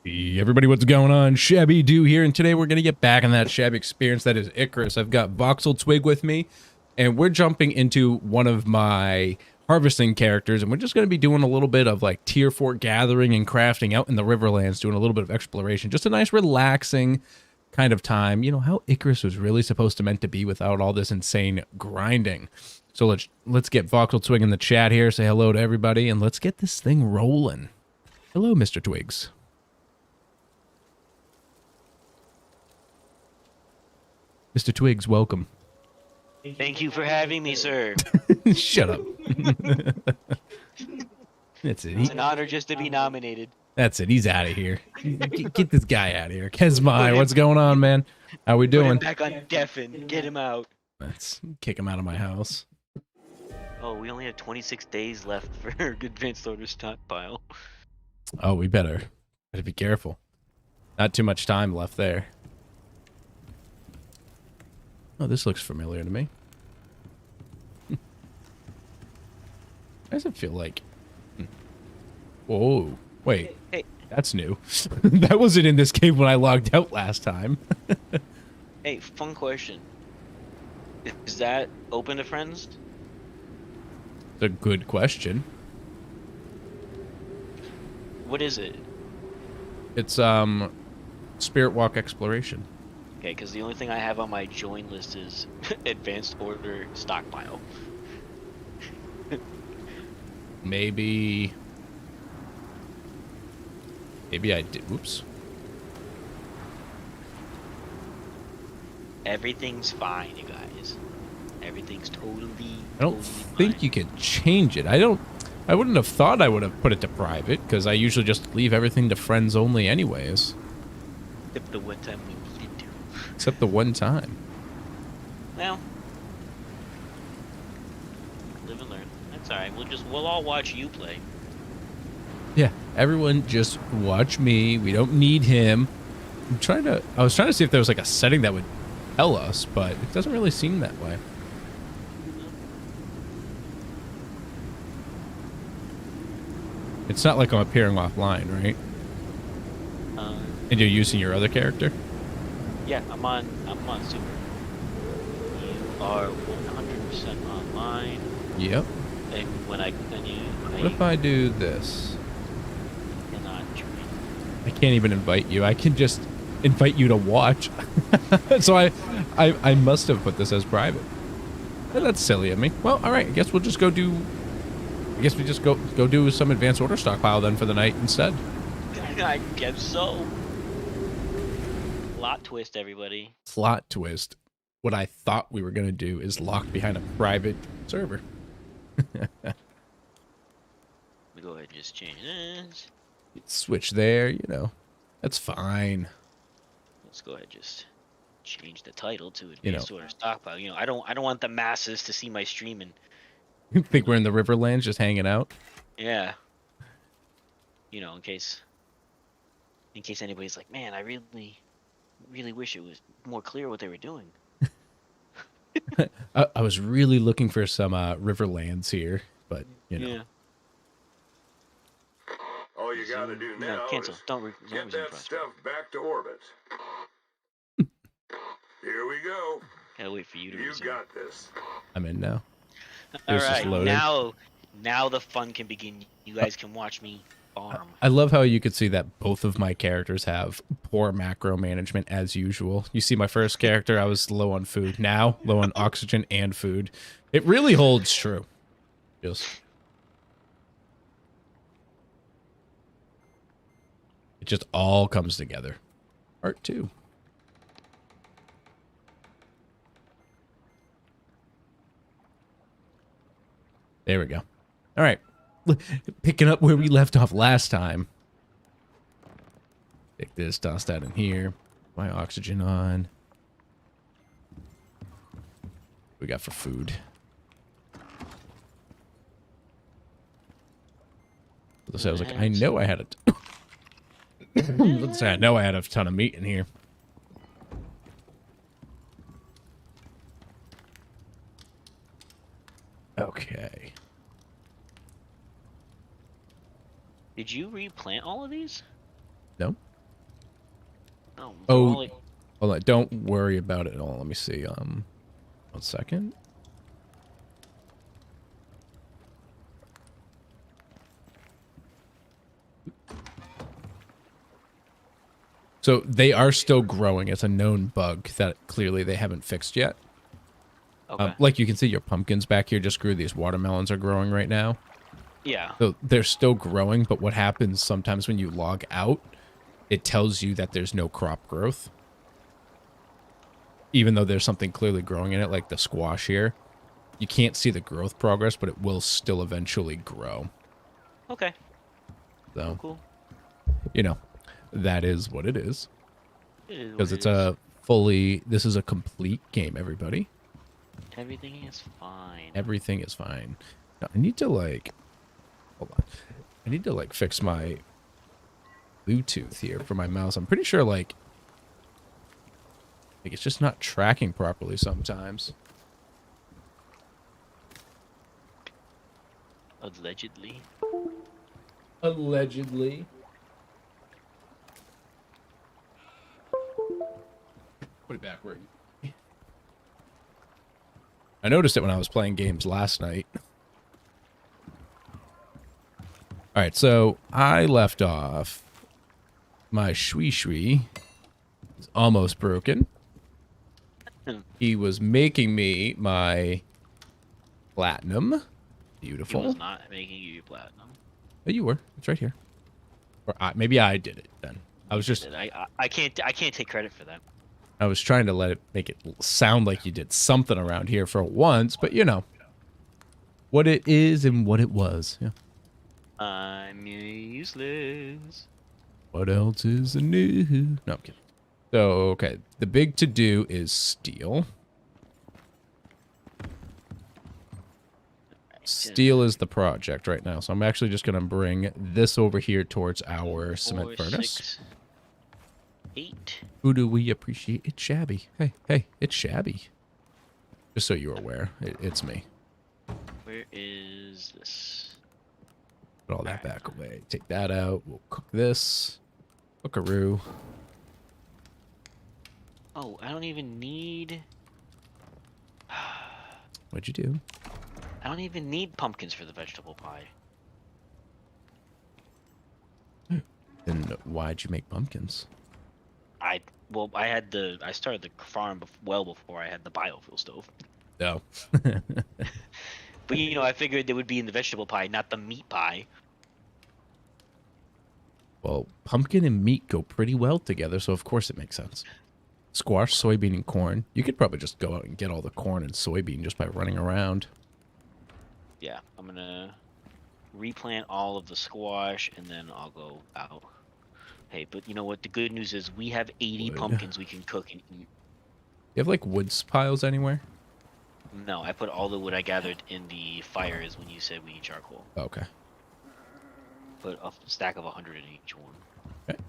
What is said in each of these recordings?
Hey everybody, what's going on? Shabbydoo here, and today we're going to get back on that shabby experience that is Icarus. I've got Voxel Twig with me, and we're jumping into one of my harvesting characters, and we're just going to be doing a little bit of like tier 4 gathering and crafting out in the Riverlands, doing a little bit of exploration. Just a nice relaxing kind of time. You know, how Icarus was really supposed to meant to be without all this insane grinding. So let's get Voxel Twig in the chat here, say hello to everybody, and let's get this thing rolling. Hello, Mr. Twigs. Mr. Twigs, welcome. Thank you for having me, sir. Shut up. That's it. It's an honor just to be nominated. That's it. He's out of here. Get this guy out of here. Kesmai, what's going on, man? How we doing? Put him back on deafen. Get him out. Let's kick him out of my house. Oh, we only have 26 days left for advanced order stockpile. Oh, we better be careful. Not too much time left there. Oh, this looks familiar to me. Does it feel like... Whoa, wait. Hey. That's new. That wasn't in this cave when I logged out last time. Hey, fun question. Is that open to friends? It's a good question. What is it? It's, Spirit Walk Exploration. Okay, because the only thing I have on my join list is advanced order stockpile. Maybe I did. Oops. Everything's fine, you guys. Everything's totally. I don't think you can change it. I wouldn't have thought I would have put it to private, because I usually just leave everything to friends only anyways. Except the one time we needed to. Except the one time. Well, live and learn. That's alright. We'll all watch you play. Yeah, everyone just watch me. We don't need him. I was trying to see if there was like a setting that would tell us, but it doesn't really seem that way. It's not like I'm appearing offline, right? And you're using your other character? Yeah, I'm on Super. You are 100% online. Yep. And when What if I do this? Cannot join. I can't even invite you. I can just invite you to watch. So I must have put this as private. That's silly of me. Well, all right. I guess we'll just go do. I guess we just go do some advanced order stockpile then for the night instead. I guess so. Plot twist, everybody. Plot twist. What I thought we were gonna do is lock behind a private server. Let me go ahead and just change this. Switch there, you know. That's fine. Let's go ahead and just change the title to advanced order stockpile. You know, I don't want the masses to see my stream and. You think we're in the Riverlands just hanging out? Yeah. You know, in case anybody's like, man, I really wish it was more clear what they were doing. I was really looking for some Riverlands here, but you know. Yeah. All you gotta do now cancel. is Don't get that stuff back to orbit. Here we go. Gotta wait for you to You resume. got this. I'm in now. All It's just right, loading. now the fun can begin. You guys can watch me farm. I love how you could see that both of my characters have poor macro management as usual. You see my first character, I was low on food. Now, low on oxygen and food. It really holds true. It just all comes together. Part 2. There we go. All right. Picking up where we left off last time. Take this, toss that in here. My oxygen on. What we got for food? Let's say I was like, I know I had let's say I know I had a ton of meat in here. Okay. Did you replant all of these? No. Oh, they're Oh, all, like, hold on. Don't worry about it at all. Let me see. 1 second. So they are still growing. It's a known bug that clearly they haven't fixed yet. okay. Like you can see your pumpkins back here just grew. These watermelons are growing right now. Yeah. So they're still growing, but what happens sometimes when you log out, it tells you that there's no crop growth. Even though there's something clearly growing in it, like the squash here. You can't see the growth progress, but it will still eventually grow. Okay. So, Cool. you know, that is what it is. It is Because what it's it is. a fully, this is a complete game, everybody. Everything is fine. Everything is fine. Now, I need to like, hold on. I need to like fix my Bluetooth here for my mouse. I'm pretty sure like it's just not tracking properly sometimes. Allegedly. Allegedly. Put it back where you... I noticed it when I was playing games last night. Alright, so I left off. My Shui is almost broken. He was making me my platinum. He Beautiful. was not making you platinum. Oh, you were. It's right here. Or maybe I did it then. I was just... I can't take credit for that. I was trying to make it sound like you did something around here for once, but you know. What it is and what it was. Yeah. I'm useless. What else is new? No, I'm kidding. So, okay. The big to-do is steel. Steel is the project right now. So I'm actually just going to bring this over here towards our cement 4, furnace. 6, 8. Who do we appreciate? It's Shabby. Hey, it's Shabby. Just so you're aware, it's me. Where is this? Put all that back away. Take that out. We'll cook this. Cookaroo. Oh, I don't even need... What'd you do? I don't even need pumpkins for the vegetable pie. Then why'd you make pumpkins? I started the farm well before I had the biofuel stove. No. But you know, I figured they would be in the vegetable pie, not the meat pie. Well, pumpkin and meat go pretty well together, so of course it makes sense. Squash, soybean, and corn. You could probably just go out and get all the corn and soybean just by running around. Yeah, I'm gonna replant all of the squash and then I'll go out. Hey, but you know what? The good news is we have 80 Wood. pumpkins we can cook and eat. You have like wood piles anywhere? No, I put all the wood I gathered in the fires when you said we need charcoal. Okay. Put a stack of 100 in each one. Okay.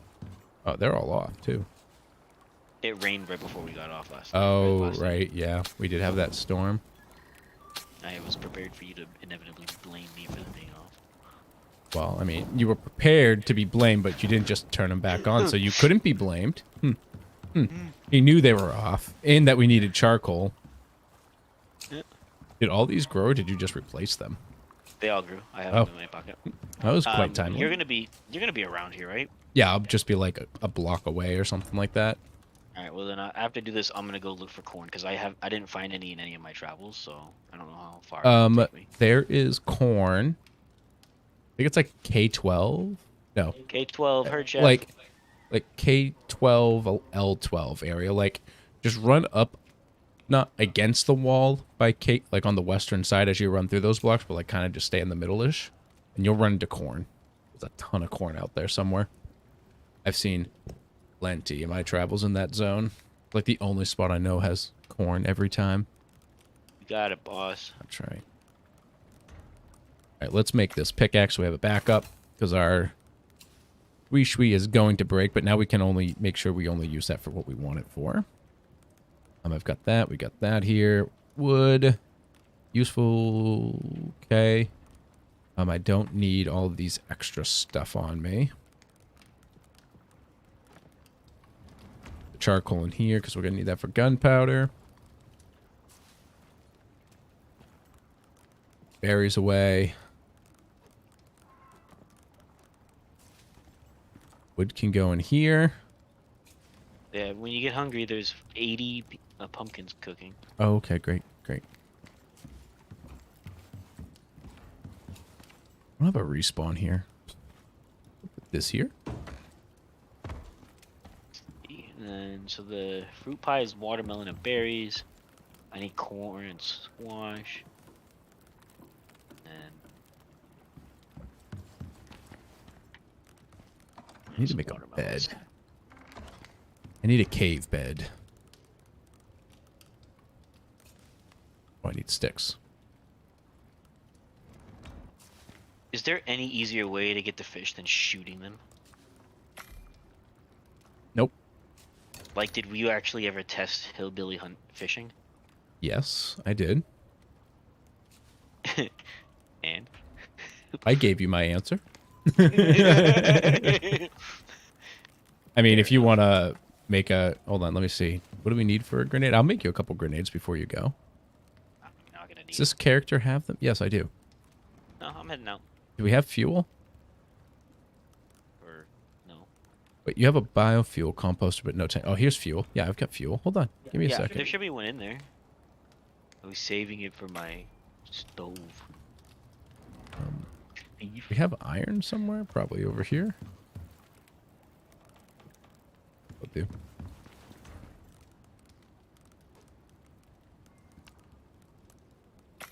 Oh, they're all off too. It rained right before we got off last Oh, night. right. Yeah, we did have that storm. I was prepared for you to inevitably blame me for the being off. Well, I mean, you were prepared to be blamed, but you didn't just turn them back on, so you couldn't be blamed. He knew they were off, and that we needed charcoal. Yep. Did all these grow, or did you just replace them? They all grew. I have them in my pocket. That was quite timely. You're gonna be around here, right? Yeah, I'll just be like a block away or something like that. All right. Well, then after I do this, I'm gonna go look for corn because I didn't find any in any of my travels, so I don't know how far. It'll take me. There is corn. I think it's like K12. No, K12 herd chef. like K12 L12 area. Like, just run up, not against the wall by K, like on the western side as you run through those blocks, but like kind of just stay in the middle-ish, and you'll run into corn. There's a ton of corn out there somewhere. I've seen plenty in my travels in that zone. Like the only spot I know has corn every time. You got it, boss. That's right. All right, let's make this pickaxe so we have a backup, because our Shui is going to break, but now we can only make sure we only use that for what we want it for. I've got that. We got that here. Wood. Useful. Okay. I don't need all of these extra stuff on me. charcoal in here because we're going to need that for gunpowder. Berries away. Wood can go in here. Yeah, when you get hungry, there's 80 pumpkins cooking. Oh, okay, great, great. I don't have a respawn here. Put this here. And then, so the fruit pie is watermelon and berries. I need corn and squash. And I need to make a bed. I need a cave bed. Oh, I need sticks. Is there any easier way to get the fish than shooting them? Nope. Like, did you actually ever test hillbilly hunt fishing? Yes, I did. And? I gave you my answer. I mean, if you want to make a... Hold on, let me see. What do we need for a grenade? I'll make you a couple grenades before you go. I'm not gonna need. Does this character have them? Yes, I do. No, I'm heading out. Do we have fuel? Or no? Wait, you have a biofuel composter, but no tank. Oh, here's fuel. Yeah, I've got fuel. Hold on. Give me a Yeah, second. there should be one in there. I was saving it for my stove. We have iron somewhere? Probably over here. Will do.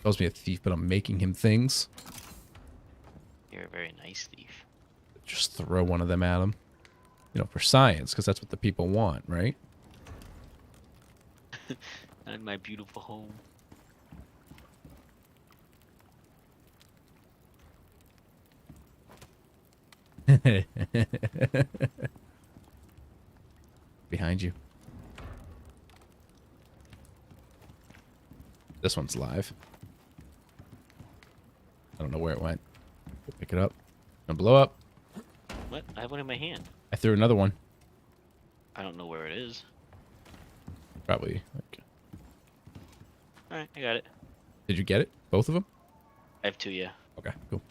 Calls me a thief, but I'm making him things. You're a very nice thief. Just throw one of them at him. You know, for science, because that's what the people want, right? Not my beautiful home. Behind you. This one's live. I don't know where it went. Pick it up. Gonna blow up. What? I have one in my hand. I threw another one. I don't know where it is. Probably. Like... Alright, I got it. Did you get it? Both of them? I have two, yeah. Okay, cool.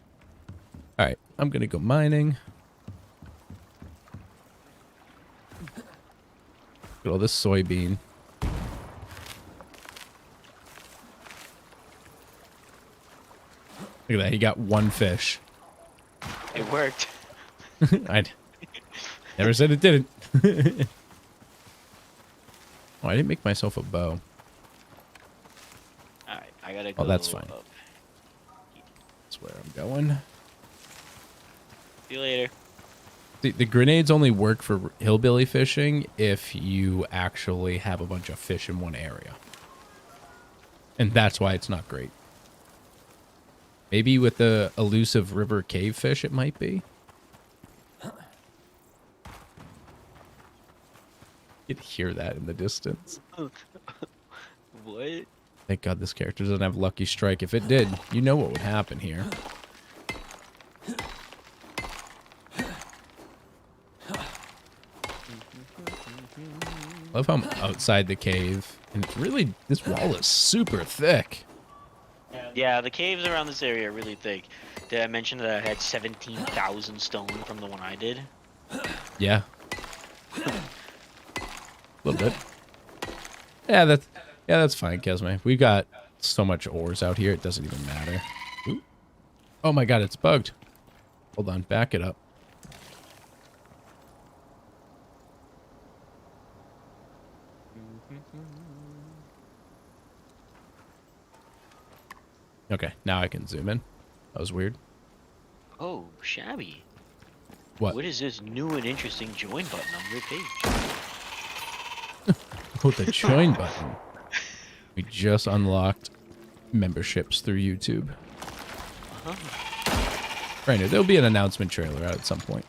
All right, I'm gonna go mining. Look at all this soybean. Look at that, he got one fish. It worked. I never said it didn't. Oh, I didn't make myself a bow. Alright, I gotta go. Oh, that's fine. Up. That's where I'm going. See you later. The grenades only work for hillbilly fishing if you actually have a bunch of fish in one area. And that's why it's not great. Maybe with the elusive river cave fish it might be. You could hear that in the distance. What? Thank God this character doesn't have Lucky Strike. If it did, you know what would happen here. Love how I'm outside the cave. And it's really, this wall is super thick. Yeah, the caves around this area are really thick. Did I mention that I had 17,000 stone from the one I did? Yeah. A little bit. Yeah, that's fine, Kesme. We got so much ores out here, it doesn't even matter. Ooh. Oh my God, it's bugged. Hold on, back it up. Okay, now I can zoom in. That was weird. Oh, Shabby. What? What is this new and interesting join button on your page? Oh, the join button. We just unlocked memberships through YouTube. Right now, there'll be an announcement trailer out at some point.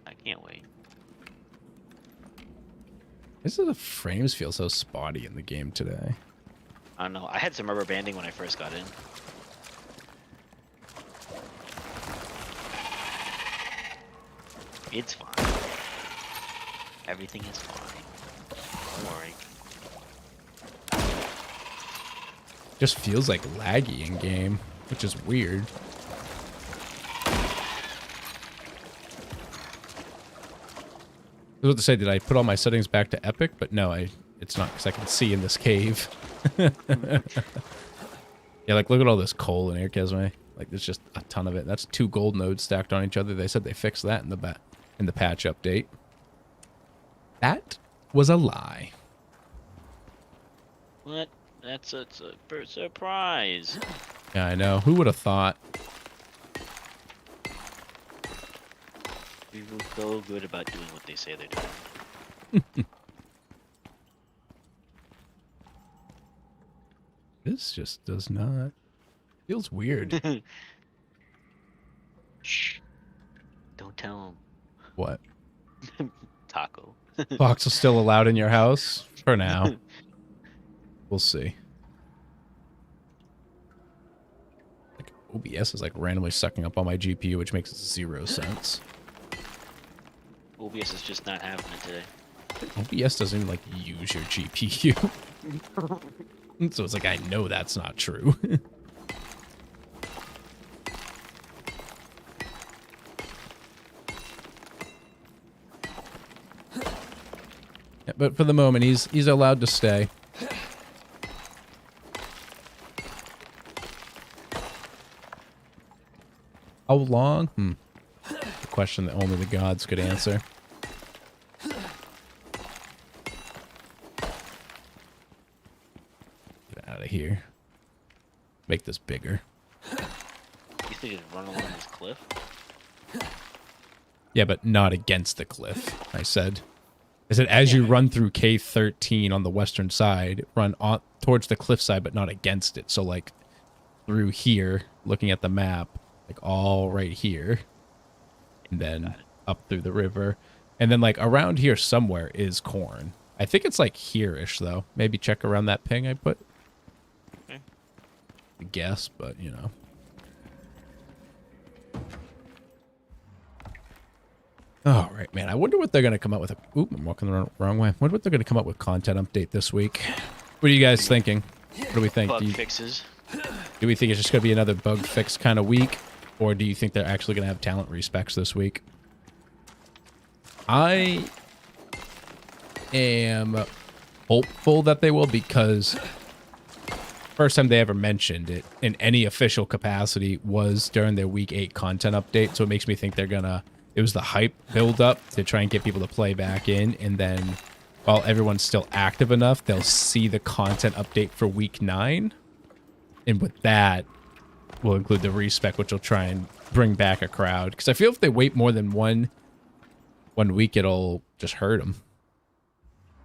I can't wait. Why do the frames feel so spotty in the game today? I don't know. I had some rubber banding when I first got in. It's fine. Everything is fine. Don't worry. Just feels like laggy in game, which is weird. I was about to say, did I put all my settings back to epic? But no, it's not, because I can see in this cave. Yeah, like look at all this coal in here, Kesme. Like there's just a ton of it. That's 2 gold nodes stacked on each other. They said they fixed that in the patch update. That was a lie. What? That's a surprise. Yeah, I know. Who would have thought? People so good about doing what they say they're doing. This just does not. Feels weird. Shh. Don't tell What? him. Taco. Voxel's still allowed in your house? For now. We'll see. Like, OBS is like randomly sucking up all my GPU, which makes 0 sense. OBS is just not having it today. OBS doesn't even like use your GPU. So it's like, I know that's not true. Yeah, but for the moment, he's allowed to stay. How long? A question that only the gods could answer. Get out of here. Make this bigger. You think it'd run along this cliff? Yeah, but not against the cliff, I said. I said, as you run through K13 on the western side, run on towards the cliffside, but not against it. So, like, through here, looking at the map, like, all right here. And then up through the river. And then, like, around here somewhere is corn. I think it's, like, here-ish, though. Maybe check around that ping I put. Okay. I guess, but, you know. All right, man. I wonder what they're going to come up with. Oop, I'm walking the wrong way. I wonder what they're going to come up with content update this week. What are you guys thinking? What do we think? Bug fixes. Do we think it's just going to be another bug fix kind of week? Or do you think they're actually going to have talent respecs this week? I am hopeful that they will, because first time they ever mentioned it in any official capacity was during their week 8 content update. So it makes me think they're going to... It was the hype build up to try and get people to play back in. And then while everyone's still active enough, they'll see the content update for week 9. And with that, we'll include the respec, which will try and bring back a crowd. Because I feel if they wait more than one week, it'll just hurt them.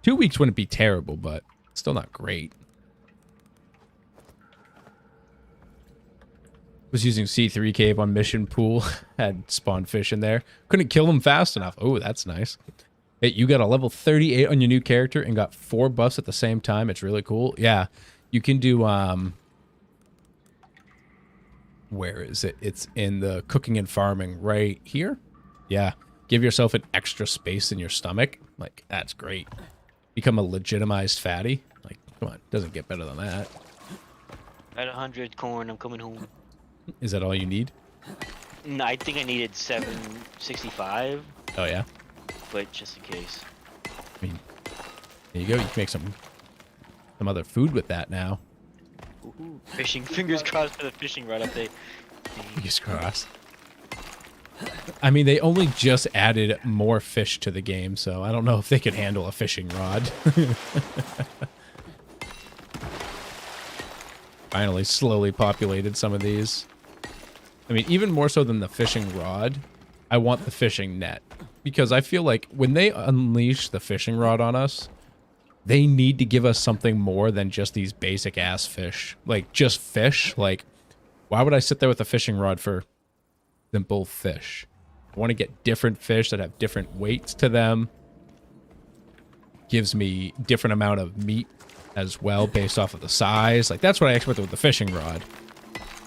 2 weeks wouldn't be terrible, but still not great. Was using C3 cave on mission pool. Had spawn fish in there. Couldn't kill them fast enough. Oh, that's nice. Hey, you got a level 38 on your new character and got 4 buffs at the same time. It's really cool. Yeah, you can do... Where is it? It's in the cooking and farming right here. Yeah. Give yourself an extra space in your stomach. Like, that's great. Become a legitimized fatty. Like, come on. Doesn't get better than that. At 100 corn, I'm coming home. Is that all you need? No, I think I needed 765, Oh, yeah? but just in case. I mean, there you go. You can make some other food with that now. Ooh, fishing. Fingers crossed for the fishing rod update. Fingers crossed. I mean, they only just added more fish to the game, so I don't know if they could handle a fishing rod. Finally, slowly populated some of these. I mean, even more so than the fishing rod, I want the fishing net. Because I feel like when they unleash the fishing rod on us, they need to give us something more than just these basic ass fish. Like, just fish. Like, why would I sit there with a fishing rod for simple fish? I want to get different fish that have different weights to them. Gives me different amount of meat as well based off of the size. Like, that's what I expected with the fishing rod.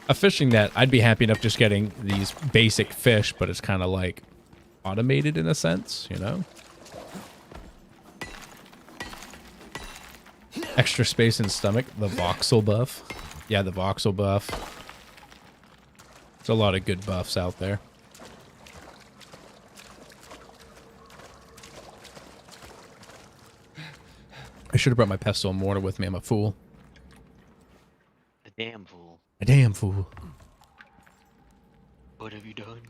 A fishing net, I'd be happy enough just getting these basic fish, but it's kind of like automated in a sense, you know? Extra space in stomach. The Voxel buff. Yeah, the Voxel buff. There's a lot of good buffs out there. I should have brought my pestle and mortar with me. I'm a fool. A damn fool. A damn fool. What have you done?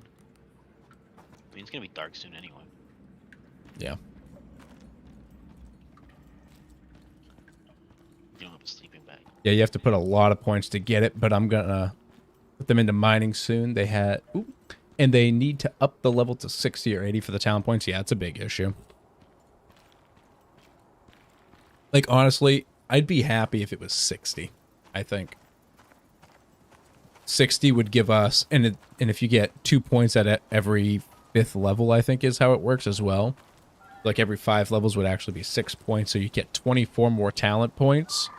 I mean, it's gonna be dark soon anyway. Yeah. You don't have a sleeping bag. Yeah, you have to put a lot of points to get it, but I'm gonna put them into mining soon. They had... Ooh, and they need to up the level to 60 or 80 for the talent points. Yeah, it's a big issue. Like, honestly, I'd be happy if it was 60, I think. 60 would give us... And if you get 2 points at every 5th level, I think is how it works as well. Like, every 5 levels would actually be 6 points, so you get 24 more talent points.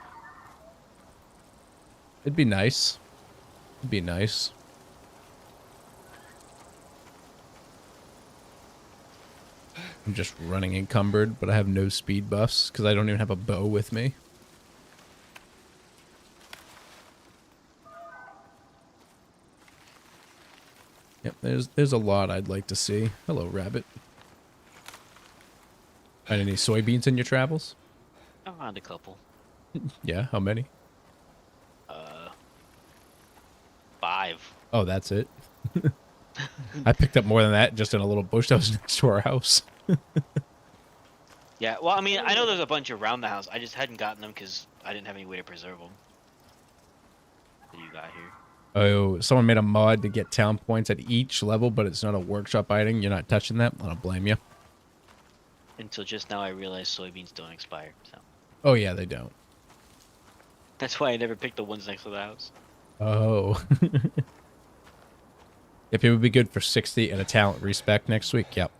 It'd be nice. It'd be nice. I'm just running encumbered, but I have no speed buffs because I don't even have a bow with me. Yep, there's a lot I'd like to see. Hello, rabbit. Find any soybeans in your travels? I found a couple. Yeah, how many? 5. Oh, that's it. I picked up more than that just in a little bush that was next to our house. Yeah, well, I mean, I know there's a bunch around the house. I just hadn't gotten them because I didn't have any way to preserve them. That you got here. Oh, someone made a mod to get talent points at each level, but it's not a workshop item. You're not touching that. I don't blame you. Until just now I realized soybeans don't expire, so. Oh, yeah, they don't. That's why I never picked the ones next to the house. Oh. If it would be good for 60 and a talent respec next week, yep.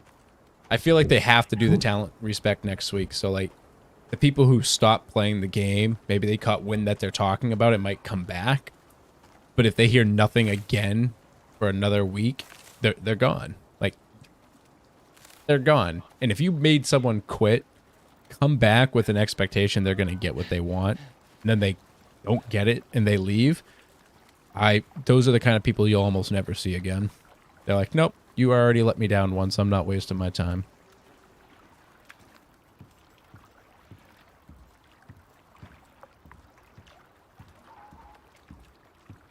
I feel like they have to do the talent respec next week, so like the people who stop playing the game, maybe they caught wind that they're talking about it, might come back. But if they hear nothing again for another week, they're gone. Like, they're gone. And if you made someone quit, come back with an expectation they're going to get what they want, and then they don't get it and they leave, those are the kind of people you'll almost never see again. They're like, nope, you already let me down once. I'm not wasting my time.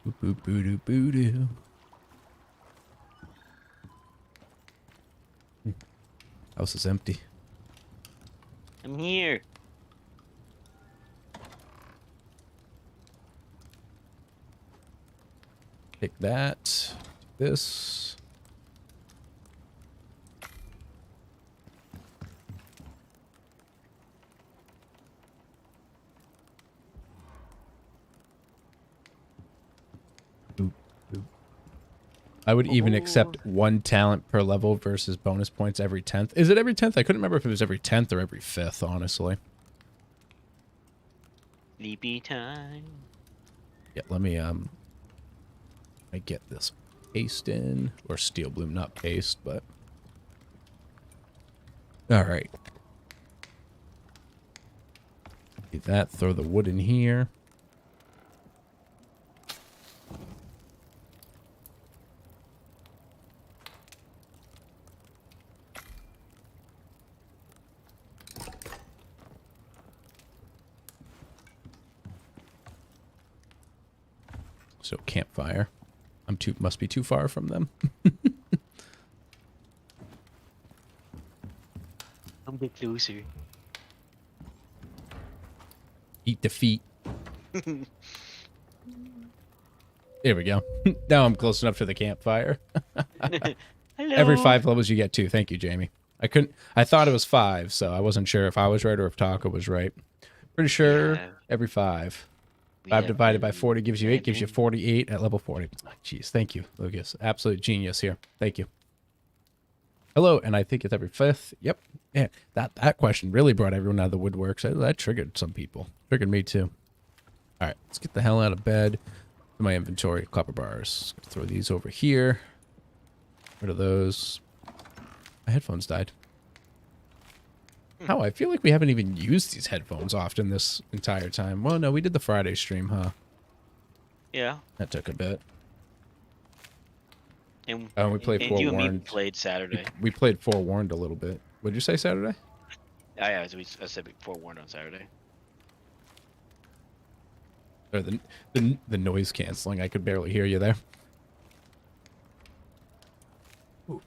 Boop, boop, boo, boo, doo. House is empty. I'm here. Take that. This. Boop, boop. I would even accept 1 talent per level versus bonus points every 10th. Is it every 10th? I couldn't remember if it was every 10th or every 5th, honestly. Sleepy time. Yeah, let me I get this paste in, or steel bloom, not paste, but all right. Do that. Throw the wood in here. So campfire. Must be too far from them. I'm a bit closer. Eat defeat. There we go. Now I'm close enough to the campfire. Hello. Every 5 levels you get 2. Thank you, Jamie. I thought it was 5, so I wasn't sure if I was right or if Taco was right. Pretty sure Yeah. every 5. We 5 have divided by been 40 gives you 8, gives you having- 48 at level 40. Jeez, thank you, Lucas. Absolute genius here. Thank you. Hello, and I think it's every 5th. Yep. Yeah, that question really brought everyone out of the woodworks. That triggered some people. Triggered me too. All right, let's get the hell out of bed. My inventory, copper bars. Throw these over here. Rid of those. My headphones died. Oh, I feel like we haven't even used these headphones often this entire time. Well, no, we did the Friday stream, huh? Yeah. That took a bit. And, Oh, we played and you and me Forewarned. played Saturday. We played Forewarned a little bit. What did you say, Saturday? Yeah, I said Forewarned on Saturday. Or the noise canceling. I could barely hear you there. Ooh.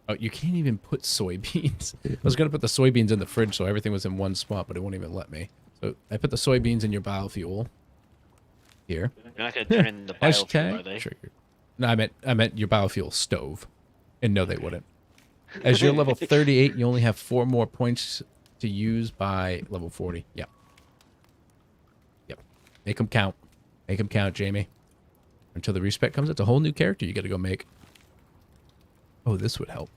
Oh, you can't even put soybeans. I was going to put the soybeans in the fridge so everything was in one spot, but it won't even let me. So I put the soybeans in your biofuel. Here. You're not going to turn in the biofuel, are they? Trigger. No, I meant your biofuel stove. And no, they wouldn't. As you're level 38, you only have 4 more points to use by level 40. Yep. Yep. Make them count. Make them count, Jamie. Until the respec comes, it's a whole new character you got to go make. Oh, this would help.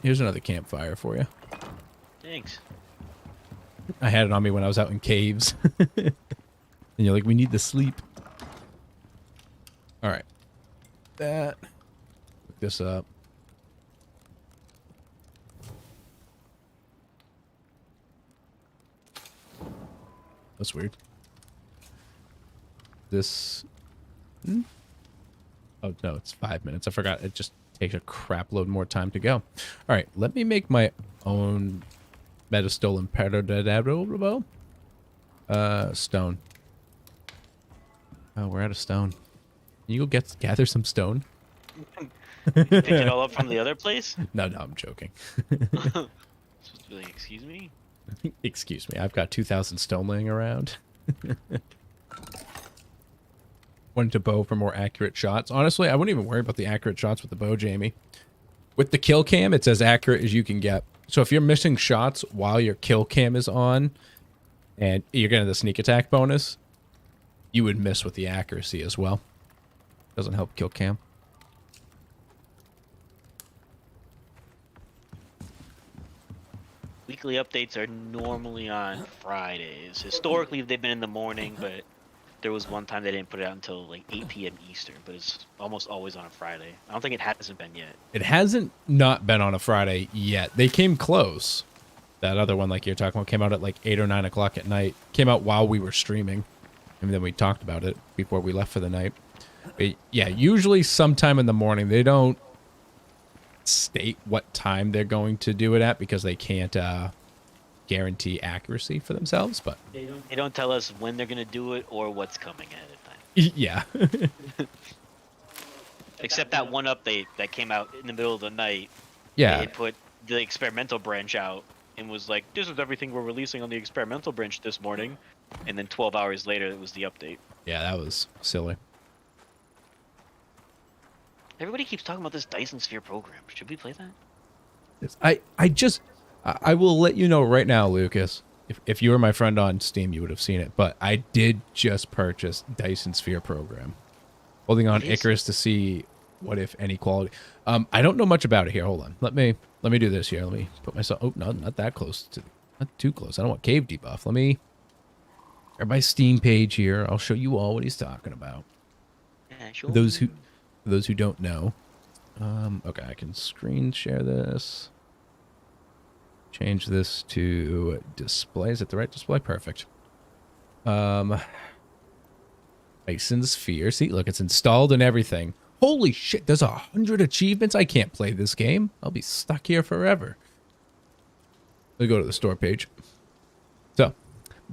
Here's another campfire for you. Thanks. I had it on me when I was out in caves. And you're like, we need the sleep. All right. Look this up. That's weird. This... Oh, no, it's 5 minutes. I forgot. It just takes a crap load more time to go. All right, let me make my own Metastolen Peridodabo. Stone. Oh, we're out of stone. Can you go gather some stone? Pick it all up from the other place? No, I'm joking. Supposed to be like, excuse me? Excuse me. I've got 2,000 stone laying around. Wanted to bow for more accurate shots. Honestly, I wouldn't even worry about the accurate shots with the bow, Jamie. With the kill cam, it's as accurate as you can get. So if you're missing shots while your kill cam is on and you're getting the sneak attack bonus, you would miss with the accuracy as well. Doesn't help kill cam. Weekly updates are normally on Fridays. Historically, they've been in the morning, but there was one time they didn't put it out until like 8 p.m. Eastern, but it's almost always on a Friday. I don't think it hasn't been yet. It hasn't not been on a Friday yet. They came close. That other one, like you're talking about, came out at like 8 or 9 o'clock at night. Came out while we were streaming. And then we talked about it before we left for the night. But yeah, usually sometime in the morning. They don't state what time they're going to do it at because they can't guarantee accuracy for themselves. But they don't tell us when they're going to do it or what's coming at a time. Yeah. Except that one update that came out in the middle of the night. Yeah. They put the experimental branch out and was like, this is everything we're releasing on the experimental branch this morning. And then 12 hours later, it was the update. Yeah, that was silly. Everybody keeps talking about this Dyson Sphere program. Should we play that? I will let you know right now, Lucas. If you were my friend on Steam, you would have seen it. But I did just purchase Dyson Sphere program. Holding on Icarus to see what, if any, quality. I don't know much about it here. Hold on. Let me do this here. Let me put myself... Oh, no, not that close. Not too close. I don't want cave debuff. Let me... grab my Steam page here. I'll show you all what he's talking about. Yeah, sure. For those who don't know. Okay, I can screen share this. Change this to display. Is it the right display? Perfect. Dyson Sphere. See, look, it's installed and everything. Holy shit, there's 100 achievements. I can't play this game. I'll be stuck here forever. Let me go to the store page. So,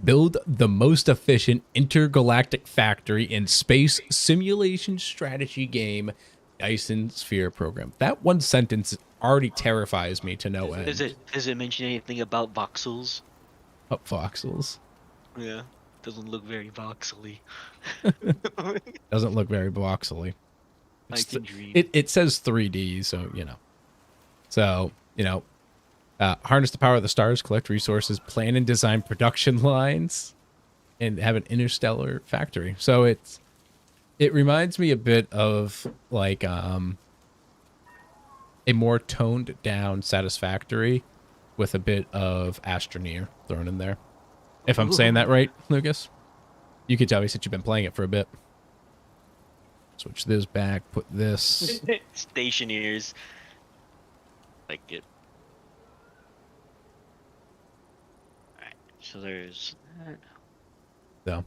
build the most efficient intergalactic factory in space simulation strategy game, Dyson Sphere program. That one sentence already terrifies me to no end. Does it mention anything about voxels? Oh, voxels. Yeah, doesn't look very voxely. Doesn't look very voxely. I can dream. It says 3D, so, you know. So, you know, harness the power of the stars, collect resources, plan and design production lines, and have an interstellar factory. So it reminds me a bit of like a more toned down Satisfactory with a bit of Astroneer thrown in there. If I'm saying that right, Lucas, you can tell me since you've been playing it for a bit. Switch this back, put this. Stationeers. Like it. Alright, so there's that. So,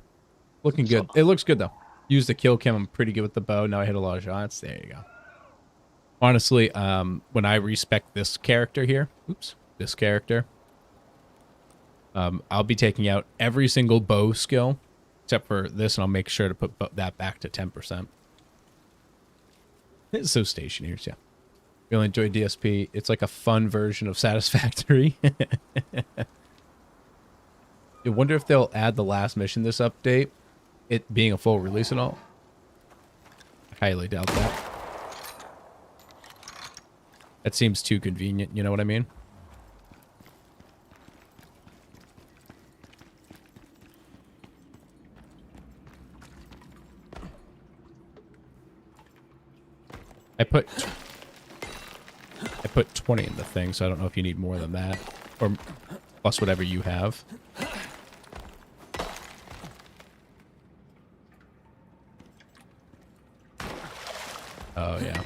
looking good. It looks good, though. Use the kill cam. I'm pretty good with the bow. Now I hit a lot of shots. There you go. Honestly, when I respec this character here, this character, I'll be taking out every single bow skill, except for this, and I'll make sure to put that back to 10%. It's so stationeers, yeah. Really enjoy DSP. It's like a fun version of Satisfactory. I wonder if they'll add the last mission this update, it being a full release and all. I highly doubt that. That seems too convenient, you know what I mean? I put 20 in the thing, so I don't know if you need more than that. Or plus whatever you have. Oh, yeah.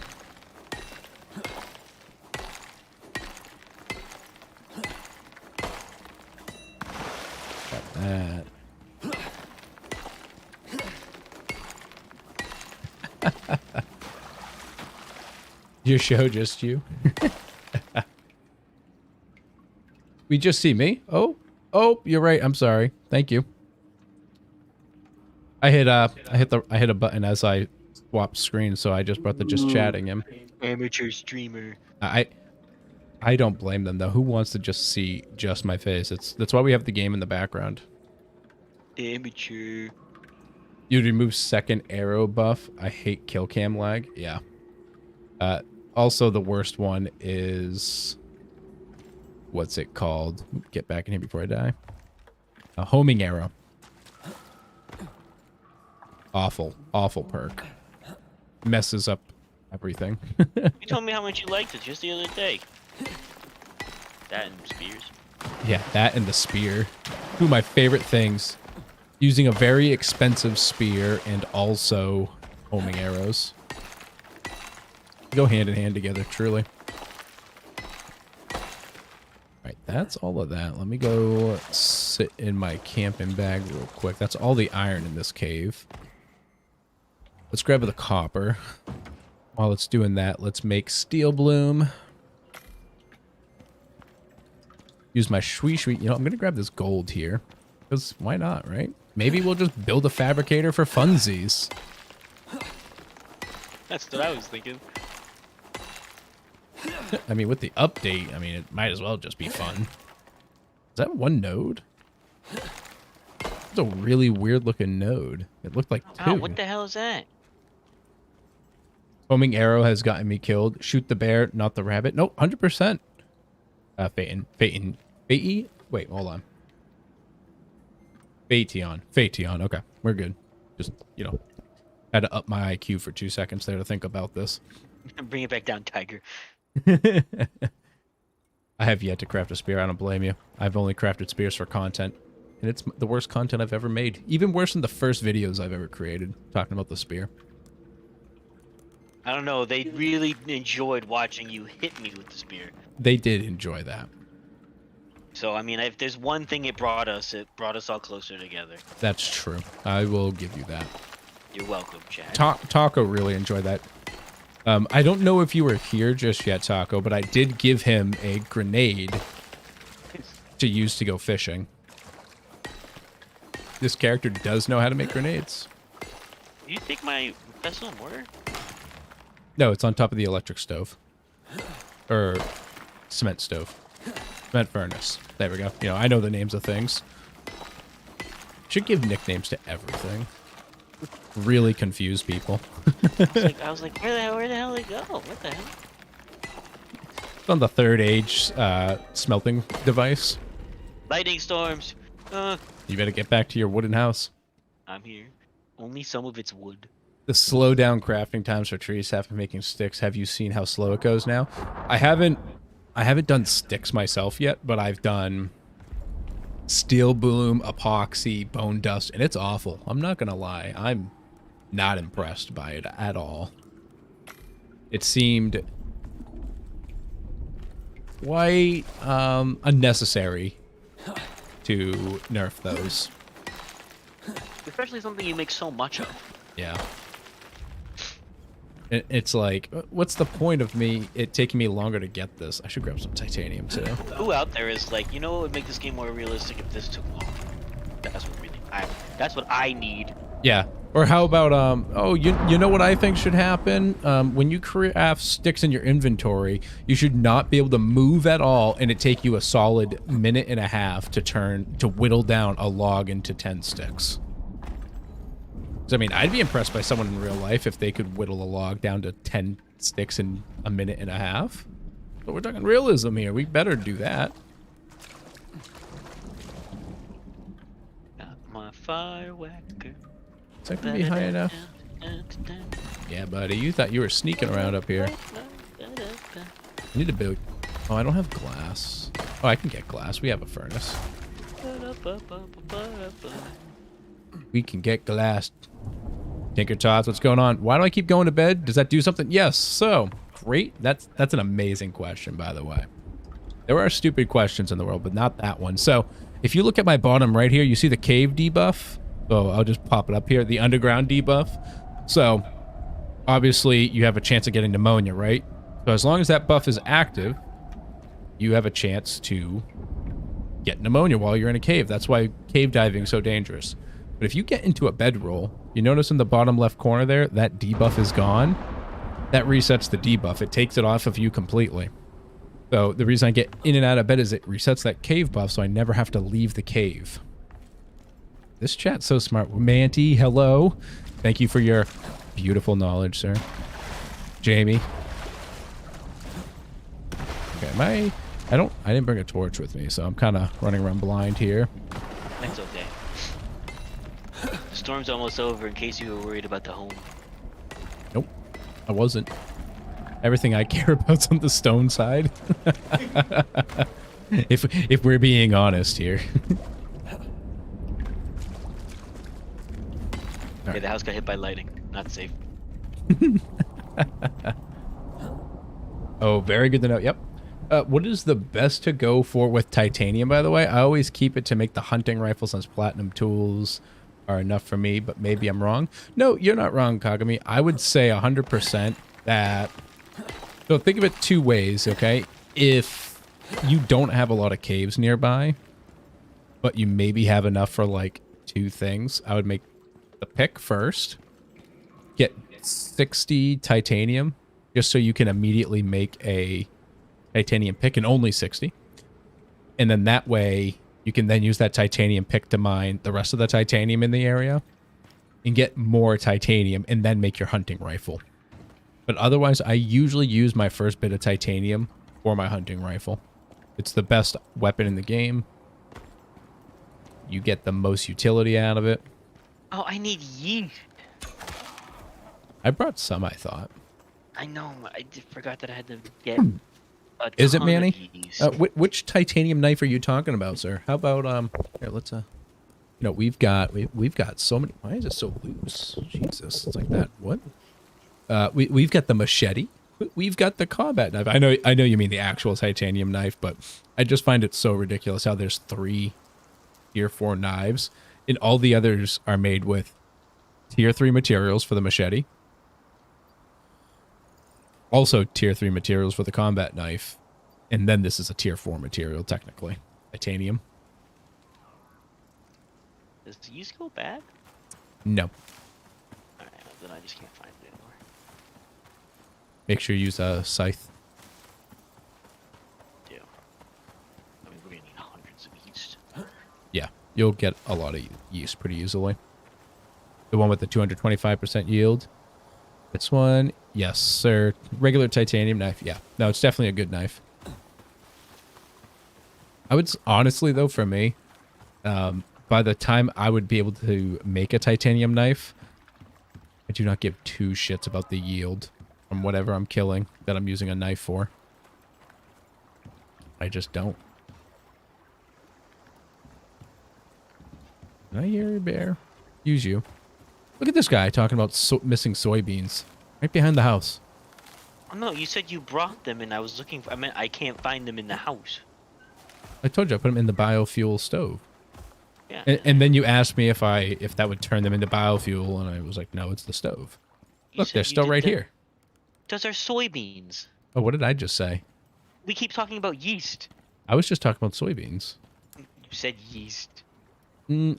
Got that. Your show, just you. We just see me. Oh, you're right. I'm sorry. Thank you. I hit a button as I swapped screens, so I just brought the just chatting him. Amateur streamer. I don't blame them though. Who wants to just see just my face? That's why we have the game in the background. Amateur. You'd remove second arrow buff. I hate kill cam lag. Yeah. Also, the worst one is... What's it called? Get back in here before I die. A homing arrow. Awful. Awful perk. Messes up everything. You told me how much you liked it just the other day. That and spears. Yeah, that and the spear. Two of my favorite things. Using a very expensive spear and also homing arrows. Go hand in hand together, truly. Alright, that's all of that. Let me go sit in my camping bag real quick. That's all the iron in this cave. Let's grab the copper. While it's doing that, let's make steel bloom. Use my shwee. You know, I'm going to grab this gold here. Because why not, right? Maybe we'll just build a fabricator for funsies. That's what I was thinking. I mean, with the update, I mean, it might as well just be fun. Is that one node? It's a really weird looking node. It looked like two. Oh, what the hell is that? Homing arrow has gotten me killed. Shoot the bear, not the rabbit. Nope, 100%. Phaeton. Wait, hold on. Phaeton. Okay, we're good. Just, you know, had to up my IQ for 2 seconds there to think about this. Bring it back down, Tiger. I have yet to craft a spear. I don't blame you. I've only crafted spears for content. And it's the worst content I've ever made. Even worse than the first videos I've ever created, talking about the spear. I don't know. They really enjoyed watching you hit me with the spear. They did enjoy that. So, I mean, if there's one thing it brought us all closer together. That's true. I will give you that. You're welcome, Chad. Taco really enjoyed that. I don't know if you were here just yet, Taco, but I did give him a grenade to use to go fishing. This character does know how to make grenades. Do you think my pestle and mortar? No, it's on top of the electric stove. Or cement stove. Cement furnace. There we go. You know, I know the names of things. Should give nicknames to everything. Really confuse people. I was like, where the hell did it go? What the hell? It's on the third age smelting device. Lightning storms. You better get back to your wooden house. I'm here. Only some of it's wood. The slow down crafting times for trees after making sticks. Have you seen how slow it goes now? I haven't done sticks myself yet, but I've done steel boom, epoxy, bone dust, and it's awful. I'm not gonna lie. I'm not impressed by it at all. It seemed quite unnecessary to nerf those. Especially something you make so much of. Yeah. It's like, what's the point of it taking me longer to get this? I should grab some titanium too. Who out there is like, you know what would make this game more realistic if this took long? That's what I need. Yeah. Or how about oh, you know what I think should happen? When you craft sticks in your inventory, you should not be able to move at all, and it take you a solid minute and a half to whittle down a log into 10 sticks. I mean, I'd be impressed by someone in real life if they could whittle a log down to 10 sticks in a minute and a half. But we're talking realism here. We better do that. Got my fireworker. Is that gonna be high enough? Yeah, buddy. You thought you were sneaking around up here. I need to build. Oh, I don't have glass. Oh, I can get glass. We have a furnace. We can get glass. Tinker Tots, what's going on? Why do I keep going to bed? Does that do something? Yes. So, great. That's an amazing question, by the way. There are stupid questions in the world, but not that one. So, if you look at my bottom right here, you see the cave debuff. So, I'll just pop it up here. The underground debuff. So, obviously, you have a chance of getting pneumonia, right? So, as long as that buff is active, you have a chance to get pneumonia while you're in a cave. That's why cave diving is so dangerous. But if you get into a bedroll, you notice in the bottom left corner there, that debuff is gone. That resets the debuff. It takes it off of you completely. So the reason I get in and out of bed is it resets that cave buff, so I never have to leave the cave. This chat's so smart. Manty, hello. Thank you for your beautiful knowledge, sir. Jamie. Okay, I didn't bring a torch with me, so I'm kind of running around blind here. That's okay. The storm's almost over in case you were worried about the home. Nope, I wasn't. Everything I care about's on the stone side. if we're being honest here. Yeah, the house got hit by lightning. Not safe. Oh, very good to know. Yep. What is the best to go for with titanium, by the way? I always keep it to make the hunting rifle since platinum tools are enough for me, but maybe I'm wrong. No, you're not wrong, Kagami. I would say 100% that... So think of it two ways, okay? If you don't have a lot of caves nearby, but you maybe have enough for like 2 things, I would make the pick first. Get 60 titanium, just so you can immediately make a titanium pick, and only 60. And then that way, you can then use that titanium pick to mine the rest of the titanium in the area and get more titanium and then make your hunting rifle. But otherwise, I usually use my first bit of titanium for my hunting rifle. It's the best weapon in the game. You get the most utility out of it. Oh, I need yeast. I brought some, I thought. I know. I forgot that I had to get a Is it, ton Manny? of yeast. Which titanium knife are you talking about, sir? How about here, let's we've got so many. Why is it so loose? Jesus, it's like that. What? We've got the machete. We've got the combat knife. I know you mean the actual titanium knife, but I just find it so ridiculous how there's 3 tier 4 knives, and all the others are made with tier 3 materials for the machete. Also tier 3 materials for the combat knife. And then this is a tier 4 material, technically. Titanium. Does the yeast go bad? No. Alright, then I just can't find it anymore. Make sure you use a scythe. Yeah. I mean, we're gonna need hundreds of yeast. Yeah, you'll get a lot of yeast pretty easily. The one with the 225% yield. This one, yes, sir. Regular titanium knife. Yeah, no, it's definitely a good knife. I would honestly, though, for me, by the time I would be able to make a titanium knife, I do not give 2 shits about the yield from whatever I'm killing that I'm using a knife for. I just don't. Did I hear a bear? Use you. Look at this guy talking about missing soybeans. Right behind the house. Oh, no, you said you brought them, and I was looking for. I meant I can't find them in the house. I told you I put them in the biofuel stove. Yeah. And then you asked me if that would turn them into biofuel, and I was like, no, it's the stove. You Look, said they're you still did right the- here. Those are soybeans. Oh, what did I just say? We keep talking about yeast. I was just talking about soybeans. You said yeast.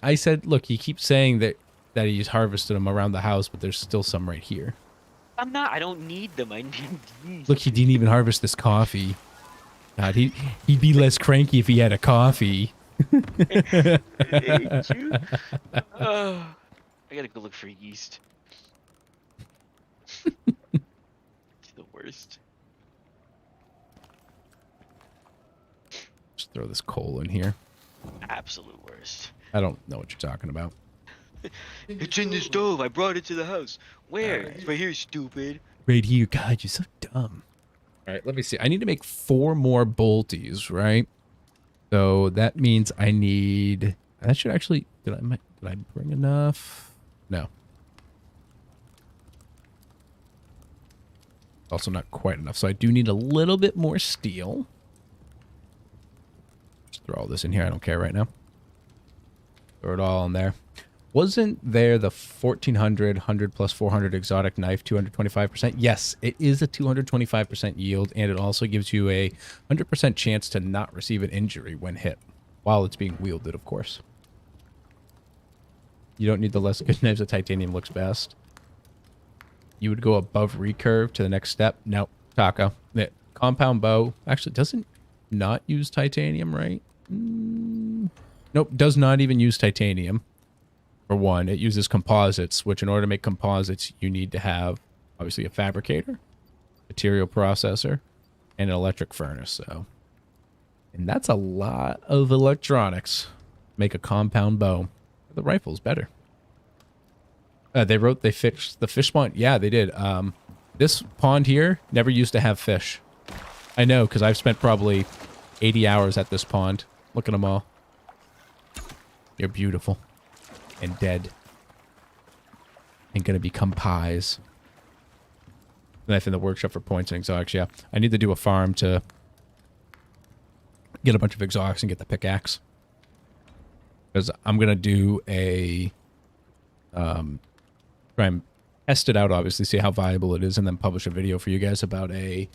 I said, look, he keeps saying that he's harvested them around the house, but there's still some right here. I'm not. I don't need them. I need yeast. Look, he didn't even harvest this coffee. God, he'd be less cranky if he had a coffee. I hate you. I gotta go look for yeast. It's the worst. Just throw this coal in here. Absolute worst. I don't know what you're talking about. It's in the stove. I brought it to the house. Where? It's right here, stupid. Right here. God, you're so dumb. All right, let me see. I need to make 4 more bolties, right? So that means I need... That should actually... Did I bring enough? No. Also not quite enough. So I do need a little bit more steel. Just throw all this in here. I don't care right now. Throw it all in there. Wasn't there the 1400, 100 plus 400 exotic knife, 225%? Yes, it is a 225% yield, and it also gives you a 100% chance to not receive an injury when hit, while it's being wielded, of course. You don't need the less good knives. The titanium looks best. You would go above recurve to the next step. Nope, Taco. The compound bow actually doesn't not use titanium, right? Nope, does not even use titanium. For one, it uses composites, which in order to make composites, you need to have, obviously, a fabricator, material processor, and an electric furnace. So, and that's a lot of electronics. Make a compound bow. The rifle's better. They fixed the fish pond. Yeah, they did. This pond here never used to have fish. I know, because I've spent probably 80 hours at this pond. Look at them all. You're beautiful. And dead. And gonna become pies. Knife in the workshop for points and exotics. Yeah, I need to do a farm to get a bunch of exotics and get the pickaxe. Because I'm gonna do a try and test it out, obviously, see how viable it is, and then publish a video for you guys about a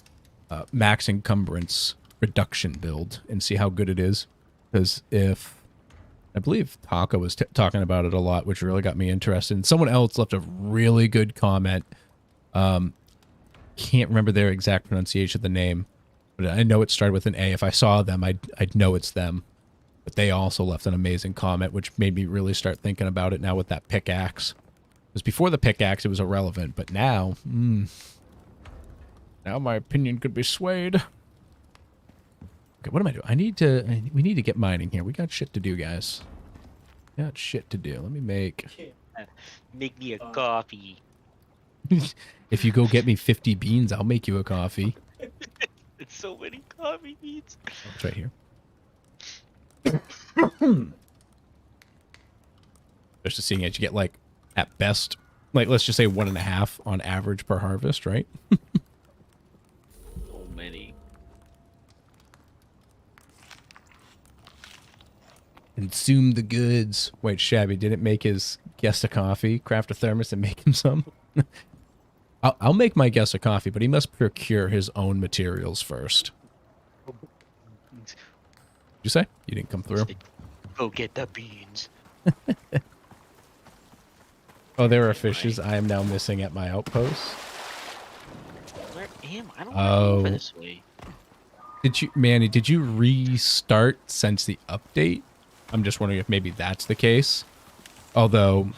max encumbrance reduction build and see how good it is. Because if I believe Taco was talking about it a lot, which really got me interested. And someone else left a really good comment. Can't remember their exact pronunciation of the name, but I know it started with an A. If I saw them, I'd know it's them. But they also left an amazing comment, which made me really start thinking about it now with that pickaxe. Because before the pickaxe, it was irrelevant, but now, now my opinion could be swayed. Okay, what am I doing? We need to get mining here. We got shit to do, guys. Got shit to do. Let me make... Make me a coffee. If you go get me 50 beans, I'll make you a coffee. It's so many coffee beans. It's right here. Just seeing as you get, like, at best, like, let's just say 1.5 on average per harvest, right? So many. Consume the goods. Wait, Shabby didn't make his guest a coffee, craft a thermos, and make him some? I'll make my guest a coffee, but he must procure his own materials first. Did you say? You didn't come through? Go get the beans. Oh, there are fishes I am now missing at my outpost. Where am I? I don't Oh. remember this way. Manny, did you restart since the update? I'm just wondering if maybe that's the case. Although,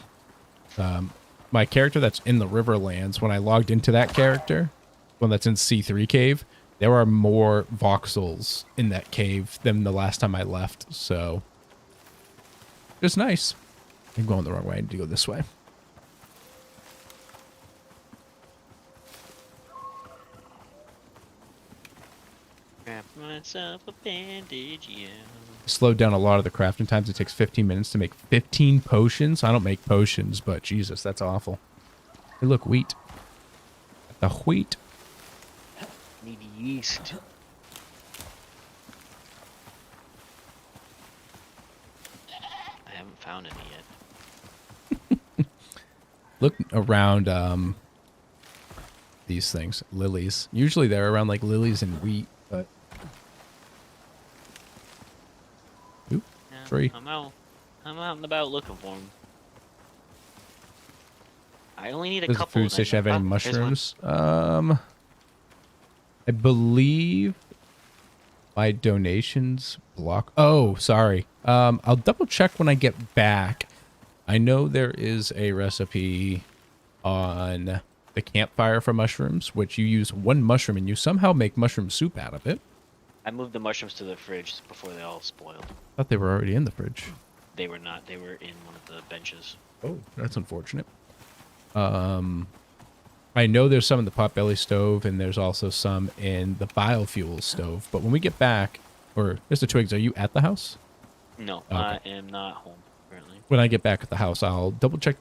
my character that's in the Riverlands, when I logged into that character, one that's in C3 cave, there are more voxels in that cave than the last time I left, so it's nice. I'm going the wrong way. I need to go this way. Wrap myself a bandage, yeah. slowed down a lot of the crafting times. It takes 15 minutes to make 15 potions. I don't make potions, but Jesus, that's awful. Hey, look, wheat. The wheat. Need yeast. I haven't found any yet. Look around these things. Lilies. Usually they're around like lilies and wheat, but... Oop, Yeah, tree. I'm out and about looking for them. I only need a Does the couple. food station have any Here's one. mushrooms? I believe my donations block. Oh, sorry. I'll double check when I get back. I know there is a recipe on the campfire for mushrooms, which you use one mushroom and you somehow make mushroom soup out of it. I moved the mushrooms to the fridge before they all spoiled. I thought they were already in the fridge. They were not. They were in one of the benches. Oh, that's unfortunate. I know there's some in the potbelly stove, and there's also some in the biofuel stove. But when we get back, or Mr. Twigs, are you at the house? No, Okay. I am not home currently. When I get back at the house, I'll double check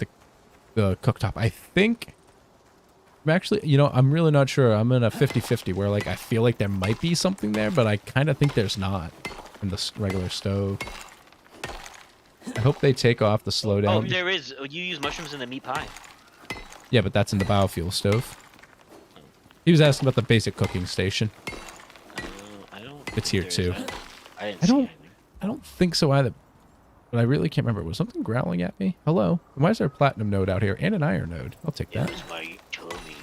the cooktop. I think I'm actually, you know, I'm really not sure. I'm in a 50-50 where like I feel like there might be something there, but I kind of think there's not in the regular stove. I hope they take off the Oh, slowdown. there is. You use mushrooms in the meat pie. Yeah, but that's in the biofuel stove. He was asking about the basic cooking station. I don't. It's think here there is too. that. I didn't I see don't- anything. I don't think so either. But I really can't remember. Was something growling at me? Hello? Why is there a platinum node out here and an iron node? I'll take Yeah, that. it's my tummy.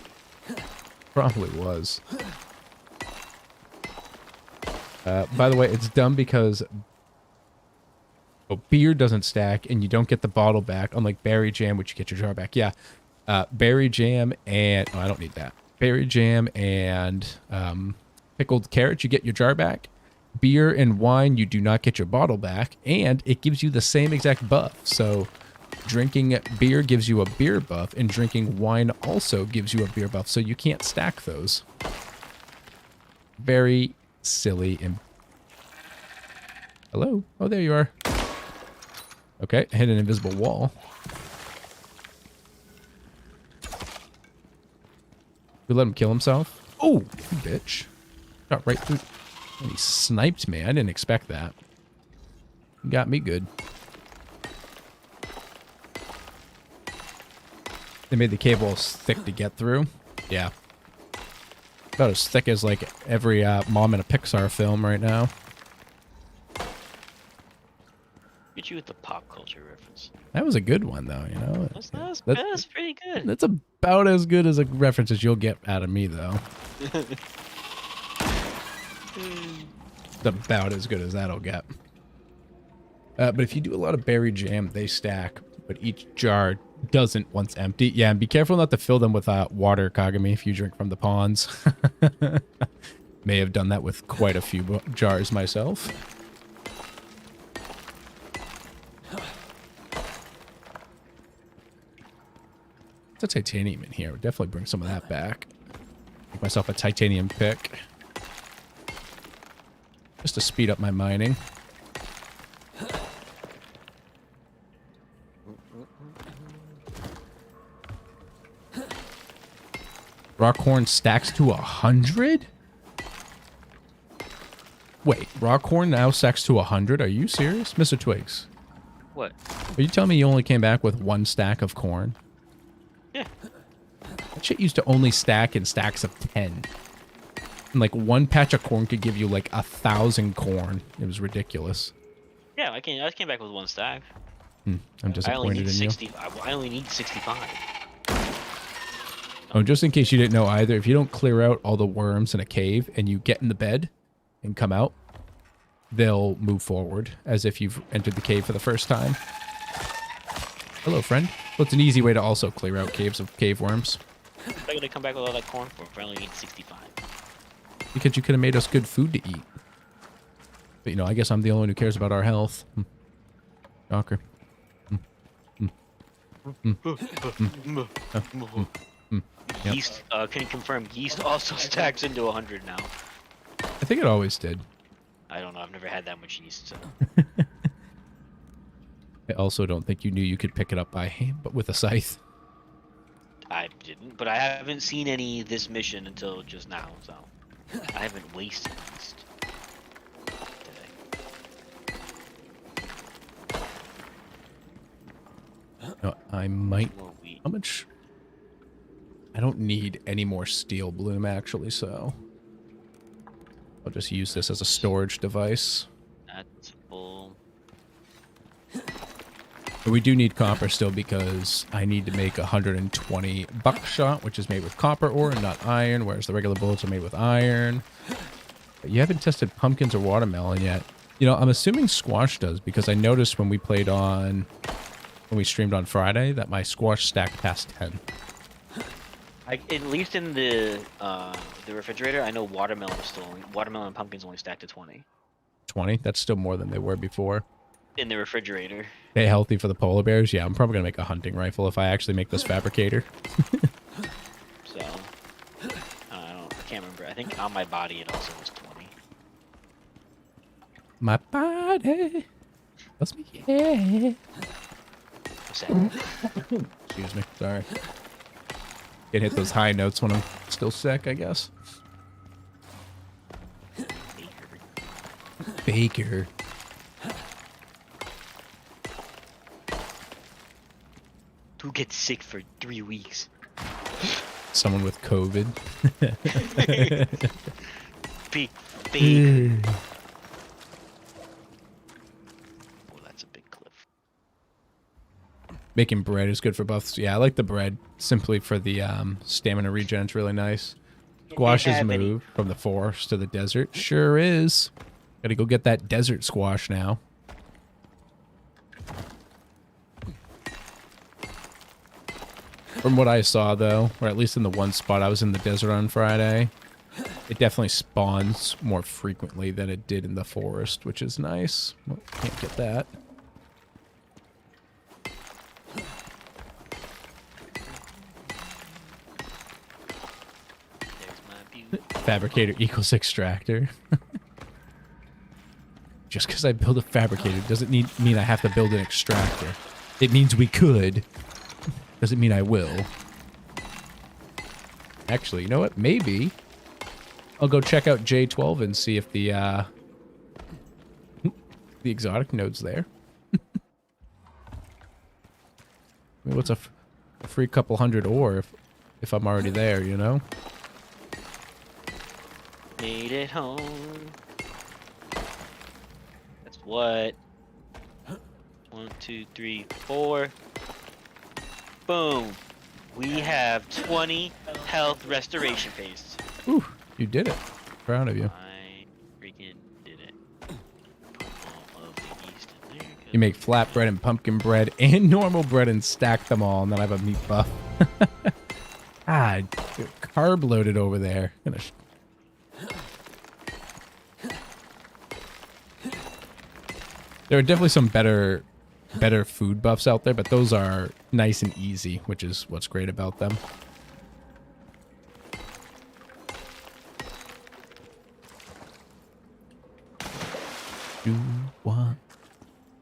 Probably was. By the way, it's dumb because beer doesn't stack and you don't get the bottle back, unlike berry jam, which you get your jar back. Yeah. Berry jam and... Oh, I don't need that. Berry jam and pickled carrots, you get your jar back. Beer and wine, you do not get your bottle back. And it gives you the same exact buff. So drinking beer gives you a beer buff, and drinking wine also gives you a beer buff. So you can't stack those. Very silly. And hello? Oh, there you are. Okay, I hit an invisible wall. We let him kill himself. Oh, you bitch. Got right through. And he sniped me. I didn't expect that. He got me good. They made the cave walls thick to get through. Yeah. About as thick as like every mom in a Pixar film right now. Get you with the pop culture reference. That was a good one though, you know. That's pretty good. That's about as good as a reference as you'll get out of me though. About as good as that'll get. But if you do a lot of berry jam, they stack, but each jar doesn't once empty. Yeah, and be careful not to fill them with water, Kagami, if you drink from the ponds. May have done that with quite a few jars myself. It's a titanium in here. I'll definitely bring some of that back. Make myself a titanium pick. Just to speed up my mining. Rockhorn stacks to 100? Wait, Rockhorn now stacks to 100? Are you serious? Mr. Twigs, What? are you telling me you only came back with one stack of corn? Yeah. That shit used to only stack in stacks of 10. And like one patch of corn could give you like 1,000 corn. It was ridiculous. Yeah, I came back with one stack. I'm I only disappointed need in you. 60. I only need 65. Oh, just in case you didn't know either, if you don't clear out all the worms in a cave and you get in the bed and come out, they'll move forward as if you've entered the cave for the first time. Hello, friend. Well, it's an easy way to also clear out caves of cave worms. I gotta come back with all that corn for if I only need 65. Because you could have made us good food to eat. But, you know, I guess I'm the only one who cares about our health. Shocker. Yep. Yeast, can confirm, yeast also stacks into 100 now. I think it always did. I don't know. I've never had that much yeast. So. I also don't think you knew you could pick it up by hand, but with a scythe. I didn't, but I haven't seen any this mission until just now, so I haven't wasted yeast today. No, I might. More wheat. How much? I don't need any more steel bloom actually, so I'll just use this as a storage device. That's full. But we do need copper still because I need to make 120 buckshot, which is made with copper ore and not iron, whereas the regular bullets are made with iron. But you haven't tested pumpkins or watermelon yet. You know, I'm assuming squash does because I noticed when we streamed on Friday that my squash stacked past 10. At least in the refrigerator, I know watermelon and pumpkins only stacked to 20. 20? That's still more than they were before. In the refrigerator. Stay healthy for the polar bears? Yeah, I'm probably going to make a hunting rifle if I actually make this fabricator. So, I can't remember. I think on my body it also was 20. My body. That's me. Yeah. What's that? Excuse me. Sorry. Can't hit those high notes when I'm still sick, I guess. Baker. Who gets sick for 3 weeks? Someone with COVID. Big Baker. Oh, that's a big cliff. Making bread is good for buffs. Yeah, I like the bread simply for the stamina regen. It's really nice. Squash's move from the forest to the desert. Sure is. Gotta go get that desert squash now. From what I saw, though, or at least in the one spot I was in the desert on Friday, it definitely spawns more frequently than it did in the forest, which is nice. Well, can't get that. There's my view. Fabricator equals extractor. Just because I build a fabricator doesn't mean I have to build an extractor. It means we could. Doesn't mean I will. Actually, you know what? Maybe I'll go check out J12 and see if the exotic node's there. I mean, what's a free couple hundred ore if I'm already there, you know? Made it home. That's what? 1, 2, 3, 4. Boom. We have 20 health restoration pastes. Ooh, you did it. Proud of you. I freaking did it. Put all of the yeast in there. You make flatbread and pumpkin bread and normal bread and stack them all, and then I have a meat buff. Ah, carb loaded over there. There are definitely some better food buffs out there, but those are nice and easy, which is what's great about them. Do want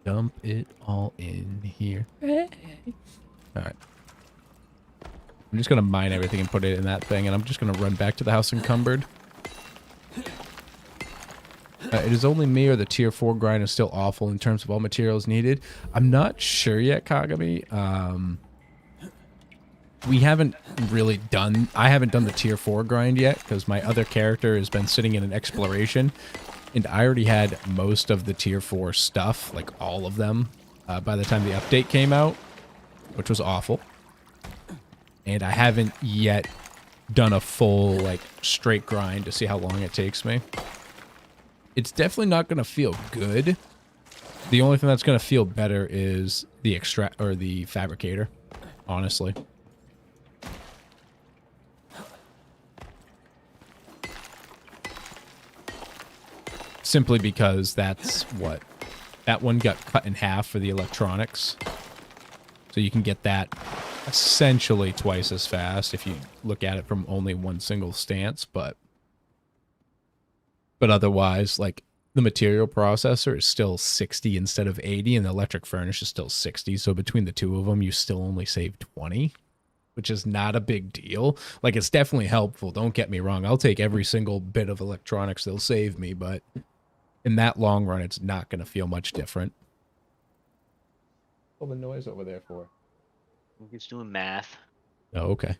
dump it all in here. Hey. All right. I'm just gonna mine everything and put it in that thing, and I'm just gonna run back to the house encumbered. It is only me, or the tier 4 grind is still awful in terms of all materials needed. I'm not sure yet, Kagami. We haven't really done... I haven't done the tier 4 grind yet, because my other character has been sitting in an exploration, and I already had most of the tier 4 stuff, like all of them, by the time the update came out, which was awful. And I haven't yet done a full, like, straight grind to see how long it takes me. It's definitely not going to feel good. The only thing that's going to feel better is the the fabricator, honestly. Simply because that's what that one got cut in half for the electronics. So you can get that essentially twice as fast if you look at it from only one single stance, but otherwise, like, the material processor is still 60 instead of 80, and the electric furnace is still 60. So between the two of them, you still only save 20, which is not a big deal. Like, it's definitely helpful. Don't get me wrong. I'll take every single bit of electronics they'll save me, but in that long run, it's not going to feel much different. All the noise over there for? We're just doing math. Oh, okay.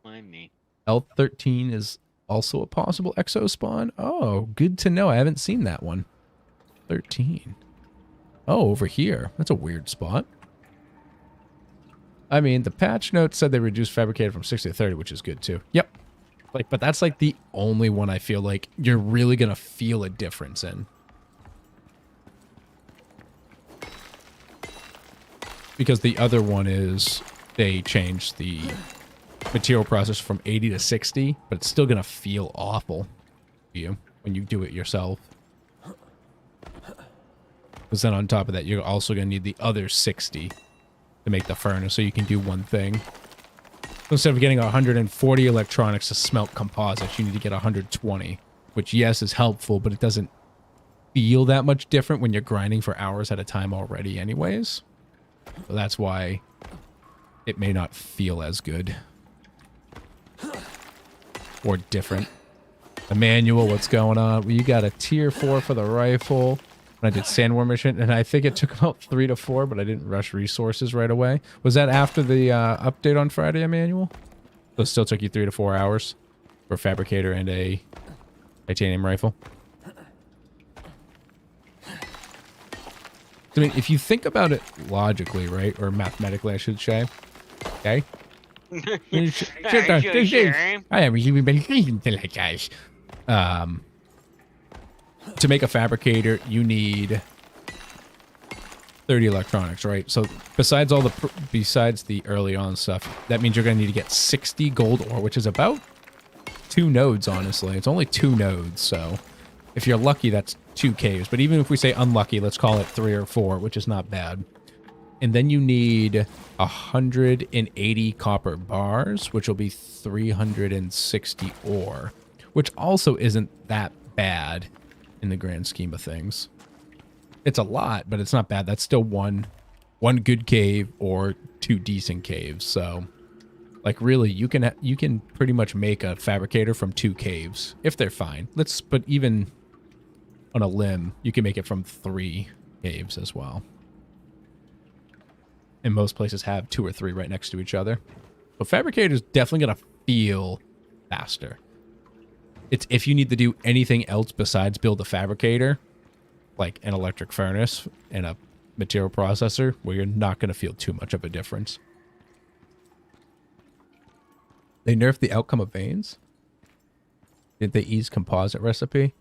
Mind me. L13 is also a possible exo spawn. Oh, good to know. I haven't seen that one. 13. Oh, over here. That's a weird spot. I mean, the patch notes said they reduced fabricated from 60 to 30, which is good too. Yep. Like, but that's like the only one I feel like you're really going to feel a difference in. Because the other one is they changed the material process from 80 to 60, but it's still going to feel awful to you when you do it yourself. Because then on top of that, you're also going to need the other 60 to make the furnace so you can do one thing. So instead of getting 140 electronics to smelt composites, you need to get 120, which, yes, is helpful, but it doesn't feel that much different when you're grinding for hours at a time already anyways. So that's why it may not feel as good. Or different. Emmanuel, what's going on? Well, you got a tier 4 for the rifle. When I did Sandworm mission, and I think it took about 3 to 4, but I didn't rush resources right away. Was that after the update on Friday, Emmanuel? So it still took you 3 to 4 hours for a fabricator and a titanium rifle? I mean, if you think about it logically, right, or mathematically, I should say, okay? To make a fabricator, you need 30 electronics, right? So besides the early on stuff, that means you're going to need to get 60 gold ore, which is about 2 nodes, honestly. It's only 2 nodes, so if you're lucky, that's 2 caves. But even if we say unlucky, let's call it 3 or 4, which is not bad. And then you need 180 copper bars, which will be 360 ore, which also isn't that bad in the grand scheme of things. It's a lot, but it's not bad. That's still one good cave or 2 decent caves. So, like, really, you can pretty much make a fabricator from 2 caves if they're fine. But even on a limb, you can make it from 3 caves as well. And most places have 2 or 3 right next to each other. But fabricator's definitely going to feel faster. It's if you need to do anything else besides build a fabricator, like an electric furnace and a material processor, where you're not going to feel too much of a difference. They nerfed the outcome of veins? Did they ease composite recipe?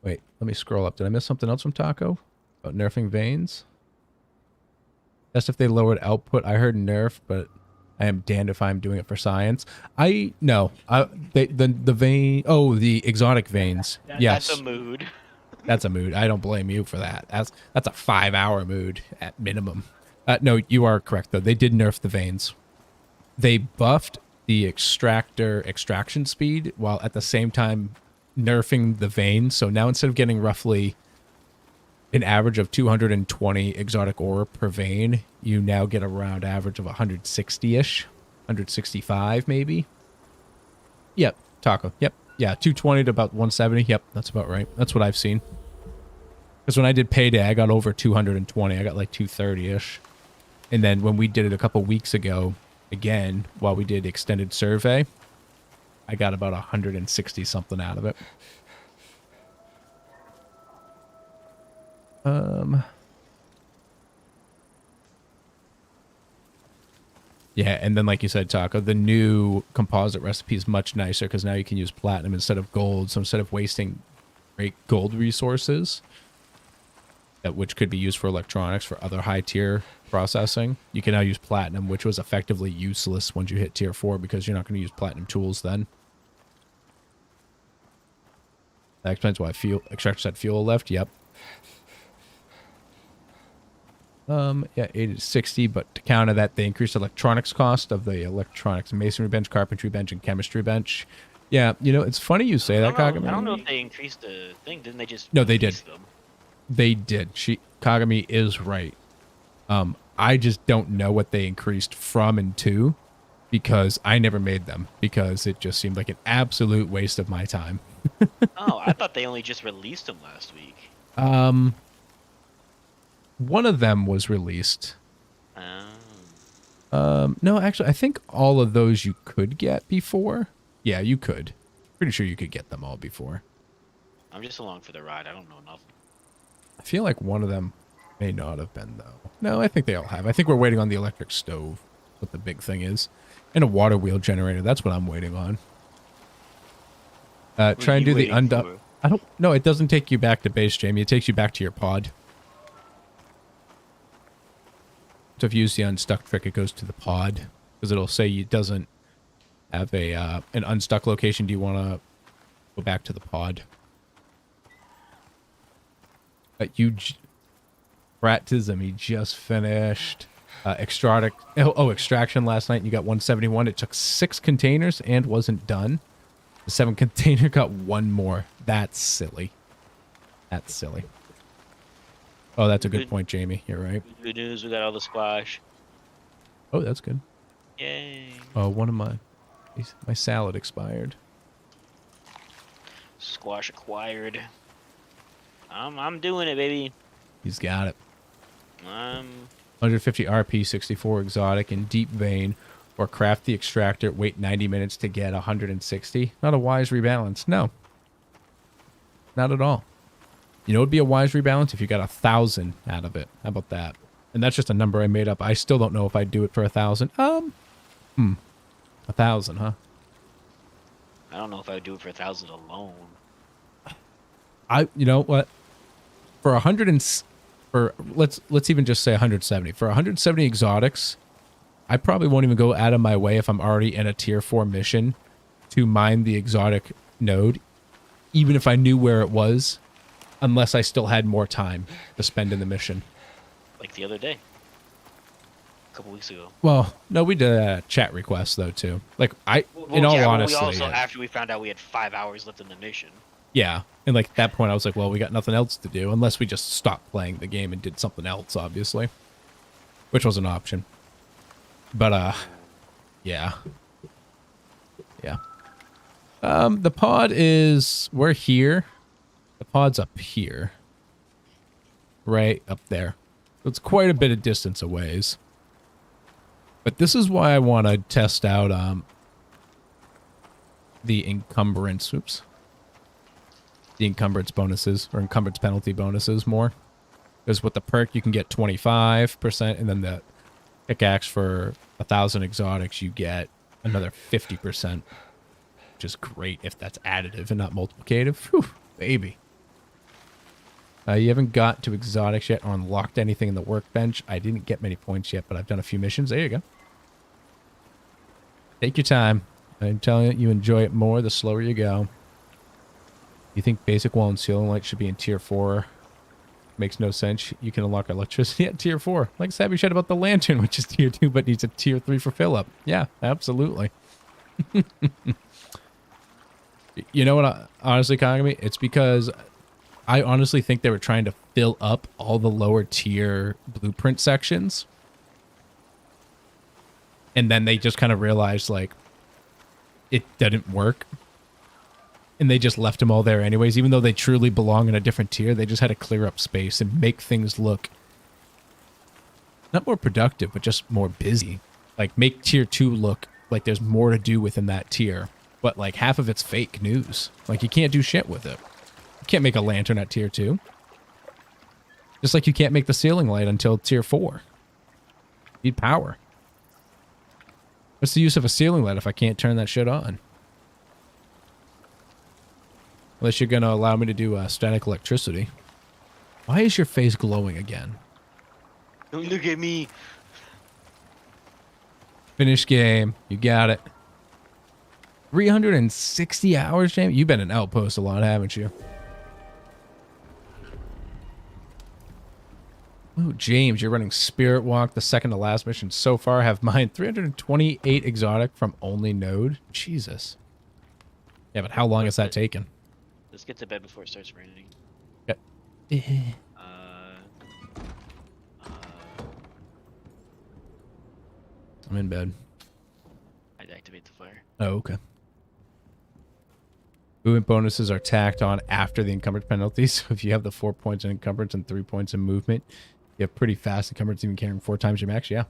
Wait, let me scroll up. Did I miss something else from Taco about nerfing veins? That's if they lowered output. I heard nerf, but I am damned if I'm doing it for science. The vein. Oh, the exotic veins. Yes, That's a mood. That's a mood. I don't blame you for that. That's a 5-hour mood at minimum. No, you are correct though. They did nerf the veins. They buffed the extraction speed while at the same time nerfing the veins. So now instead of getting roughly an average of 220 exotic ore per vein, you now get around average of 160-ish, 165 maybe. Yep, Taco. Yep. Yeah, 220 to about 170. Yep, that's about right. That's what I've seen. Because when I did Payday, I got over 220. I got like 230-ish. And then when we did it a couple weeks ago, again, while we did Extended Survey, I got about 160-something out of it. Yeah, and then like you said, Taco, the new composite recipe is much nicer because now you can use platinum instead of gold. So instead of wasting great gold resources, which could be used for electronics for other high tier processing, you can now use platinum, which was effectively useless once you hit tier 4 because you're not going to use platinum tools then. That explains why extractor said fuel left. Yep. Yeah, 80 to 60, but to counter that, they increased electronics cost of the electronics masonry bench, carpentry bench, and chemistry bench. Yeah, you know, it's funny you say that, Kagami. I don't know if they increased the thing. Didn't they just? No, they did. Them? They did. Kagami is right. I just don't know what they increased from and to, because I never made them, because it just seemed like an absolute waste of my time. Oh, I thought they only just released them last week. One of them was released. Oh. No, actually, I think all of those you could get before. Yeah, you could. Pretty sure you could get them all before. I'm just along for the ride. I don't know nothing. I feel like one of them may not have been, though. No, I think they all have. I think we're waiting on the electric stove, what the big thing is. And a water wheel generator. That's what I'm waiting on. Try and do the undock. I don't know. It doesn't take you back to base, Jamie. It takes you back to your pod. So if you use the unstuck trick, it goes to the pod, because it'll say it doesn't have a an unstuck location. Do you want to go back to the pod? Bratism, he just finished. Extraction last night. You got 171. It took 6 containers and wasn't done. The 7 container got 1 more. That's silly. That's silly. Oh, that's a good point, Jamie. You're right. Good news. We got all the squash. Oh, that's good. Yay. Oh, one of my salad expired. Squash acquired. I'm doing it, baby. He's got it. 150 RP, 64 exotic in deep vein, or craft the extractor, wait 90 minutes to get 160. Not a wise rebalance. No. Not at all. You know, it'd be a wise rebalance if you got 1,000 out of it. How about that? And that's just a number I made up. I still don't know if I'd do it for 1,000. 1,000, huh? I don't know if I would do it for 1,000 alone. You know what? For 100 and let's even just say 170. For 170 exotics, I probably won't even go out of my way if I'm already in a tier 4 mission to mine the exotic node, even if I knew where it was, unless I still had more time to spend in the mission. Like the other day. A couple weeks ago. Well, no, we did a chat request, though, too. Like, in all honesty... we also, after we found out we had 5 hours left in the mission. Yeah, and like at that point, I was like, well, we got nothing else to do, unless we just stopped playing the game and did something else, obviously. Which was an option. But, yeah. Yeah. The pod is... We're here. The pod's up here. Right up there. So it's quite a bit of distance a ways. But this is why I want to test out the encumbrance. Oops. The encumbrance bonuses, or encumbrance penalty bonuses more. Because with the perk, you can get 25%, and then the pickaxe for 1,000 exotics, you get another 50%. Which is great if that's additive and not multiplicative. Whew, baby. You haven't got to exotics yet or unlocked anything in the workbench. I didn't get many points yet, but I've done a few missions. There you go. Take your time. I'm telling you enjoy it more the slower you go. You think basic wall and ceiling light should be in tier 4? Makes no sense. You can unlock electricity at tier 4. Like Sabby said about the lantern, which is tier 2, but needs a tier 3 for fill up. Yeah, absolutely. You know what, honestly, Kagami? It's because I honestly think they were trying to fill up all the lower tier blueprint sections. And then they just kind of realized, like, it didn't work. And they just left them all there anyways. Even though they truly belong in a different tier, they just had to clear up space and make things look not more productive, but just more busy. Like, make tier 2 look like there's more to do within that tier. But, like, half of it's fake news. Like, you can't do shit with it. You can't make a lantern at tier 2. Just like you can't make the ceiling light until tier 4. You need power. What's the use of a ceiling light if I can't turn that shit on? Unless you're going to allow me to do static electricity. Why is your face glowing again? Don't look at me. Finish game. You got it. 360 hours, James? You've been in Outpost a lot, haven't you? Oh, James, you're running Spirit Walk, the second to last mission so far. Have mine 328 exotic from only node. Jesus. Yeah, but how long is that taking? Let's get to bed before it starts raining. Okay. I'm in bed. I'd activate the fire. Oh, okay. Movement bonuses are tacked on after the encumbrance penalties. So if you have the 4 points in encumbrance and 3 points in movement, you have pretty fast encumbrance, even carrying 4 times your max. Yeah.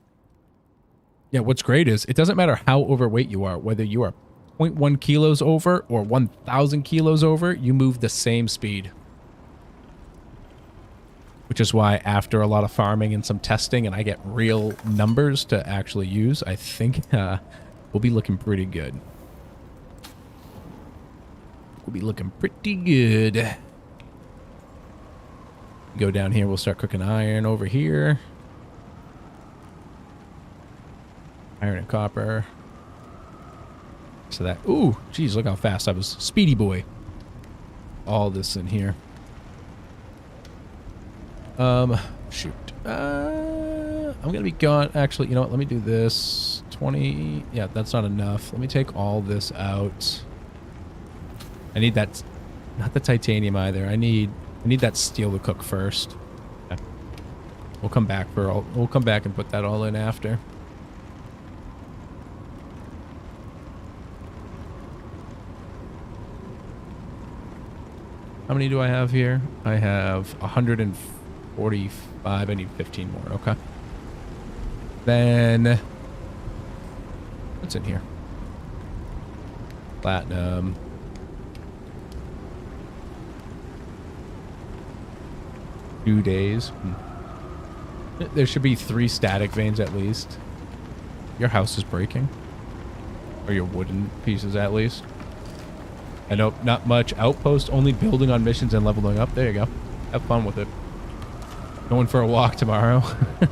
Yeah, what's great is it doesn't matter how overweight you are, whether you are 0.1 kilos over or 1,000 kilos over, you move the same speed. Which is why after a lot of farming and some testing and I get real numbers to actually use, I think we'll be looking pretty good. We'll be looking pretty good. Go down here, we'll start cooking iron over here. Iron and copper. So that, ooh, geez, look how fast I was. Speedy boy. All this in here. Shoot. I'm gonna be gone. Actually, you know what? Let me do this. 20. Yeah, that's not enough. Let me take all this out. I need that. Not the titanium either. I need that steel to cook first. Okay. We'll come back for all. We'll come back and put that all in after. How many do I have here? I have 145. I need 15 more. Okay. Then what's in here? Platinum. Two days. There should be 3 static veins at least. Your house is breaking. Or your wooden pieces at least. I know not much. Outpost, only building on missions and leveling up. There you go. Have fun with it. Going for a walk tomorrow. Do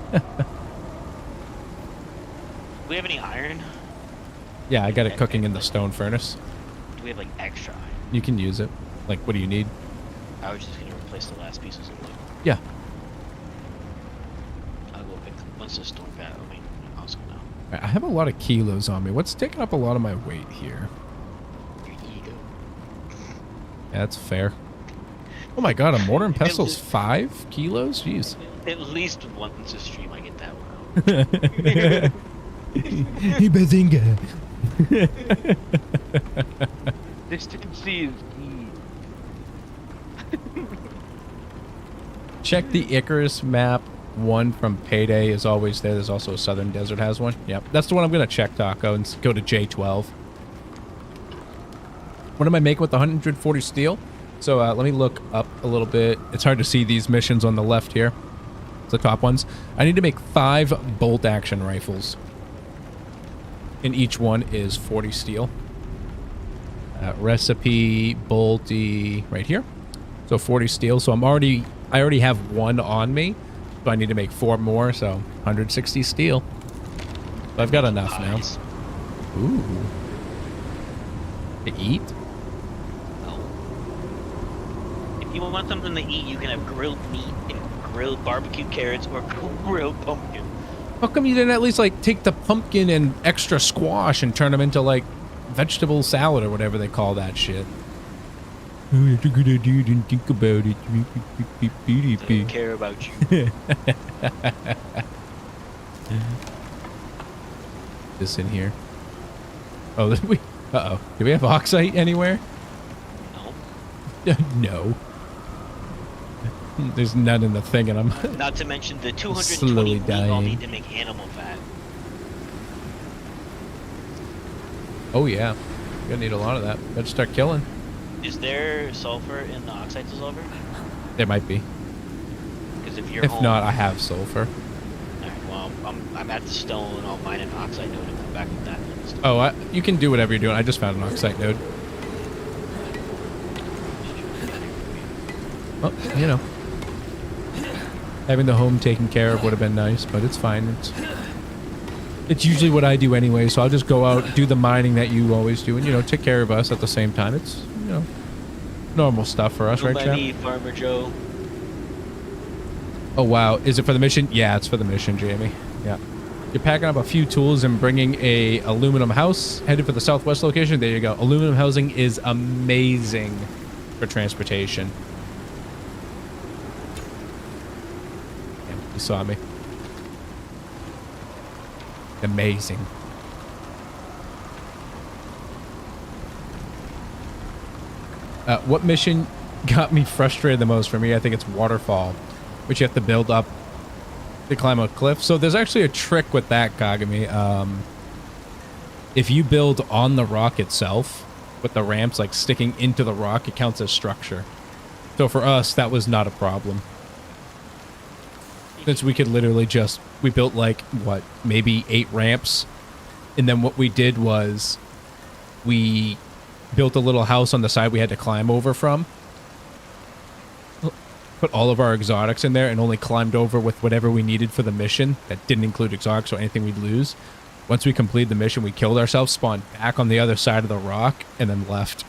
we have any iron? Yeah, I got it cooking in the stone furnace. Do we have like extra iron? You can use it. Like, what do you need? I was just gonna replace the last pieces of wood. Yeah. I'll go pick once the storm pat. I mean, also now. I have a lot of kilos on me. What's taking up a lot of my weight here? Your ego. Yeah, that's fair. Oh my god, a mortar and pestle's 5 kilos? Jeez. At least once a stream I get that one out. Hey, Bazinga. Consistency is key. Check the Icarus map. One from Payday is always there. There's also a Southern Desert has one. Yep, that's the one I'm going to check, Taco, and go to J12. What am I making with the 140 steel? So let me look up a little bit. It's hard to see these missions on the left here. It's the top ones. I need to make 5 bolt action rifles. And each one is 40 steel. Recipe, bolty, right here. So 40 steel. So I already have 1 on me. So I need to make 4 more. So 160 steel. So I've got enough now. Ooh. To eat? If you want something to eat, you can have grilled meat and grilled barbecue carrots or grilled pumpkin. How come you didn't at least like take the pumpkin and extra squash and turn them into like vegetable salad or whatever they call that shit? Oh, that's a good idea. Didn't think about it. I don't care about you. This in here. Oh, uh-oh. Do we have oxite anywhere? No. No. There's none in the thing, and I'm Not to mention the 220 slowly meat I'll dying. need to make animal fat. Oh yeah, you're gonna need a lot of that. Better start killing. Is there sulfur in the oxide dissolver? There might be. Because if you're If home, not, I have sulfur. Alright, well, I'm at the stone and I'll mine an oxide node and come back with that. Oh, you can do whatever you're doing. I just found an oxide node. Well, you know. Having the home taken care of would have been nice, but it's fine. It's usually what I do anyway, so I'll just go out, do the mining that you always do, and, you know, take care of us at the same time. It's, you know, normal stuff for us, right, Chad? Farmer Joe. Oh, wow. Is it for the mission? Yeah, it's for the mission, Jamie. Yeah. You're packing up a few tools and bringing a aluminum house, headed for the southwest location. There you go. Aluminum housing is amazing for transportation. Damn, you saw me. Amazing. What mission got me frustrated the most? For me, I think it's Waterfall, which you have to build up to climb a cliff. So there's actually a trick with that, Kagami. If you build on the rock itself, with the ramps like sticking into the rock, it counts as structure. So for us, that was not a problem. Since we could literally just, we built like, what, maybe 8 ramps. And then what we did was we built a little house on the side we had to climb over from. Put all of our exotics in there and only climbed over with whatever we needed for the mission. That didn't include exotics or anything we'd lose. Once we completed the mission, we killed ourselves, spawned back on the other side of the rock, and then left.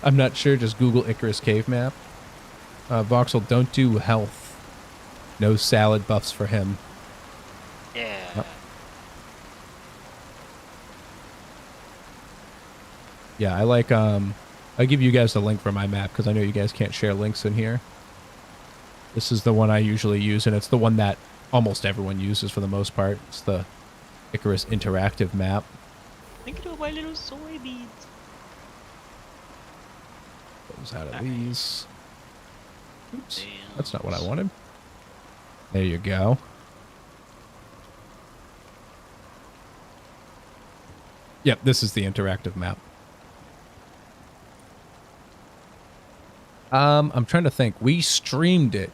I'm not sure. Just Google Icarus cave map. Voxel, don't do health. No salad buffs for him. Yeah. Oh. Yeah, I like, I'll give you guys the link for my map because I know you guys can't share links in here. This is the one I usually use, and it's the one that almost everyone uses for the most part. It's the Icarus interactive map. Think of my little soybeans. Goes out of these. Oops, that's not what I wanted. There you go. Yep, this is the interactive map. I'm trying to think. We streamed it,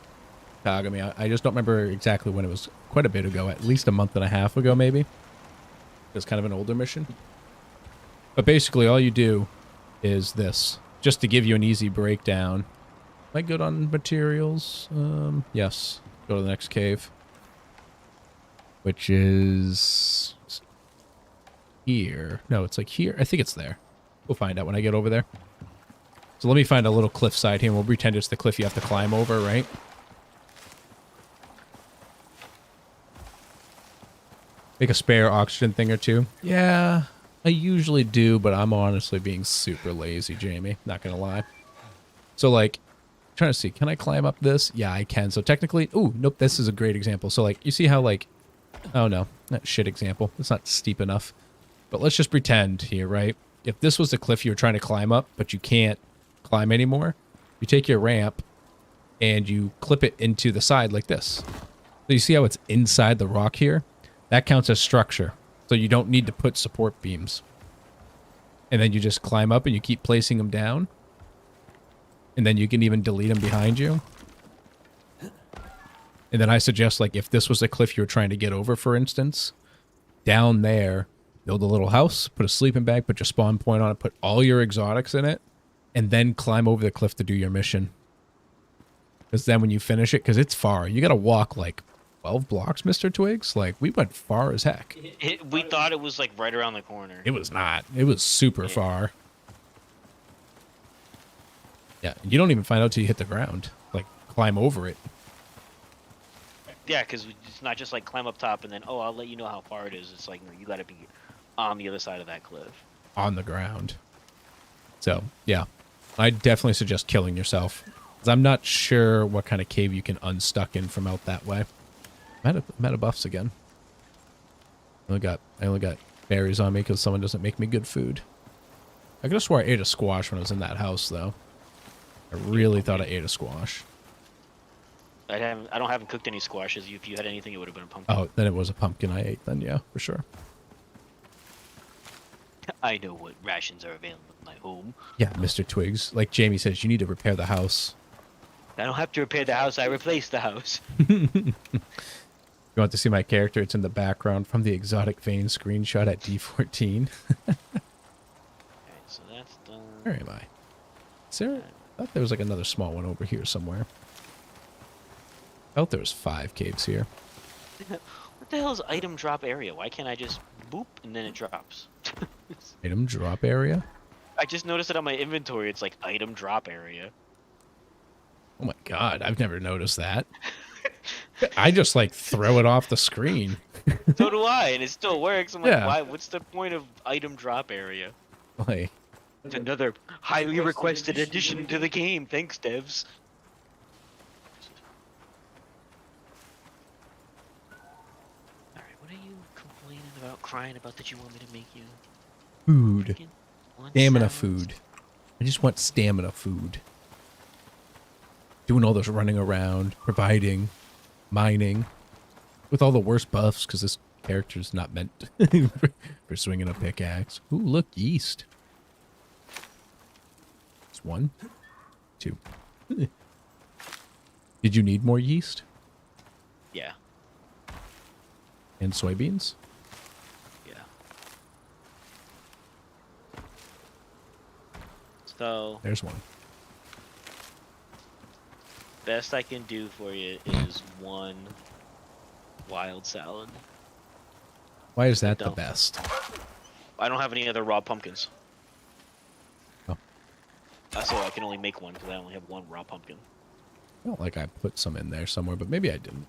Kagami. I just don't remember exactly when. It was quite a bit ago, at least a month and a half ago, maybe. It was kind of an older mission. But basically, all you do is this, just to give you an easy breakdown. Am I good on materials? Yes. Go to the next cave, which is here. No, it's like here. I think it's there. We'll find out when I get over there. So let me find a little cliffside here, and we'll pretend it's the cliff you have to climb over, right? Make a spare oxygen thing or two. Yeah, I usually do, but I'm honestly being super lazy, Jamie. Not gonna lie. So, like, trying to see, can I climb up this? Yeah, I can. So technically, ooh, nope, this is a great example. So, like, you see how, like, oh no, that shit example. It's not steep enough. But let's just pretend here, right? If this was the cliff you were trying to climb up, but you can't climb anymore, you take your ramp and you clip it into the side like this. So you see how it's inside the rock here? That counts as structure. So you don't need to put support beams. And then you just climb up and you keep placing them down. And then you can even delete them behind you. And then I suggest, like, if this was a cliff you were trying to get over, for instance, down there, build a little house, put a sleeping bag, put your spawn point on it, put all your exotics in it, and then climb over the cliff to do your mission. Because then when you finish it, because it's far, you got to walk like 12 blocks, Mr. Twigs. Like, we went far as heck. We thought it was like right around the corner. It was not. It was super far. Yeah, you don't even find out till you hit the ground. Like, climb over it. Yeah, because it's not just like climb up top and then, oh, I'll let you know how far it is. It's like, no, you got to be on the other side of that cliff. On the ground. So, yeah. I definitely suggest killing yourself. Because I'm not sure what kind of cave you can unstuck in from out that way. I'm out of buffs again. I only got berries on me because someone doesn't make me good food. I could have swore I ate a squash when I was in that house, though. I really thought I ate a squash. I haven't cooked any squashes. If you had anything, it would have been a pumpkin. Oh, then it was a pumpkin I ate then, yeah, for sure. I know what rations are available in my home. Yeah, Mr. Twigs. Like Jamie says, you need to repair the house. I don't have to repair the house. I replaced the house. You want to see my character? It's in the background from the exotic vein screenshot at D14. Alright, so that's done. Where am I? Is there? I thought there was like another small one over here somewhere. I thought there was 5 caves here. What the hell is item drop area? Why can't I just boop and then it drops? Item drop area? I just noticed it on my inventory. It's like item drop area. Oh my god, I've never noticed that. I just like throw it off the screen. So do I, and it still works. I'm like, Yeah. why? What's the point of item drop area? Like, It's another highly requested addition to the game. Thanks, devs. Alright, what are you complaining about, crying about that you want me to make you? food. Chicken? One Stamina salad? food. I just want stamina food. Doing all this running around, providing, mining. With all the worst buffs, because this character's not meant for swinging a pickaxe. Ooh, look, yeast. It's 1, 2. Did you need more yeast? Yeah, And soybeans? yeah. So, There's 1. best I can do for you is 1 wild salad. Why is that the Don't. best? I don't have any other raw pumpkins. Oh. So I can only make 1 because I only have 1 raw pumpkin. I felt like I put some in there somewhere, but maybe I didn't.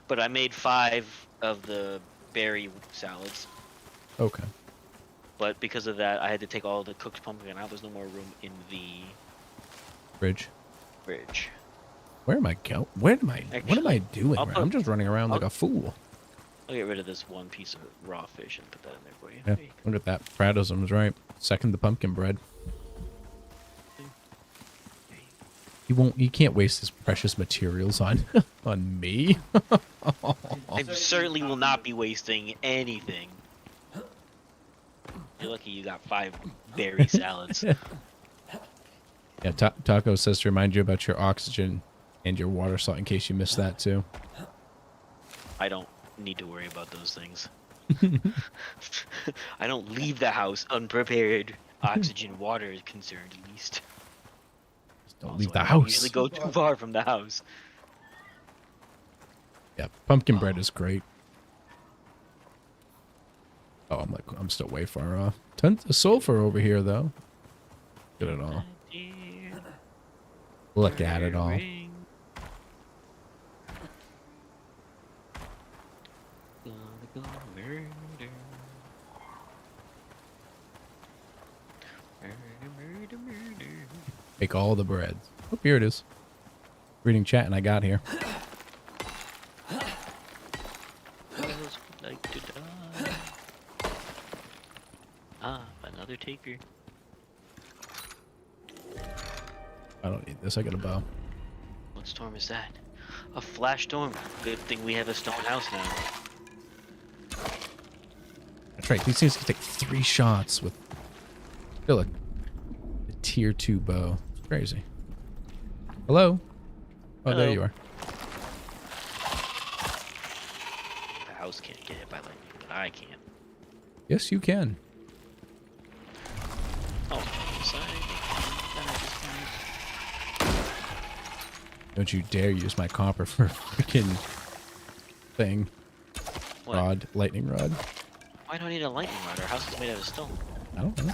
But I made 5 of the berry salads. Okay. But because of that, I had to take all the cooked pumpkin out. There's no more room in the Fridge. fridge. Where am I going? What am I Actually, doing? I'll I'm just running around like I'll- a fool. I'll get rid of this 1 piece of raw fish and put that in there for you. Yeah, There you look at that. Pradism's right. Second the pumpkin bread. You can't waste his precious materials on on me. I certainly will not be wasting anything. You're lucky you got 5 berry salads. Yeah, Taco says to remind you about your oxygen and your water salt in case you missed that too. I don't need to worry about those things. I don't leave the house unprepared. Oxygen, water is concerned, at least. Just don't Also, leave the I don't house. usually go too far from the house. Yeah, pumpkin bread is great. Oh, I'm still way far off. Tons of sulfur over here though. Look at it all. Look at it all. Make all the breads. Oh, here it is. Reading chat and I got here. Like to die. Ah, another taker. I don't need this. I got a bow. What storm is that? A flash storm. Good thing we have a stone house now. That's right. These things can take 3 shots with a tier 2 bow. It's crazy. Hello? Oh, there Hello. you are. The house can't get hit by lightning, but I can. Yes, you can. Oh, sorry. Don't you dare use my copper for a freaking thing. What? Rod, lightning rod. Why do I need a lightning rod? Our house is made out of stone. I don't know.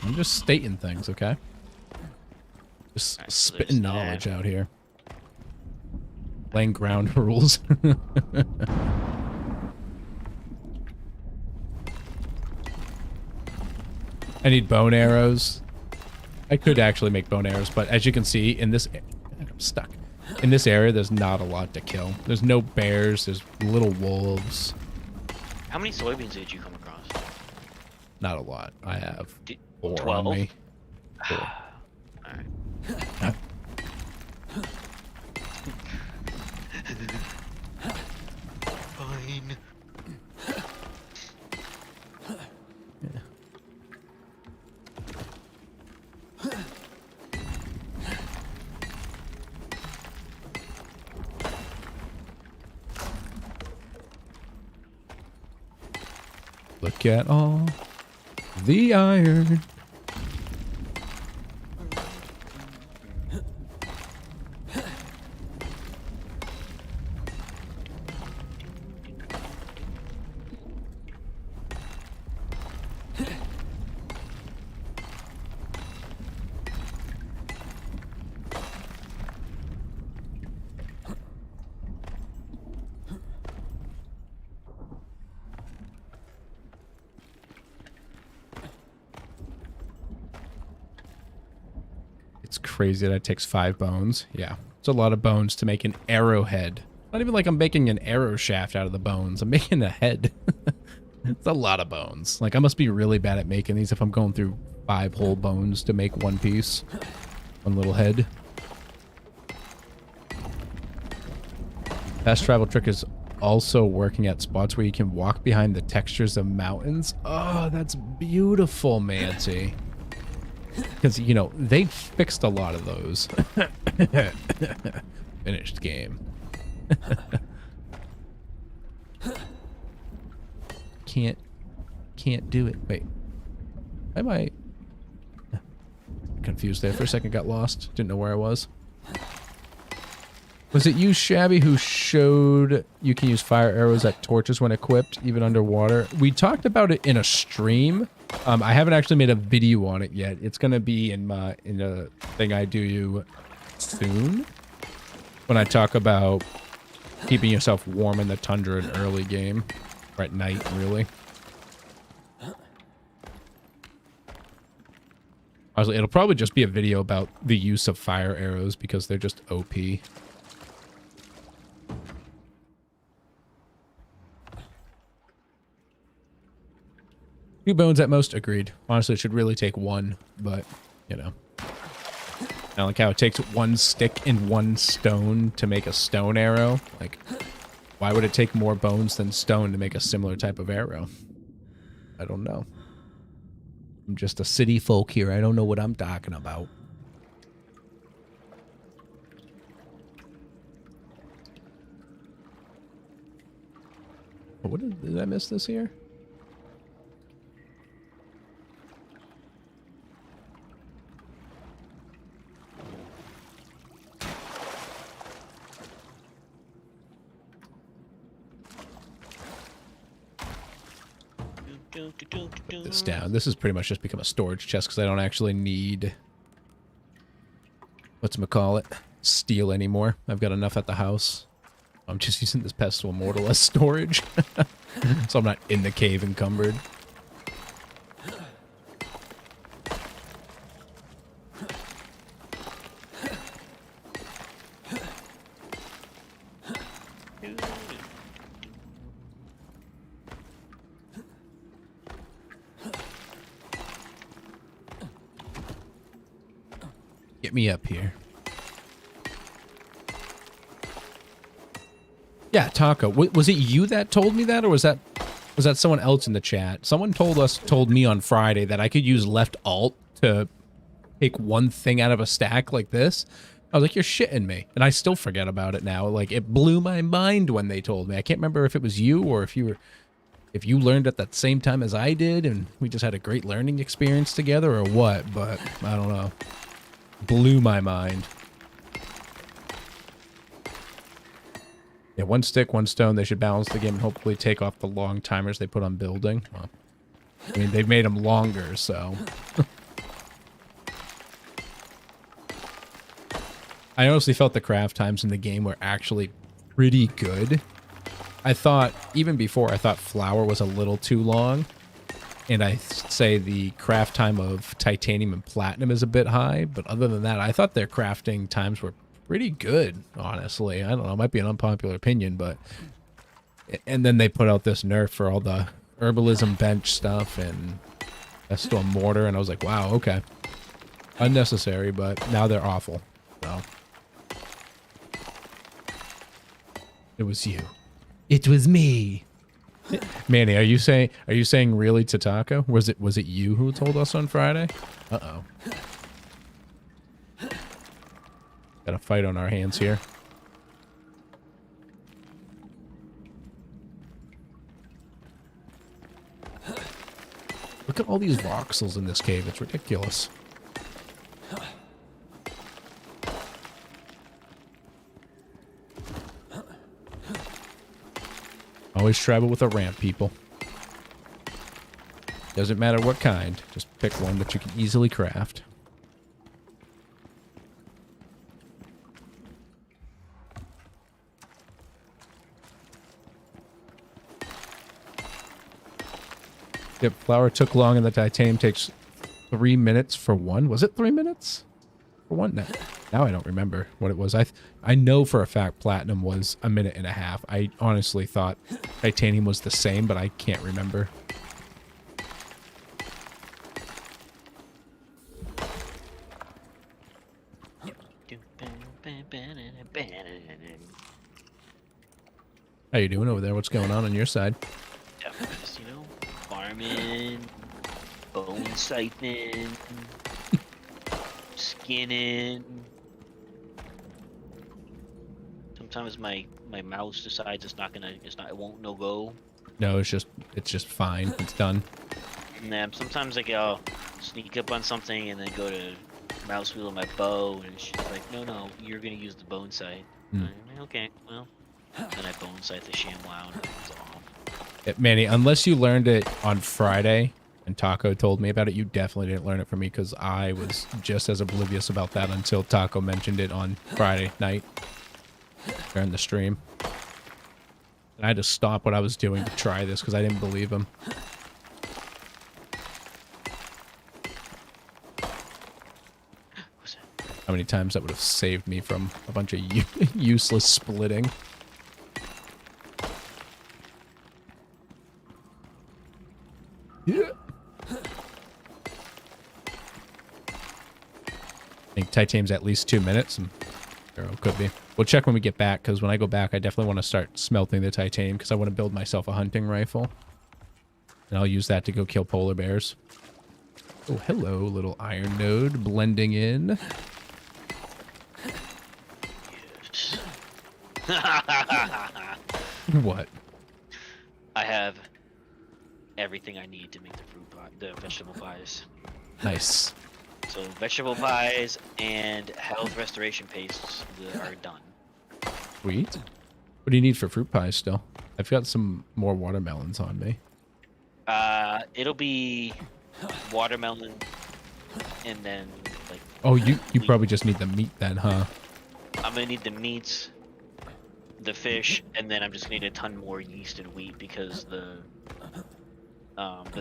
I'm just stating things, okay? Just Alright, so spitting there's knowledge that. out here. Laying ground rules. I need bone arrows. I could actually make bone arrows, but as you can see in this, I'm stuck. In this area, there's not a lot to kill. There's no bears. There's little wolves. How many soybeans did you come across? Not a lot. I have 4 12? on me. 4. Alright. Fine. Look at all the iron. crazy that it takes 5 bones. Yeah, it's a lot of bones to make an arrowhead. Not even like I'm making an arrow shaft out of the bones. I'm making a head. It's a lot of bones. Like, I must be really bad at making these if I'm going through 5 whole bones to make one piece. One little head. Fast travel trick is also working at spots where you can walk behind the textures of mountains. Oh, that's beautiful, Mancy. Because, you know, they fixed a lot of those. Finished game. Can't do it. Wait. Am I confused there for a second? Got lost. Didn't know where I was. Was it you, Shabby, who showed you can use fire arrows at torches when equipped, even underwater? We talked about it in a stream. I haven't actually made a video on it yet. It's gonna be in a thing I do soon, when I talk about keeping yourself warm in the tundra in early game, or at night, really. Honestly, it'll probably just be a video about the use of fire arrows because they're just OP. 2 bones at most, agreed. Honestly, it should really take 1, but, you know. I like how it takes 1 stick and 1 stone to make a stone arrow. Like, why would it take more bones than stone to make a similar type of arrow? I don't know. I'm just a city folk here. I don't know what I'm talking about. What did I miss this here? Put this down. This has pretty much just become a storage chest because I don't actually need whatchamacallit, steel anymore. I've got enough at the house. I'm just using this pestle immortal as storage. So I'm not in the cave encumbered. Get me up here. Yeah, Taco. Was it you that told me that, or was that someone else in the chat? Someone told me on Friday that I could use left alt to take one thing out of a stack like this. I was like, you're shitting me. And I still forget about it now. Like, it blew my mind when they told me. I can't remember if it was you or if you learned at that same time as I did and we just had a great learning experience together or what, but I don't know. Blew my mind. Yeah, 1 stick, 1 stone. They should balance the game and hopefully take off the long timers they put on building. Well, I mean, they've made them longer, so. I honestly felt the craft times in the game were actually pretty good. I thought, even before, I thought flour was a little too long. And I say the craft time of titanium and platinum is a bit high. But other than that, I thought their crafting times were pretty good, honestly. I don't know. It might be an unpopular opinion, but... And then they put out this nerf for all the herbalism bench stuff and pestle and mortar. And I was like, wow, okay. Unnecessary, but now they're awful. So. It was you. It was me. Manny, are you saying really to Taco? Was it you who told us on Friday? Uh-oh. Got a fight on our hands here. Look at all these voxels in this cave. It's ridiculous. Always travel with a ramp, people. Doesn't matter what kind. Just pick one that you can easily craft. Yep, flour took long and the titanium takes 3 minutes for one. Was it 3 minutes? For one, now I don't remember what it was. I know for a fact platinum was 1.5 minutes. I honestly thought titanium was the same, but I can't remember. How you doing over there? What's going on your side? Just, you know, farming, bone siphoning, skinning. Sometimes my mouse decides it won't no go. No, it's just fine. It's done. And then sometimes like I'll sneak up on something and then go to mouse wheel my bow and she's like, no, you're gonna use the bone sight. Like, okay, well, then I bone sight the ShamWow and it's off. Manny, unless you learned it on Friday and Taco told me about it, you definitely didn't learn it from me because I was just as oblivious about that until Taco mentioned it on Friday night during the stream. And I had to stop what I was doing to try this because I didn't believe him. How many times that would have saved me from a bunch of useless splitting. Yeah. I think titanium's at least 2 minutes, and it could be. We'll check when we get back, because when I go back, I definitely want to start smelting the titanium, because I want to build myself a hunting rifle. And I'll use that to go kill polar bears. Oh, hello, little iron node blending in. What? I have everything I need to make the vegetable pies. Nice. So vegetable pies and health restoration pastes are done. Sweet. What do you need for fruit pies still? I've got some more watermelons on me. It'll be watermelon and then like. Oh, you probably just need the meat then, huh? I'm gonna need the meats, the fish, and then I'm just gonna need a ton more yeast and wheat because the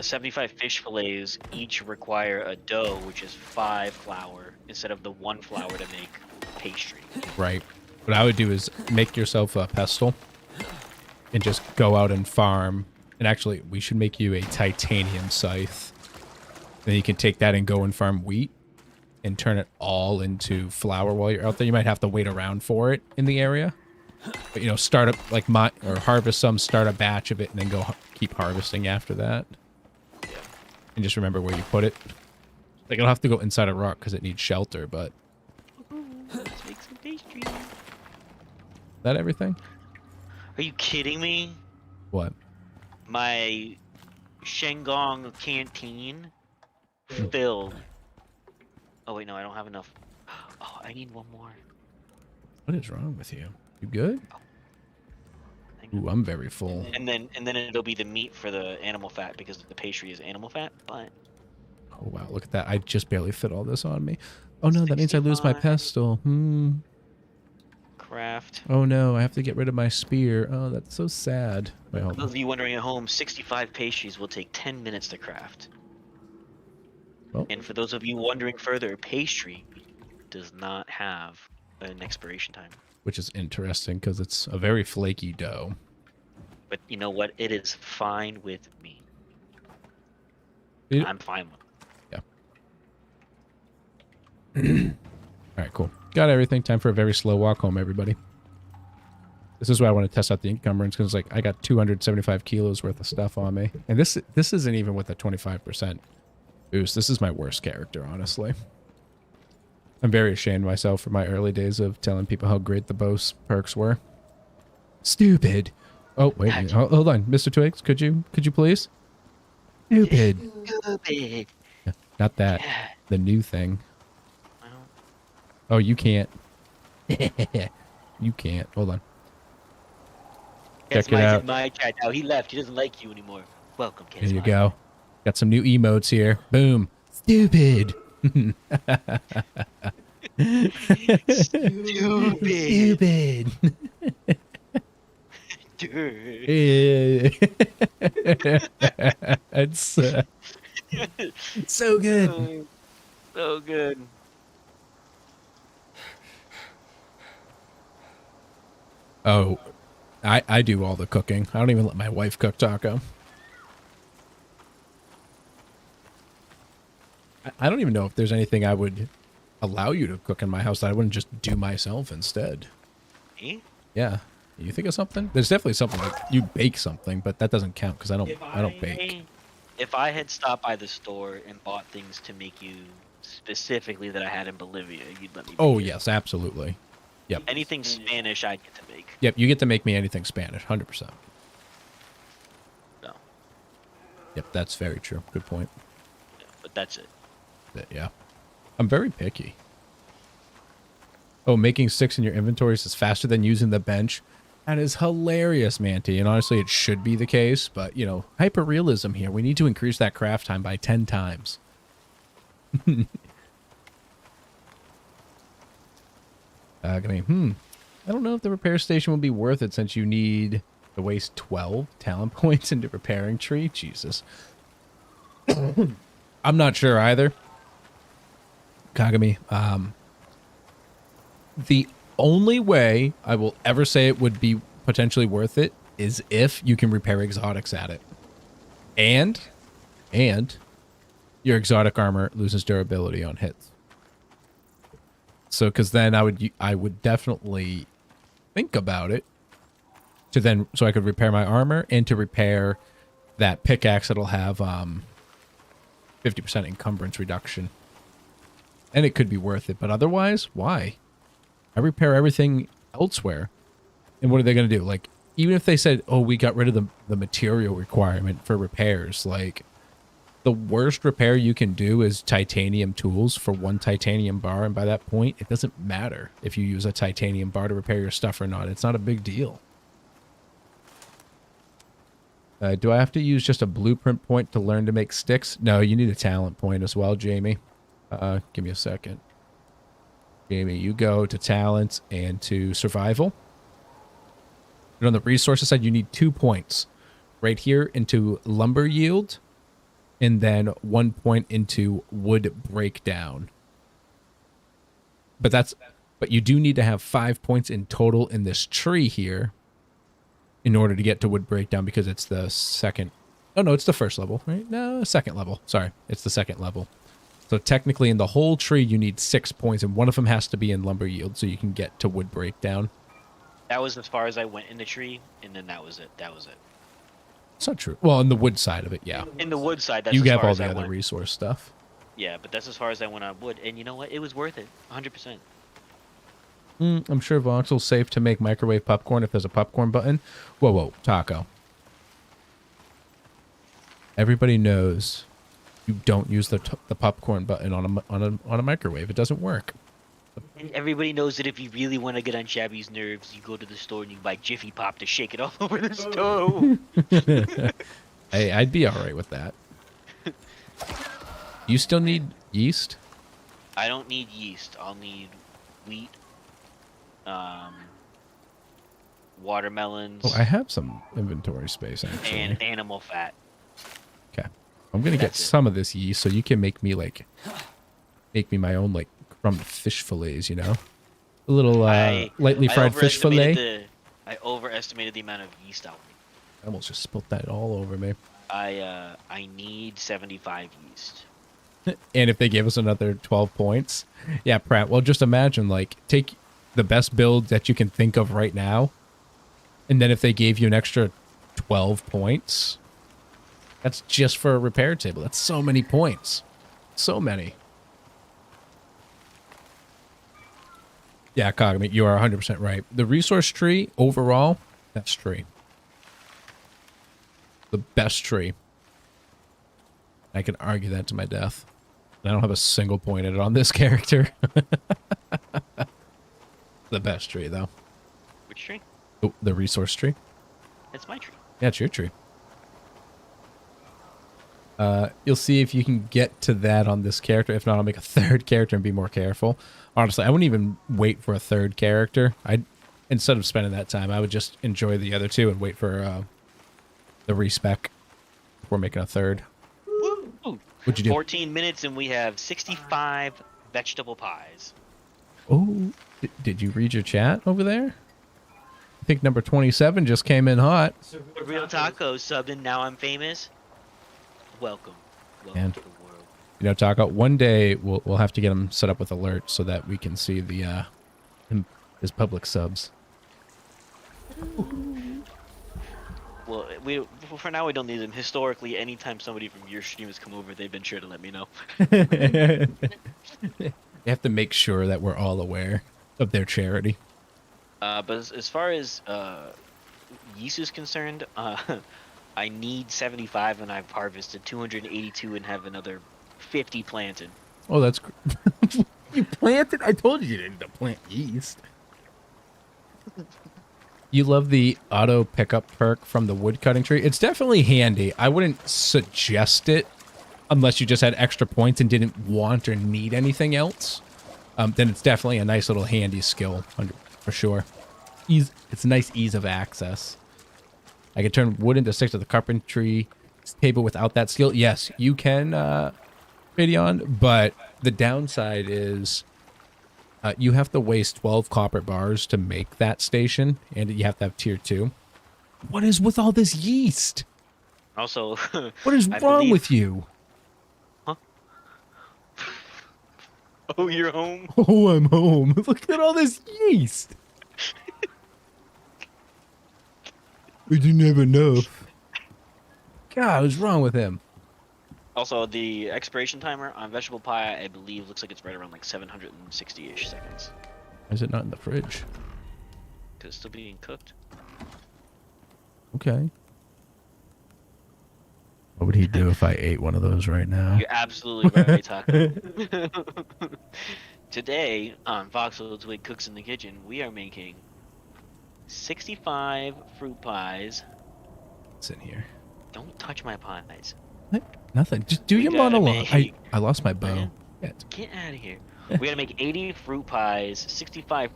75 fish fillets each require a dough, which is 5 flour instead of the 1 flour to make pastry. Right. What I would do is make yourself a pestle and just go out and farm. And actually, we should make you a titanium scythe. Then you can take that and go and farm wheat and turn it all into flour while you're out there. You might have to wait around for it in the area. But, you know, start up like or harvest some, start a batch of it, and then go keep harvesting after that. Yeah. And just remember where you put it. Like, it'll have to go inside a rock because it needs shelter, but... Let's make some pastry. Is that everything? Are you kidding me? What? My Shandong canteen filled. Oh wait, no, I don't have enough. Oh, I need one more. What is wrong with you? You good? Ooh, I'm very full. And then it'll be the meat for the animal fat because the pastry is animal fat. But oh wow, look at that! I just barely fit all this on me. Oh no, that means I lose my pestle. Craft. Oh no, I have to get rid of my spear. Oh, that's so sad. Wait, hold For those of you wondering at home, 65 pastries will take 10 minutes to craft. Well. And for those of you wondering further, pastry does not have an expiration time. Which is interesting because it's a very flaky dough. But you know what? It is fine with me. I'm fine with it. Yeah. All right, cool. Got everything. Time for a very slow walk home, everybody. This is why I want to test out the encumbrance because, like, I got 275 kilos worth of stuff on me, and this isn't even with a 25% boost. This is my worst character, honestly. I'm very ashamed of myself for my early days of telling people how great the boss perks were. Stupid. Oh wait, hold on, Mr. Twigs, could you please? Stupid. Stupid. Yeah, not that. The new thing. Oh, you can't. You can't. Hold on. Check it out. My chat now. He left. He doesn't like you anymore. Welcome, Kaz. There you go. Got some new emotes here. Boom. Stupid. Stupid. It's so good. So good. Oh, I do all the cooking. I don't even let my wife cook, Taco. I don't even know if there's anything I would allow you to cook in my house that I wouldn't just do myself instead. Me? Yeah. You think of something? There's definitely something like you bake something, but that doesn't count because I don't bake. If I had stopped by the store and bought things to make you specifically that I had in Bolivia, you'd let me. Oh, make it. yes, absolutely. Yep. Anything Spanish, I'd get to make. Yep, you get to make me anything Spanish, 100%. No, Yep, that's very true. Good point. yeah, but that's it. Yeah. I'm very picky. Oh, making 6 in your inventories is faster than using the bench. That is hilarious, Manty. And honestly, it should be the case, but, you know, hyper-realism here. We need to increase that craft time by 10 times. I mean, I don't know if the repair station will be worth it since you need to waste 12 talent points into repairing tree. Jesus. I'm not sure either. Kagami, the only way I will ever say it would be potentially worth it is if you can repair exotics at it. And your exotic armor loses durability on hits. So, because then I would definitely think about it to then, so I could repair my armor and to repair that pickaxe that'll have 50% encumbrance reduction. And it could be worth it, but otherwise, why? I repair everything elsewhere. And what are they going to do? Like, even if they said, oh, we got rid of the material requirement for repairs, like, the worst repair you can do is titanium tools for 1 titanium bar, and by that point, it doesn't matter if you use a titanium bar to repair your stuff or not. It's not a big deal. Do I have to use just a blueprint point to learn to make sticks? No, you need a talent point as well, Jamie. Give me a second. Jamie, you go to talents and to survival. And on the resources side, you need 2 points. Right here into lumber yield, and then 1 point into wood breakdown. But you do need to have 5 points in total in this tree here in order to get to wood breakdown, because it's the second. Oh no, it's the first level, right? No, second level. Sorry, it's the second level. So technically in the whole tree, you need 6 points, and one of them has to be in lumber yield so you can get to wood breakdown. That was as far as I went in the tree, and then that was it. That was it. It's not true. Well, on the wood side of it, yeah. In the wood side, that's you as have far all as the I other went. resource stuff. Yeah, but that's as far as I went on wood, and you know what? It was worth it, 100%. I'm sure Voxel's safe to make microwave popcorn if there's a popcorn button. Whoa, Taco. Everybody knows you don't use the popcorn button on a microwave. It doesn't work. And everybody knows that if you really want to get on Shabby's nerves, you go to the store and you buy Jiffy Pop to shake it all over the stove. Hey, I'd be all right with that. You still need yeast? I don't need yeast. I'll need wheat, watermelons, Oh, I have some inventory space, actually. and animal fat. Okay. I'm going to get some of this yeast so you can make me my own, like, crumbed fish fillets, you know? A little lightly fried fish fillet. I overestimated the amount of yeast I'll need. I almost just spilt that all over me. I need 75 yeast. And if they gave us another 12 points, yeah, Pratt, well, just imagine, like, take the best build that you can think of right now, and then if they gave you an extra 12 points, that's just for a repair table. That's so many points. So many. Yeah, Kagami, you are 100% right. The resource tree, overall, best tree. The best tree. I can argue that to my death. I don't have a single point in it on this character. The best tree, though. Which tree? Oh, the resource tree. It's my tree. Yeah, it's your tree. You'll see if you can get to that on this character. If not, I'll make a third character and be more careful. Honestly, I wouldn't even wait for a third character. Instead of spending that time, I would just enjoy the other two and wait for the respec before making a third. Woo! What'd you do? 14 minutes and we have 65 vegetable pies. Oh, did you read your chat over there? think number 27 just came in hot. Real Taco subbed and now I'm famous. Welcome. Welcome And to the world. you know, Taco, one day we'll have to get him set up with alerts so that we can see the his public subs. Well, for now we don't need them. Historically, anytime somebody from your stream has come over, they've been sure to let me know. You have to make sure that we're all aware of their charity. But as far as yeast is concerned, I need 75 and I've harvested 282 and have another 50 planted. Oh, that's you planted. I told you didn't plant yeast. You love the auto pickup perk from the wood cutting tree. It's definitely handy. I wouldn't suggest it unless you just had extra points and didn't want or need anything else. Then it's definitely a nice little handy skill for sure. It's a nice ease of access. I can turn wood into sticks of the carpentry table without that skill. Yes, you can, Radeon, but the downside is you have to waste 12 copper bars to make that station, and you have to have tier 2. What is with all this yeast? Also, What is wrong with you? Huh? Oh, you're home? Oh, I'm home. Look at all this yeast. We didn't have enough. God, what's wrong with him? Also, the expiration timer on vegetable pie, I believe, looks like it's right around like 760-ish seconds. Why is it not in the fridge? Because it's still being cooked. Okay. What would he do if I ate one of those right now? You're absolutely right, Taco. Today, on Voxel Twig Cooks in the Kitchen, we are making 65 fruit pies. What's in here? Don't touch my pies. What? Nothing. Just do We your gotta monologue. make- I lost my bow. Man. Yeah, Get out of here. We gotta make 80 fruit pies, 65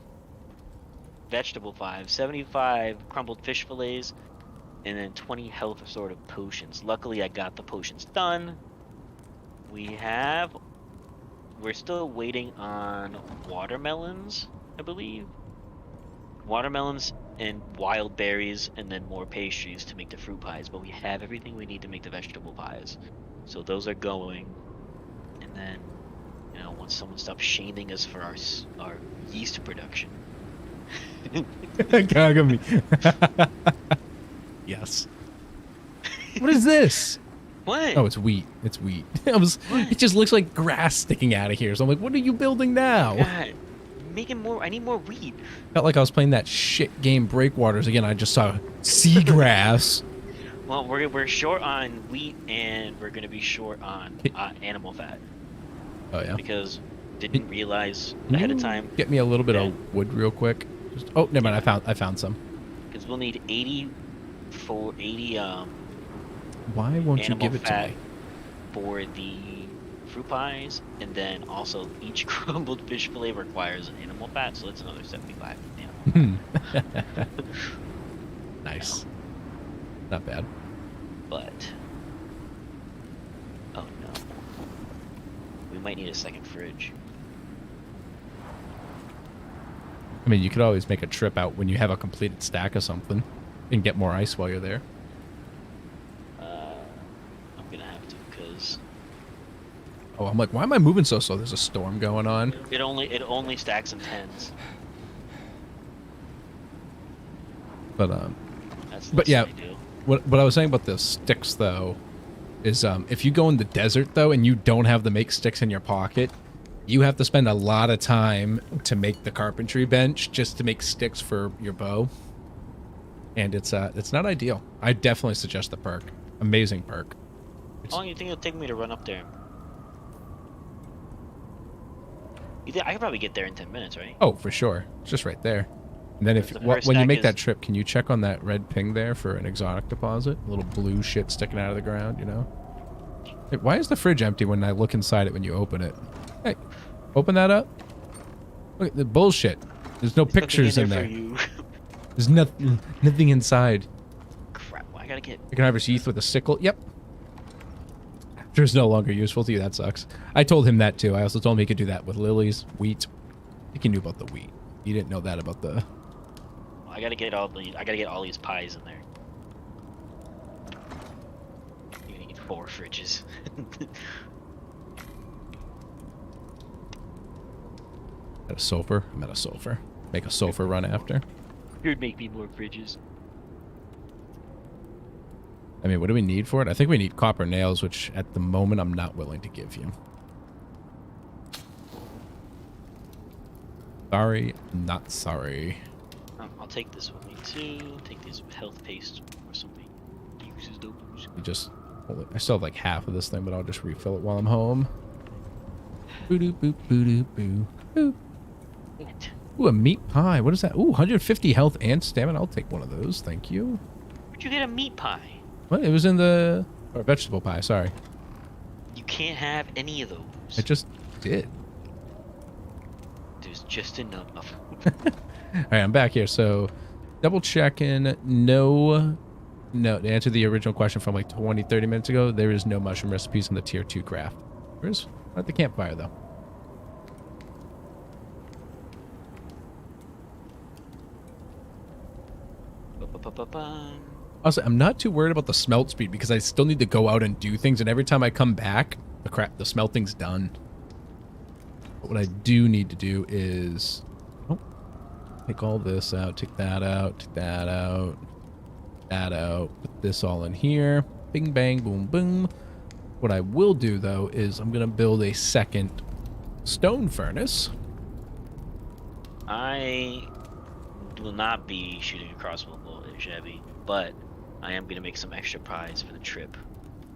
vegetable pies, 75 crumbled fish fillets, and then 20 health assorted potions. Luckily, I got the potions done. We're still waiting on watermelons, I believe. Watermelons and wild berries, and then more pastries to make the fruit pies. But we have everything we need to make the vegetable pies. So those are going. And then, you know, once someone stops shaming us for our yeast production. Gaga me. Yes. What is this? What? Oh, it's wheat. It's wheat. It just looks like grass sticking out of here. So I'm like, what are you building now? God, making more. I need more wheat. Felt like I was playing that shit game Breakwaters again. I just saw seagrass. Well, we're short on wheat, and we're gonna be short on animal fat Oh yeah. because didn't realize Can ahead of you time. Get me a little bit Yeah. of wood real quick. Just, oh, never mind. I found some. Because we'll need 80 Why won't you animal give it to fat me? for the fruit pies, and then also each crumbled fish fillet requires an animal fat, so that's another 75. Yeah. Nice. Not bad. But oh no, we might need a second fridge. I mean, you could always make a trip out when you have a completed stack of something and get more ice while you're there. I'm gonna have to because Oh, I'm like, why am I moving so slow? There's a storm going on. it only stacks in tens. But That's But less yeah. than I do. what I was saying about the sticks though is if you go in the desert though and you don't have the make sticks in your pocket, you have to spend a lot of time to make the carpentry bench just to make sticks for your bow. And it's not ideal. I definitely suggest the perk. Amazing perk. How long do you think it'll take me to run up there? You think I could probably get there in 10 minutes, right? Oh, for sure. It's just right there. And then if The when first you stack make is- that trip, can you check on that red ping there for an exotic deposit? A little blue shit sticking out of the ground, you know? Hey, why is the fridge empty when I look inside it when you open it? Hey, open that up. Look at the bullshit. There's no pictures in there. For you. There's nothing inside. Crap! I gotta get. You can harvest yeast with a sickle. Yep. After's no longer useful to you. That sucks. I told him that too. I also told him he could do that with lilies, wheat. I think he knew about the wheat. He didn't know that about the I gotta get all these pies in there. You need 4 fridges. At a sulfur? I'm at a sulfur. Make a sulfur run after. You'd make me more fridges. I mean, what do we need for it? I think we need copper nails, which at the moment I'm not willing to give you. Sorry, not sorry. I'll take this with me too. Take this health paste or something. Uses those. You just, I still have like half of this thing, but I'll just refill it while I'm home. Boo doo boo boo doo boo boo. Ooh, a meat pie. What is that? Ooh, 150 health and stamina. I'll take one of those. Thank you. Where'd you get a meat pie? What? It was in the... Or vegetable pie, sorry. You can't have any of those. I just did. There's just enough. All right, I'm back here. So, double checking. No, to answer the original question from like 20, 30 minutes ago, there is no mushroom recipes in the tier 2 craft. Where's at the campfire, though? Also, I'm not too worried about the smelt speed because I still need to go out and do things, and every time I come back, the smelting's done. But what I do need to do is take all this out, take that out, take that out, that out, put this all in here. Bing, bang, boom, boom. What I will do, though, is I'm going to build a second stone furnace. I will not be shooting a crossbow bolt at Shabby, but I am going to make some extra pies for the trip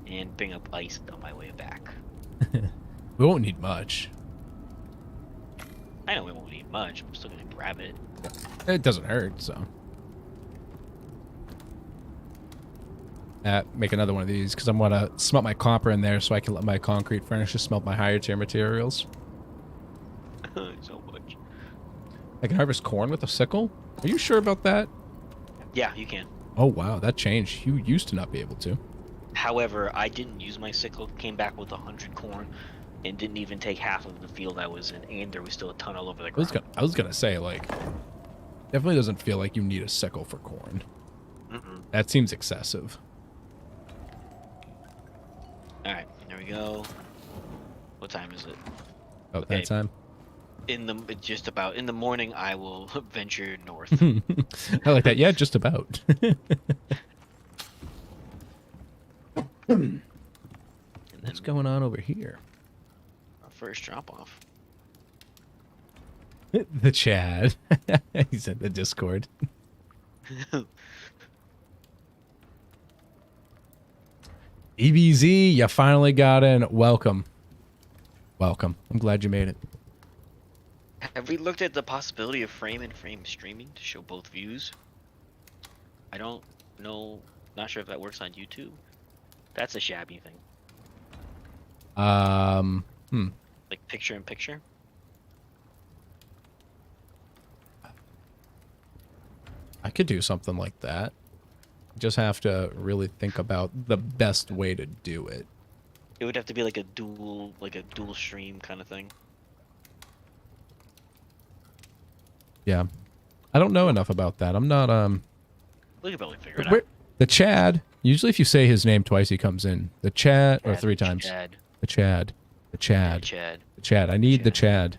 and bring up ice on my way back. We won't need much. I know we won't need much. I'm still going to grab it. It doesn't hurt, so. Make another one of these, because I'm going to smelt my copper in there so I can let my concrete furnace smelt my higher tier materials. So much. I can harvest corn with a sickle? Are you sure about that? Yeah, you can. Oh, wow, that changed. You used to not be able to. However, I didn't use my sickle, came back with 100 corn, and didn't even take half of the field I was in, and there was still a ton all over the ground. I was gonna say, like, definitely doesn't feel like you need a sickle for corn. That seems excessive. Alright, there we go. What time is it? Oh, okay. That time? Just about. In the morning, I will venture north. I like that. Yeah, just about. What's going on over here? Our first drop-off. The Chad. He's in the Discord. EBZ, you finally got in. Welcome. Welcome. I'm glad you made it. Have we looked at the possibility of frame-in-frame streaming to show both views? I don't know. Not sure if that works on YouTube. That's a shabby thing. Like picture-in-picture? I could do something like that. Just have to really think about the best way to do it. It would have to be like a dual stream kind of thing. Yeah. I don't know enough about that. I'm not, We could probably figure it out. The Chad, usually if you say his name twice, he comes in. The Chad, or 3 times. Chad. The Chad. The Chad. Chad. The Chad. I need the Chad.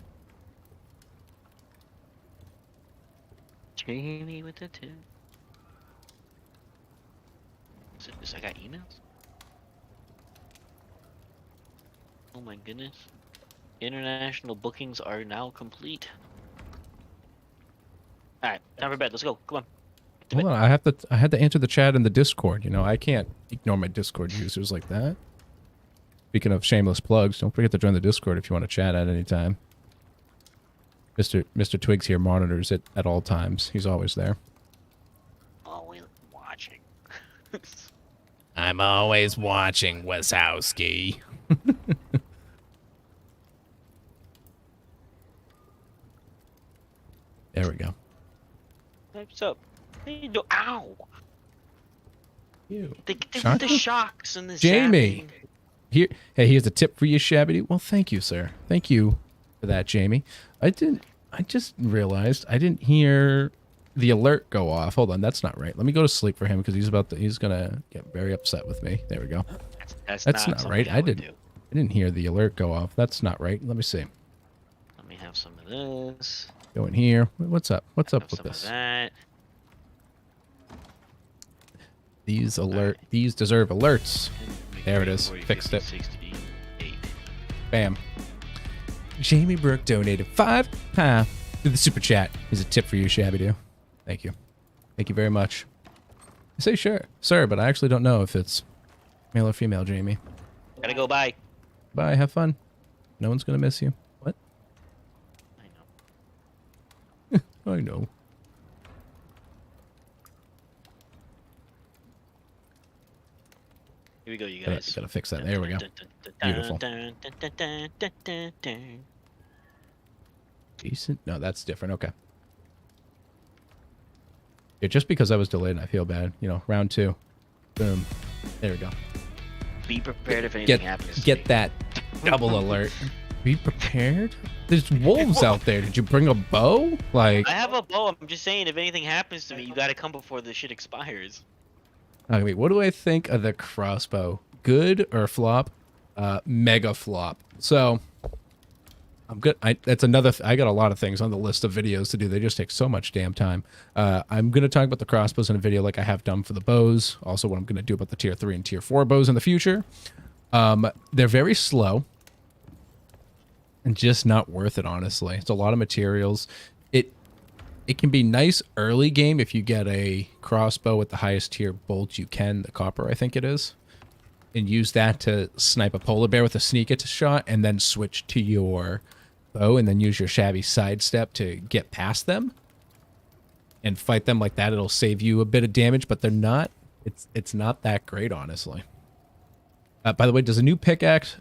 Jamie with the 2. I got emails? Oh my goodness. International bookings are now complete. Alright, time for bed. Let's go. Come on. Hold on, I had to answer the chat in the Discord. You know, I can't ignore my Discord users like that. Speaking of shameless plugs, don't forget to join the Discord if you want to chat at any time. Mr. Twig's here monitors it at all times. He's always there. Always watching. I'm always watching, Wazowski. There we go. What's up? Ow! Ew. They with the shocks and the Jamie! zapping. Here, hey, here's a tip for you, Shabbydoo. Well, thank you, sir. Thank you for that, Jamie. I just realized I didn't hear the alert go off. Hold on, that's not right. Let me go to sleep for him because he's gonna get very upset with me. There we go. That's not right. I didn't hear the alert go off. That's not right. Let me see. Let me have some of this. Go in here. What's up? What's up with Some of this? that. These deserve alerts. There it is. 40, Fixed 50, it. 68. Bam. Jamie Brooke donated £5 to the super chat. Here's a tip for you, Shabbydoo. Thank you. Thank you very much. I say sure, sir, but I actually don't know if it's male or female, Jamie. Gotta go. Bye. Bye. Have fun. No one's gonna miss you. What? I know. I know. Here we go, you guys. Gotta fix that. There we go. Beautiful. Decent. No, that's different. Okay. Yeah, just because I was delayed, I feel bad. You know, round 2. Boom. There we go. Be prepared if anything happens. Get that double alert. Be prepared. There's wolves out there. Did you bring a bow? Like. I have a bow. I'm just saying, if anything happens to me, you gotta come before the shit expires. Okay, wait, what do I think of the crossbow? Good or flop? Mega flop. So. I'm good. That's another. I got a lot of things on the list of videos to do. They just take so much damn time. I'm gonna talk about the crossbows in a video like I have done for the bows. Also, what I'm gonna do about the tier 3 and tier 4 bows in the future. They're very slow, and just not worth it. Honestly, it's a lot of materials. It can be nice early game if you get a crossbow with the highest tier bolt you can, the copper I think it is, and use that to snipe a polar bear with a sneak it shot, and then switch to your bow and then use your shabby sidestep to get past them and fight them like that. It'll save you a bit of damage, but they're not. It's not that great, honestly. By the way, does a new pickaxe?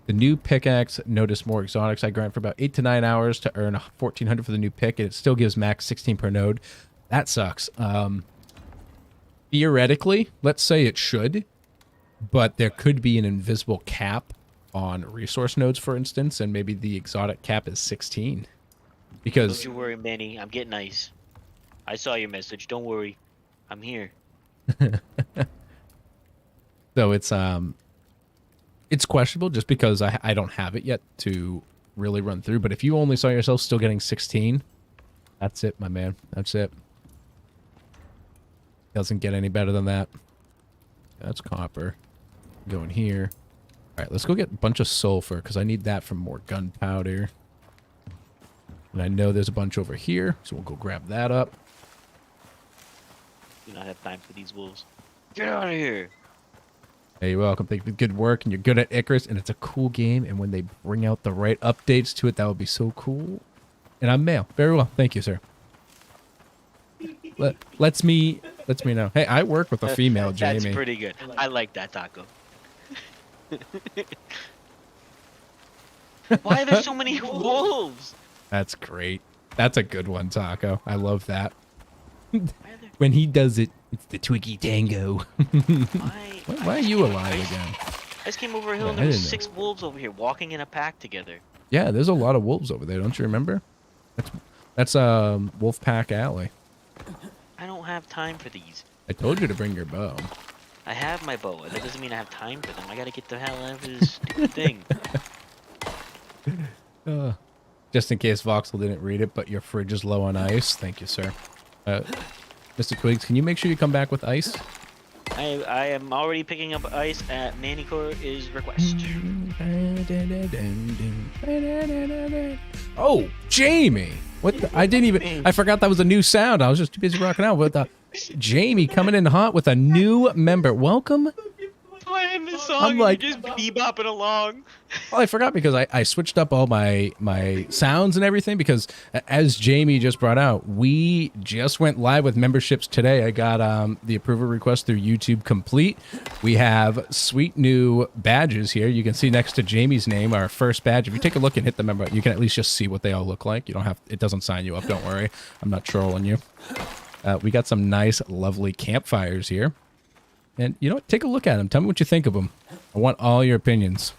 The new pickaxe notice more exotics. I grind for about 8 to 9 hours to earn 1,400 for the new pick, and it still gives max 16 per node. That sucks. Theoretically, let's say it should, but there could be an invisible cap on resource nodes, for instance, and maybe the exotic cap is 16. Because don't you worry, Manny. I'm getting ice. I saw your message. Don't worry. I'm here. so it's questionable just because I don't have it yet to really run through. But if you only saw yourself still getting 16, that's it, my man. That's it. Doesn't get any better than that. That's copper. Go in here. All right, let's go get a bunch of sulfur because I need that for more gunpowder. And I know there's a bunch over here, so we'll go grab that up. Do not have time for these wolves. Get out of here. Hey, you're welcome. Thank you for good work, and you're good at Icarus, and it's a cool game. And when they bring out the right updates to it, that would be so cool. And I'm male. Very well. Thank you, sir. Lets me know. Hey, I work with a female, Jamie. That's pretty good. I like that, Taco. Why are there so many wolves? That's great. That's a good one, Taco. I love that. When he does it, it's the Twiggy Tango. Why are you alive again? I just came over a hill and there was 6 wolves over here walking in a pack together. Yeah, there's a lot of wolves over there. Don't you remember? That's Wolf Pack Alley. I don't have time for these. I told you to bring your bow. I have my bow. That doesn't mean I have time for them. I gotta get the hell out of this stupid thing. Just in case Voxel didn't read it, but your fridge is low on ice. Thank you, sir. Mr. Twigs, can you make sure you come back with ice? I am already picking up ice at Manicore's request. Oh, Jamie! What the, I forgot that was a new sound. I was just too busy rocking out with Jamie coming in hot with a new member. Welcome. Playing this song I'm like, and you're just bebopping along. Well, I forgot because I switched up all my sounds and everything because as Jamie just brought out, we just went live with memberships today. I got the approval request through YouTube complete. We have sweet new badges here. You can see next to Jamie's name, our first badge. If you take a look and hit the member, you can at least just see what they all look like. You don't have, it doesn't sign you up. Don't worry. I'm not trolling you. We got some nice, lovely campfires here. And you know what? Take a look at them. Tell me what you think of them. I want all your opinions.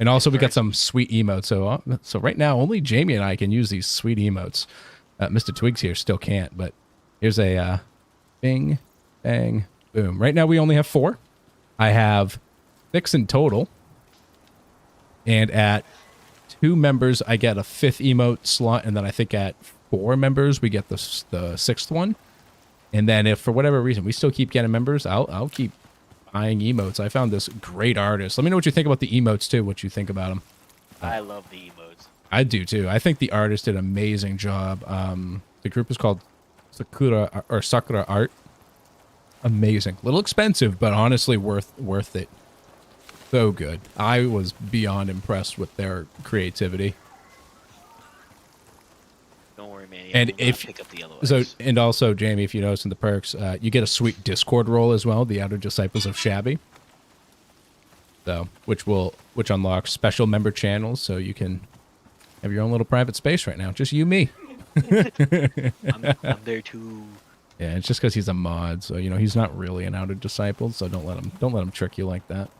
And also, we got some sweet emotes. So right now, only Jamie and I can use these sweet emotes. Mr. Twigs here still can't, but here's a bing, bang, boom. Right now we only have 4. I have 6 in total. And at 2 members, I get a 5th emote slot. And then I think at 4 members, we get the 6th one. And then if for whatever reason we still keep getting members, I'll keep buying emotes. I found this great artist. Let me know what you think about the emotes too, what you think about them. I love the emotes. I do too. I think the artist did an amazing job. The group is called Sakura Art. Amazing. A little expensive, but honestly worth it. So good. I was beyond impressed with their creativity. Don't worry, man. And I'm gonna if pick up the yellow so, eggs. and also Jamie, if you notice in the perks, you get a sweet Discord role as well. The Outer Disciples of Shabby. So, which unlocks special member channels, so you can have your own little private space right now. Just you, me. I'm there too. Yeah, it's just because he's a mod, so you know he's not really an Outer Disciple. So don't let him trick you like that.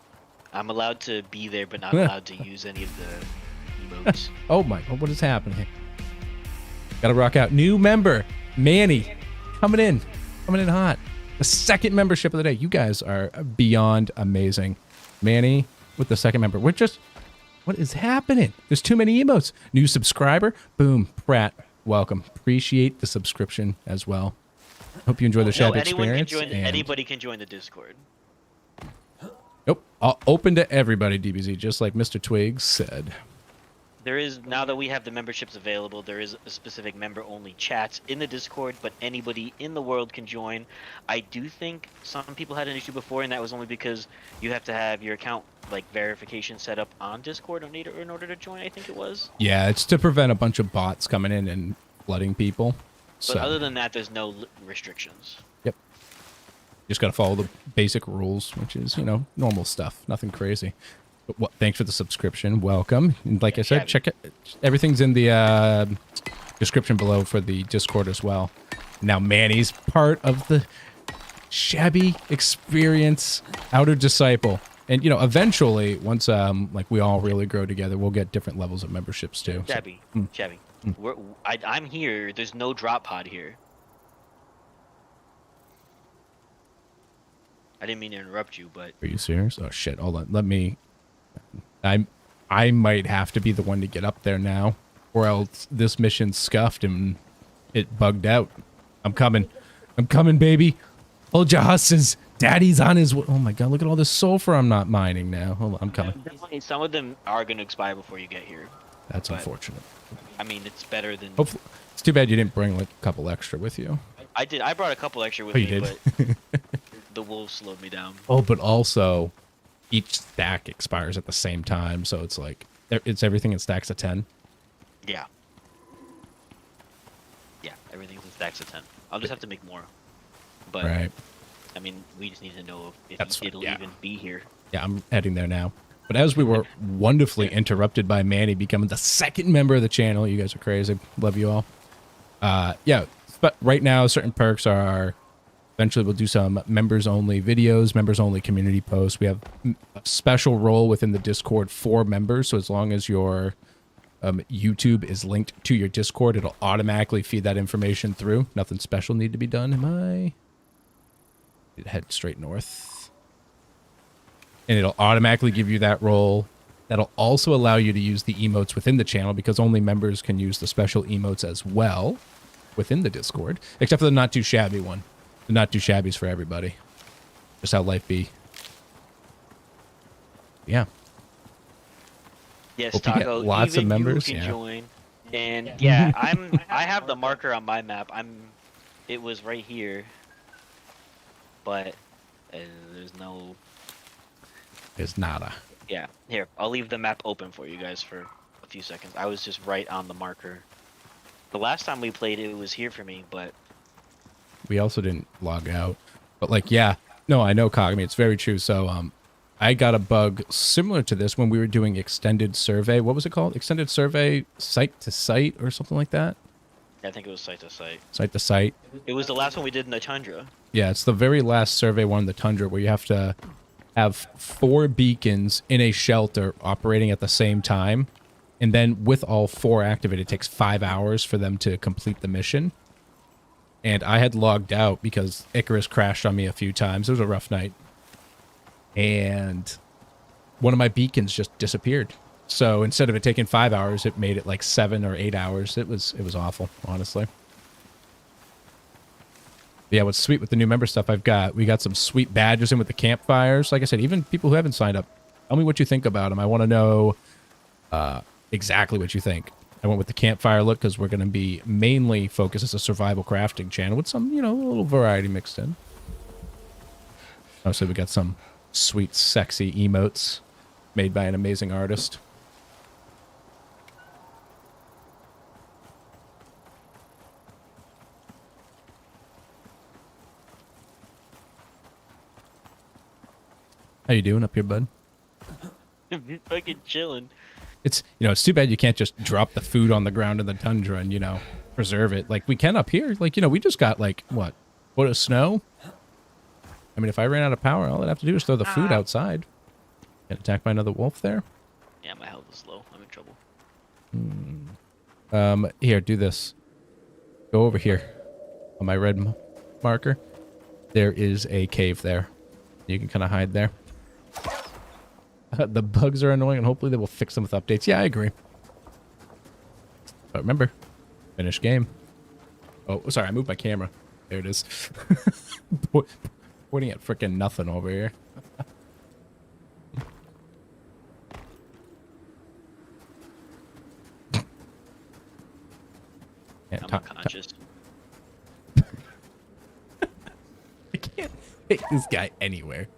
I'm allowed to be there, but not allowed to use any of the emotes. Oh my! What is happening? Gotta rock out. New member, Manny, coming in hot. The 2nd membership of the day. You guys are beyond amazing. Manny with the 2nd member. What is happening? There's too many emotes. New subscriber. Boom. Pratt. Welcome. Appreciate the subscription as well. Hope you enjoy the Shabby experience. Anybody can join the Discord. Nope. Open to everybody, DBZ, just like Mr. Twig said. There is, now that we have the memberships available, there is a specific member-only chats in the Discord, but anybody in the world can join. I do think some people had an issue before, and that was only because you have to have your account like verification set up on Discord in order to join, I think it was. Yeah, it's to prevent a bunch of bots coming in and flooding people. But other than that, there's no restrictions. Yep. Just got to follow the basic rules, which is, you know, normal stuff. Nothing crazy. But thanks for the subscription. Welcome. And like I said, check it. Everything's in the description below for the Discord as well. Now Manny's part of the Shabby experience, Outer Disciple. And, you know, eventually, once like we all really grow together, we'll get different levels of memberships too. Shabby, Shabby. I'm here. There's no drop pod here. I didn't mean to interrupt you, but... Are you serious? Oh, shit. Hold on. Let me... I might have to be the one to get up there now, or else this mission's scuffed and it bugged out. I'm coming. I'm coming, baby. Hold your husses. Daddy's on his way. Oh, my God. Look at all this sulfur I'm not mining now. Hold on. I'm coming. Some of them are going to expire before you get here. That's unfortunate. I mean, it's better than... Hopefully. It's too bad you didn't bring, like, a couple extra with you. I did. I brought a couple extra with me, did? But the wolves slowed me down. Oh, but also, each stack expires at the same time, so it's like, it's everything in stacks of 10. Yeah. Yeah, everything's in stacks of 10. I'll just have to make more. But, right. I mean, we just need to know if it'll even be here. Yeah, I'm heading there now. But as we were wonderfully interrupted by Manny becoming the 2nd member of the channel, you guys are crazy. Love you all. Yeah, but right now, certain perks are... Eventually, we'll do some members-only videos, members-only community posts. We have a special role within the Discord for members, so as long as your YouTube is linked to your Discord, it'll automatically feed that information through. Nothing special need to be done. Am I... Head straight north. And it'll automatically give you that role. That'll also allow you to use the emotes within the channel, because only members can use the special emotes as well within the Discord, except for the Not Too Shabby one. The Not Too Shabby's for everybody. Just how life be. Yeah. Yes, Hope you get Taco. lots even of members. You can Yeah. join. And yeah, I have the marker on my map. It was right here, but there's no. There's nada. Yeah, here, I'll leave the map open for you guys for a few seconds. I was just right on the marker. The last time we played, it was here for me, but... We also didn't log out. But, like, yeah. No, I know, Cog. I mean, it's very true. So, I got a bug similar to this when we were doing extended survey. What was it called? Extended survey site to site or something like that? I think it was site to site. Site to site. It was the last one we did in the Tundra. Yeah, it's the very last survey one in the Tundra where you have to have 4 beacons in a shelter operating at the same time. And then with all 4 activated, it takes 5 hours for them to complete the mission. And I had logged out because Icarus crashed on me a few times. It was a rough night. And one of my beacons just disappeared. So instead of it taking 5 hours, it made it like 7 or 8 hours. It was awful, honestly. But yeah, what's sweet with the new member stuff we got some sweet badges in with the campfires. Like I said, even people who haven't signed up, tell me what you think about them. I want to know exactly what you think. I went with the campfire look because we're going to be mainly focused as a survival crafting channel with some, you know, a little variety mixed in. Also, we got some sweet, sexy emotes made by an amazing artist. How you doing up here, bud? I'm fucking chilling. It's, you know, it's too bad you can't just drop the food on the ground in the tundra and, you know, preserve it. Like, we can up here. Like, you know, we just got, like, what? Foot of snow? I mean, if I ran out of power, all I'd have to do is throw the food outside. Get attacked by another wolf there? Yeah, my health is low. I'm in trouble. Here, do this. Go over here. On my red marker. There is a cave there. You can kind of hide there. The bugs are annoying, and hopefully they will fix them with updates. Yeah, I agree. But remember, finish game. Oh, sorry, I moved my camera. There it is. Pointing at freaking nothing over here. Yeah, I'm unconscious. I can't take this guy anywhere.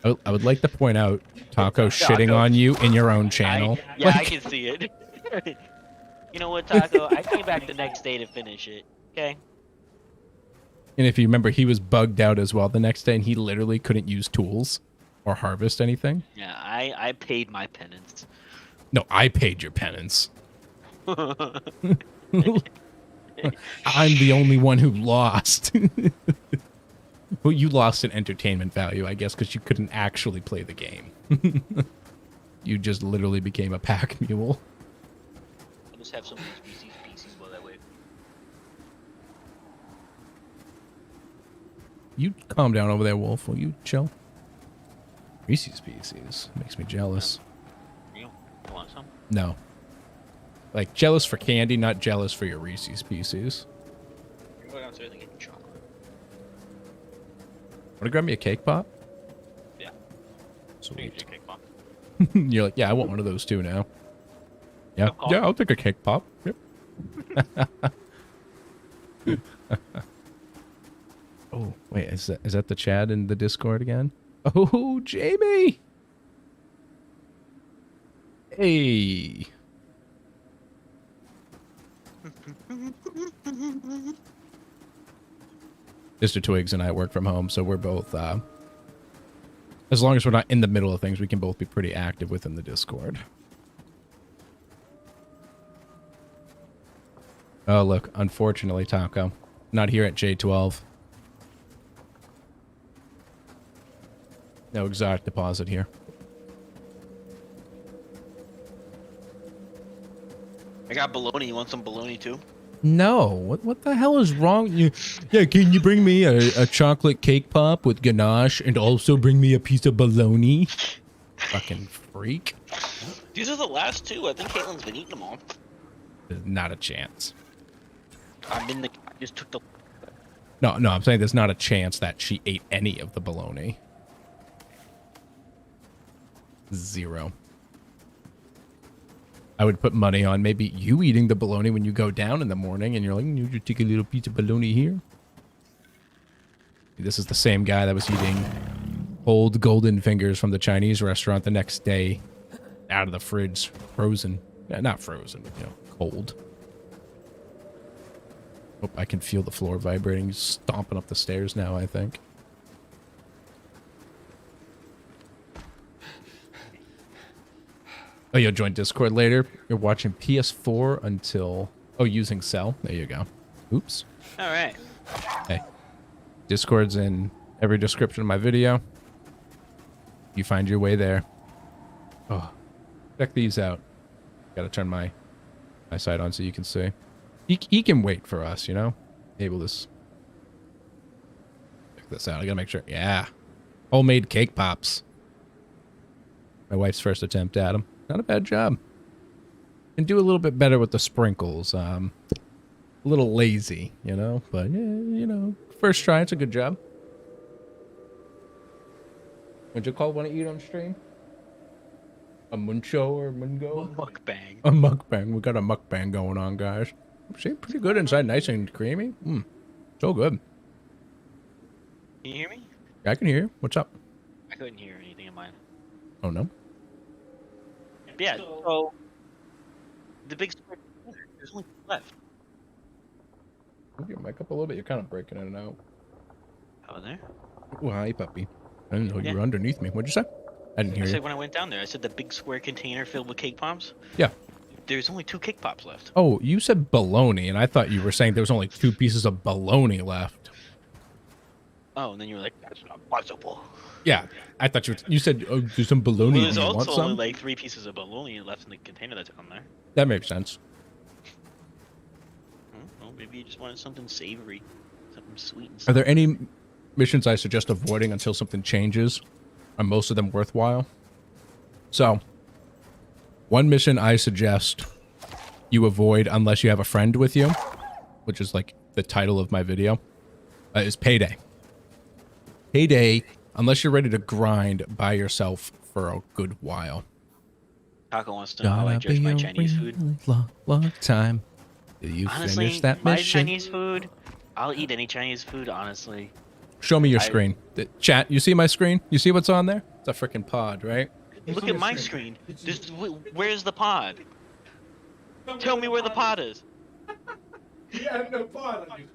I would like to point out Taco shitting on you in your own channel. I can see it. You know what, Taco? I came back the next day to finish it. Okay. And if you remember, he was bugged out as well the next day, and he literally couldn't use tools or harvest anything. Yeah, I paid my penance. No, I paid your penance. I'm the only one who lost. Well, you lost in entertainment value, I guess, because you couldn't actually play the game. You just literally became a pack mule. I'll just have some of these pieces while I wait. You calm down over there, Wolf. Will you chill? Reese's Pieces. Makes me jealous. You want some? No. Like, jealous for candy, not jealous for your Reese's Pieces. You go downstairs and get chocolate. Want to grab me a cake pop? Yeah. Sweet. Cake pop. You're like, yeah, I want one of those too now. Yeah, yeah, I'll take a cake pop. Yep. Oh, wait, is that the Chad in the Discord again? Oh, Jamie! Hey! Mr. Twigs and I work from home, so we're both, as long as we're not in the middle of things, we can both be pretty active within the Discord. Oh, look, unfortunately, Taco, not here at J12. No exotic deposit here. I got bologna. You want some bologna too? No, what the hell is wrong? Yeah, can you bring me a chocolate cake pop with ganache and also bring me a piece of bologna? Fucking freak. These are the last two. I think Caitlin's been eating them all. There's not a chance. I just took the... No, I'm saying there's not a chance that she ate any of the bologna. 0. I would put money on maybe you eating the bologna when you go down in the morning and you're like, you just take a little piece of bologna here. This is the same guy that was eating old golden fingers from the Chinese restaurant the next day out of the fridge, frozen. Not frozen, but, you know, cold. Oh, I can feel the floor vibrating. He's stomping up the stairs now, I think. Oh, you'll join Discord later. You're watching PS4 until... Oh, using Cell. There you go. Oops. All right. Hey. Discord's in every description of my video. You find your way there. Oh, check these out. Gotta turn my side on so you can see. He can wait for us, you know? Able this. Check this out. I gotta make sure. Yeah. Homemade cake pops. My wife's first attempt at them. Not a bad job. Can do a little bit better with the sprinkles. A little lazy, you know? But, yeah, you know, first try, it's a good job. What'd you call one to eat on stream? A muncho or mungo? Mukbang. A mukbang. We got a mukbang going on, guys. See, pretty good inside, nice and creamy. So good. Can you hear me? I can hear you. What's up? I couldn't hear anything in mine. Oh, no? But yeah, so the big square, there's only two left. Move your mic up a little bit. You're kind of breaking it out. Oh, there? Oh, hi, puppy. I didn't know Yeah. you were underneath me. What'd you say? I didn't hear I you. said when I went down there, I said the big square container filled with cake pops. Yeah. There's only 2 cake pops left. Oh, you said bologna, and I thought you were saying there was only 2 pieces of bologna left. Oh, and then you were like, that's not possible. Yeah, I thought you said, oh, there's some bologna. Well, there's Do you want also only some? like 3 pieces of bologna left in the container that's on there. That makes sense. Well, maybe you just wanted something savory, something sweet. And Are there any missions I suggest avoiding until something changes? Are most of them worthwhile? So, one mission I suggest you avoid unless you have a friend with you, which is like the title of my video, is Payday. Payday, unless you're ready to grind by yourself for a good while. Taco wants to know how I judge my Chinese food. Long time. Did you Honestly, finish that my mission? Chinese food, I'll eat any Chinese food, honestly. Show me your screen. Chat, you see my screen? You see what's on there? It's a freaking pod, right? Look at my screen. Where's the pod? Tell me where the pod is. You have no pod on you.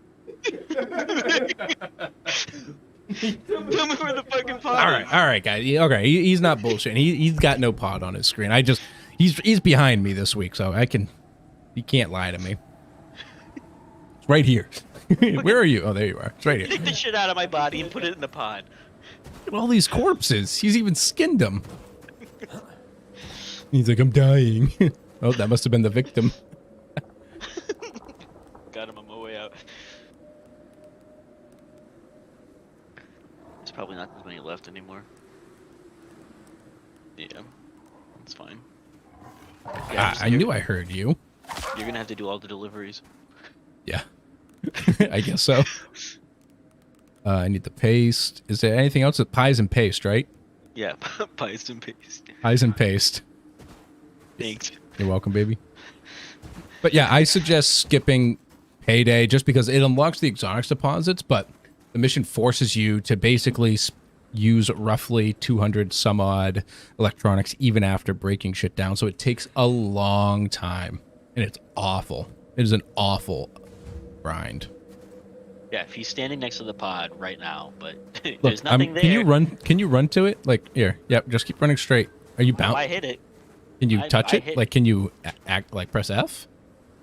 Tell me where the fucking pod is. All right, guys. Okay, he's not bullshitting. He's got no pod on his screen. He's behind me this week, so he can't lie to me. It's right here. Where are you? Oh, there you are. It's right here. Take the shit out of my body and put it in the pod. Look at all these corpses. He's even skinned them. He's like, I'm dying. Oh, that must have been the victim. Got him on my way out. There's probably not as many left anymore. Yeah, that's fine. Yeah, I knew I heard you. You're gonna have to do all the deliveries. Yeah. I guess so. I need the paste. Is there anything else? Pies and paste, right? Yeah, pies and paste. Pies and paste. Thanks. You're welcome, baby. But yeah, I suggest skipping Payday just because it unlocks the exotics deposits, but the mission forces you to basically use roughly 200 some odd electronics even after breaking shit down. So it takes a long time, and it's awful. It is an awful grind. Yeah, if he's standing next to the pod right now, but Look, there's nothing there. Can you run to it? Like, here. Yep, just keep running straight. Are you bound? Oh, I hit it. Can you touch I it? hit Like, can you act like press F?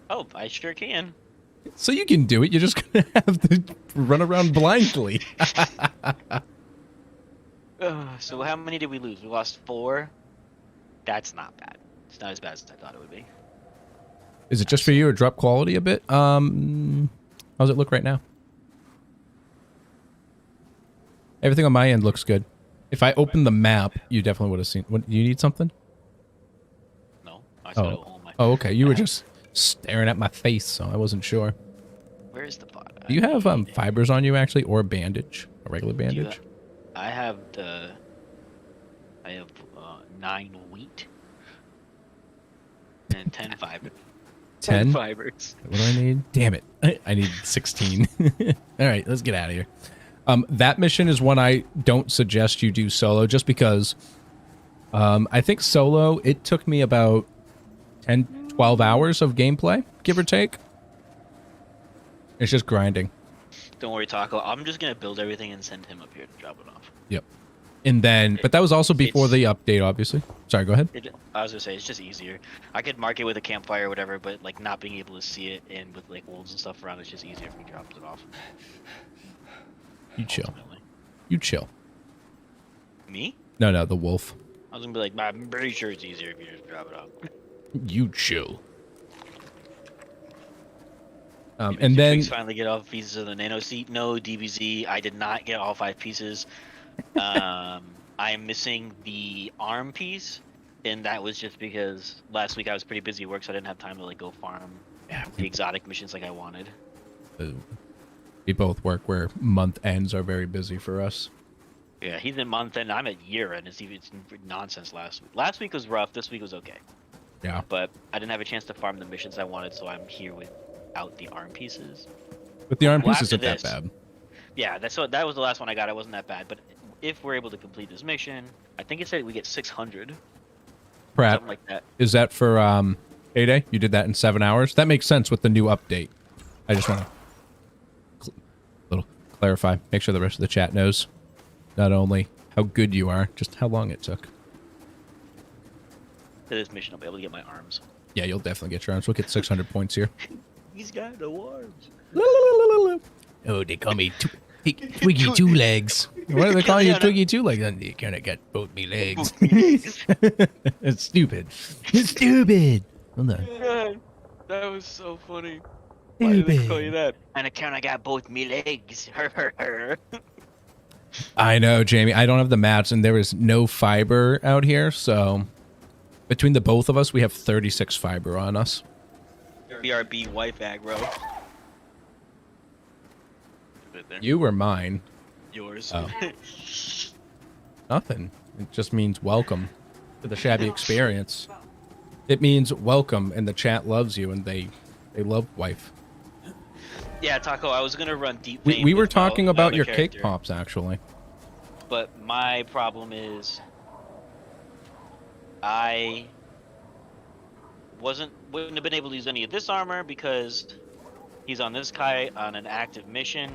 Oh, I sure can. So you can do it. You're just gonna have to run around blindly. So how many did we lose? We lost 4. That's not bad. It's not as bad as I thought it would be. Is it just for you or drop quality a bit? How's it look right now? Everything on my end looks good. If I open the map, you definitely would have seen. What, you need something? No, I said my. Oh, okay. You were just staring at my face, so I wasn't sure. Where is the pod? Do you have fibers on you actually, or a bandage, a regular bandage? I have 9 wheat and 10 fiber. 10 fibers. What do I need? Damn it! I need 16. All right, let's get out of here. That mission is one I don't suggest you do solo, just because I think solo, it took me about 10, 12 hours of gameplay, give or take. It's just grinding. Don't worry, Taco. I'm just gonna build everything and send him up here to drop it off. Yep. And then, but that was also before the update, obviously. Sorry, go ahead. I was gonna say, it's just easier. I could mark it with a campfire or whatever, but like not being able to see it and with like wolves and stuff around, it's just easier if he drops it off. You chill. Ultimately. You chill. Me? No, the wolf. I was gonna be like, I'm pretty sure it's easier if you just drop it off. You chill. Did And Mr. then Twigs finally get all pieces of the nano seat? No, DBZ. I did not get all 5 pieces. I am missing the arm piece, and that was just because last week I was pretty busy at work, so I didn't have time to like go farm the exotic missions like I wanted. we both work where month ends are very busy for us. Yeah, he's in month end. I'm at year end. It's nonsense last week. Last week was rough. This week was okay. Yeah. But I didn't have a chance to farm the missions I wanted, so I'm here without the arm pieces. But the arm Well, piece isn't after that this- bad. Yeah, that was the last one I got. It wasn't that bad. But if we're able to complete this mission, I think it said we get 600. Pratt, Something like that. is that for payday? You did that in 7 hours? That makes sense with the new update. I just want to little clarify. Make sure the rest of the chat knows not only how good you are, just how long it took. For this mission, I'll be able to get my arms. Yeah, you'll definitely get your arms. We'll get 600 points here. He's got no arms. Oh, they call me Twiggy Two Legs. Why do they call you Twiggy Two Legs? You kind of got both me legs. It's stupid. It's stupid. Hold on. God, that was so funny. Why did they call you Stupid. that? On account I got both me legs. I know, Jamie. I don't have the mats, and there is no fiber out here, so between the both of us, we have 36 fiber on us. BRB wife aggro. You or mine? Yours. Oh. Nothing. It just means welcome to the shabby experience. It means welcome, and the chat loves you, and they love wife. Yeah, Taco, I was gonna run deep. We vein were with talking my about other your character, cake pops, actually. but my problem is I wouldn't have been able to use any of this armor because he's on this guy on an active mission,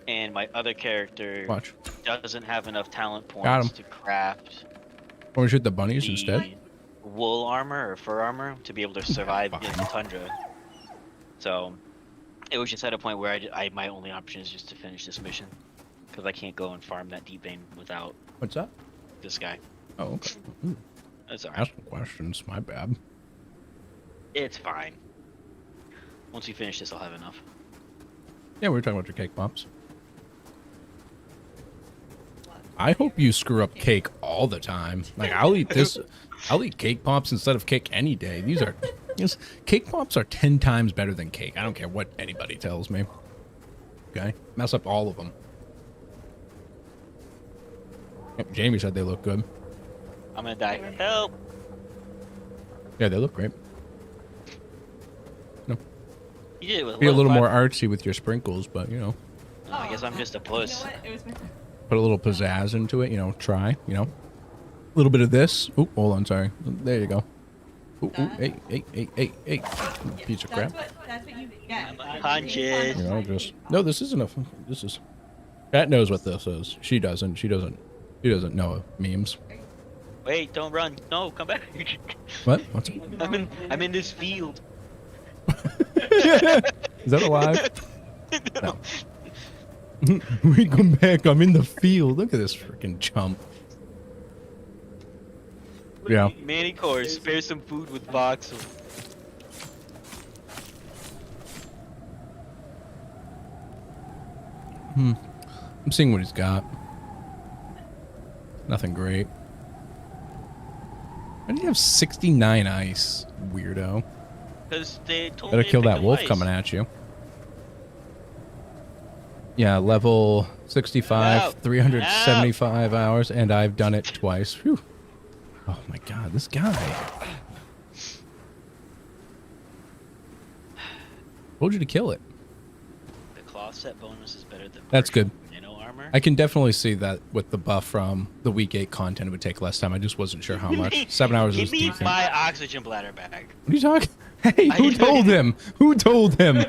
and my other character Watch. doesn't have enough talent Got points to craft Or shoot the bunnies the instead. wool armor or fur armor to be able to survive in the tundra. So it was just at a point where my only option is just to finish this mission because I can't go and farm that deep vein without What's that? this guy. Oh, okay. Ooh, That's alright. asking questions. My bad. It's fine. Once we finish this, I'll have enough. Yeah, we were talking about your cake pops. I hope you screw up cake all the time. Like, I'll eat this. I'll eat cake pops instead of cake any day. Cake pops are 10 times better than cake. I don't care what anybody tells me. Okay? Mess up all of them. Yep, Jamie said they look good. I'm gonna die. Help! Yeah, they look great. No, You did it with be a little level more 5. artsy with your sprinkles, but, you know. Oh, I guess I'm just a puss. Put a little pizzazz into it, you know, try, you know. A little bit of this. Oh, hold on, sorry. There you go. Ooh, hey. Piece of crap. That's what you get. Punch it. You know, just no. This isn't a. This is. Kat knows what this is. She doesn't. She doesn't know memes. Wait, don't run. No, come back. What? What's it? I'm in this field. Is that alive? No. We come back. I'm in the field. Look at this freaking chump. Yeah. Manny Core, spare some food with Voxel. I'm seeing what he's got. Nothing great. Why do you have 69 ice, weirdo? Because they told Better me to kill pick that up wolf ice. coming at you. Yeah, level 65, Ow. 375 hours, and I've done it twice. Whew. Oh my god, this guy. Told you to kill it. The claw set bonus is better than That's partial good. nano armor. I can definitely see that with the buff from the week 8 content, it would take less time. I just wasn't sure how much. 7 hours Give is me decent. my oxygen bladder back. What are you talking? Hey, who told him? Who told him? I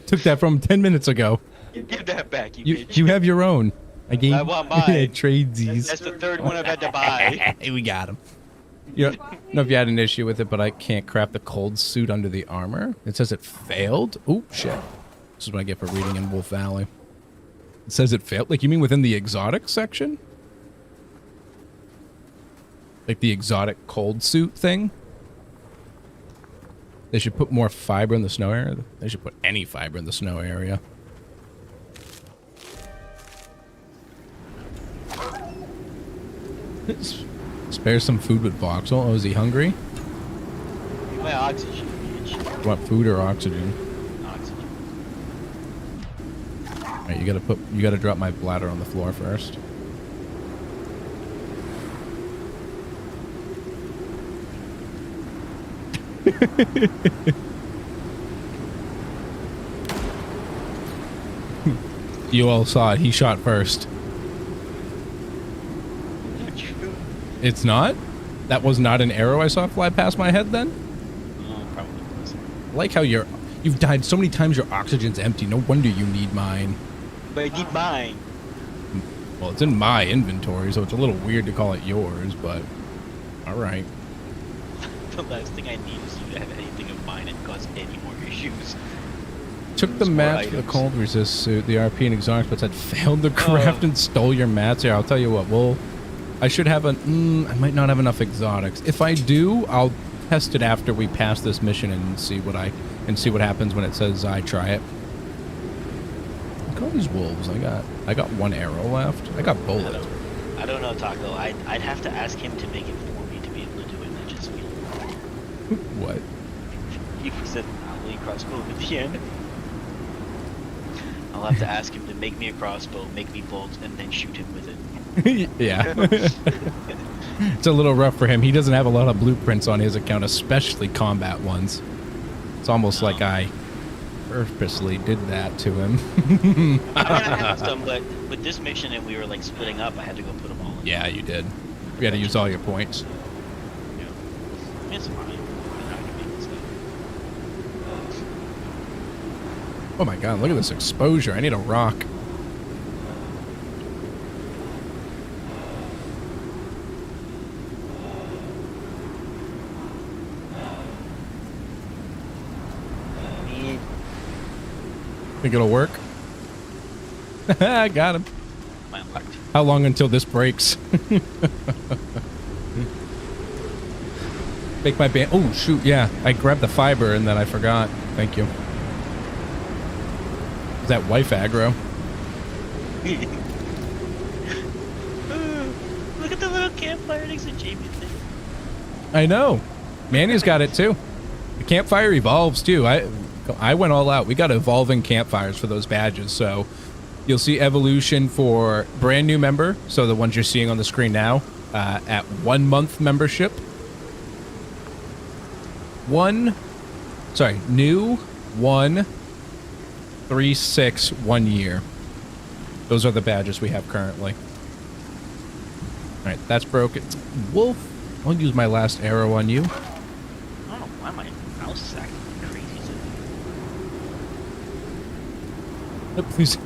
took that from 10 minutes ago. Give that back, you bitch. You have your own. I gave. I want mine. Tradesies. That's the third one I've had to buy. We got him. You know if you had an issue with it, but I can't craft the cold suit under the armor. It says it failed. Oh shit! This is what I get for reading in Wolf Valley. It says it failed. Like, you mean within the exotic section? Like the exotic cold suit thing? They should put more fiber in the snow area. They should put any fiber in the snow area. Spare some food with Voxel. Oh, is he hungry? My oxygen, bitch. Want food or oxygen? Oxygen. Alright, you gotta drop my bladder on the floor first. You all saw it. He shot first. It's not? That was not an arrow I saw fly past my head then? Oh, probably wasn't. I like how you've died so many times your oxygen's empty. No wonder you need mine. But I need mine. Well, it's in my inventory, so it's a little weird to call it yours, but alright. The last thing I need is you to have anything of mine and cause any more issues. Took the More mats for the items. cold resist suit. The RP and exhaust but had failed to craft and stole your mats. Here, I'll tell you what, I should have I might not have enough exotics. If I do, I'll test it after we pass this mission and see what happens when it says I try it. Look at all these wolves. I got one arrow left. I got bullet. I don't know, Taco. I'd have to ask him to make it for me to be able to do it, not just me. What? He said, I'll leave crossbow at the end. I'll have to ask him to make me a crossbow, make me bolts, and then shoot him with it. Yeah. It's a little rough for him. He doesn't have a lot of blueprints on his account, especially combat ones. It's almost like I purposely did that to him. I mean, I had some, but with this mission and we were like splitting up, I had to go put them all in. Yeah, you did. You had to use all your points. Yeah. I mean, it's fine. I can make this stuff. Oh my god, look at this exposure. I need a rock. Think it'll work? I got him. Mine worked. How long until this breaks? Make my band. Oh, shoot, yeah. I grabbed the fiber and then I forgot. Thank you. Is that wife aggro? Look at the little campfire next to Jamie's thing. I know. Manny's got it too. The campfire evolves too. I went all out. We got evolving campfires for those badges, so you'll see evolution for brand new member, so the ones you're seeing on the screen now, at 1 month membership. New, 1, 3, 6, 1 year. Those are the badges we have currently. Alright, that's broken. Wolf, I'll use my last arrow on you. I don't know why my mouse is acting crazy today. Please.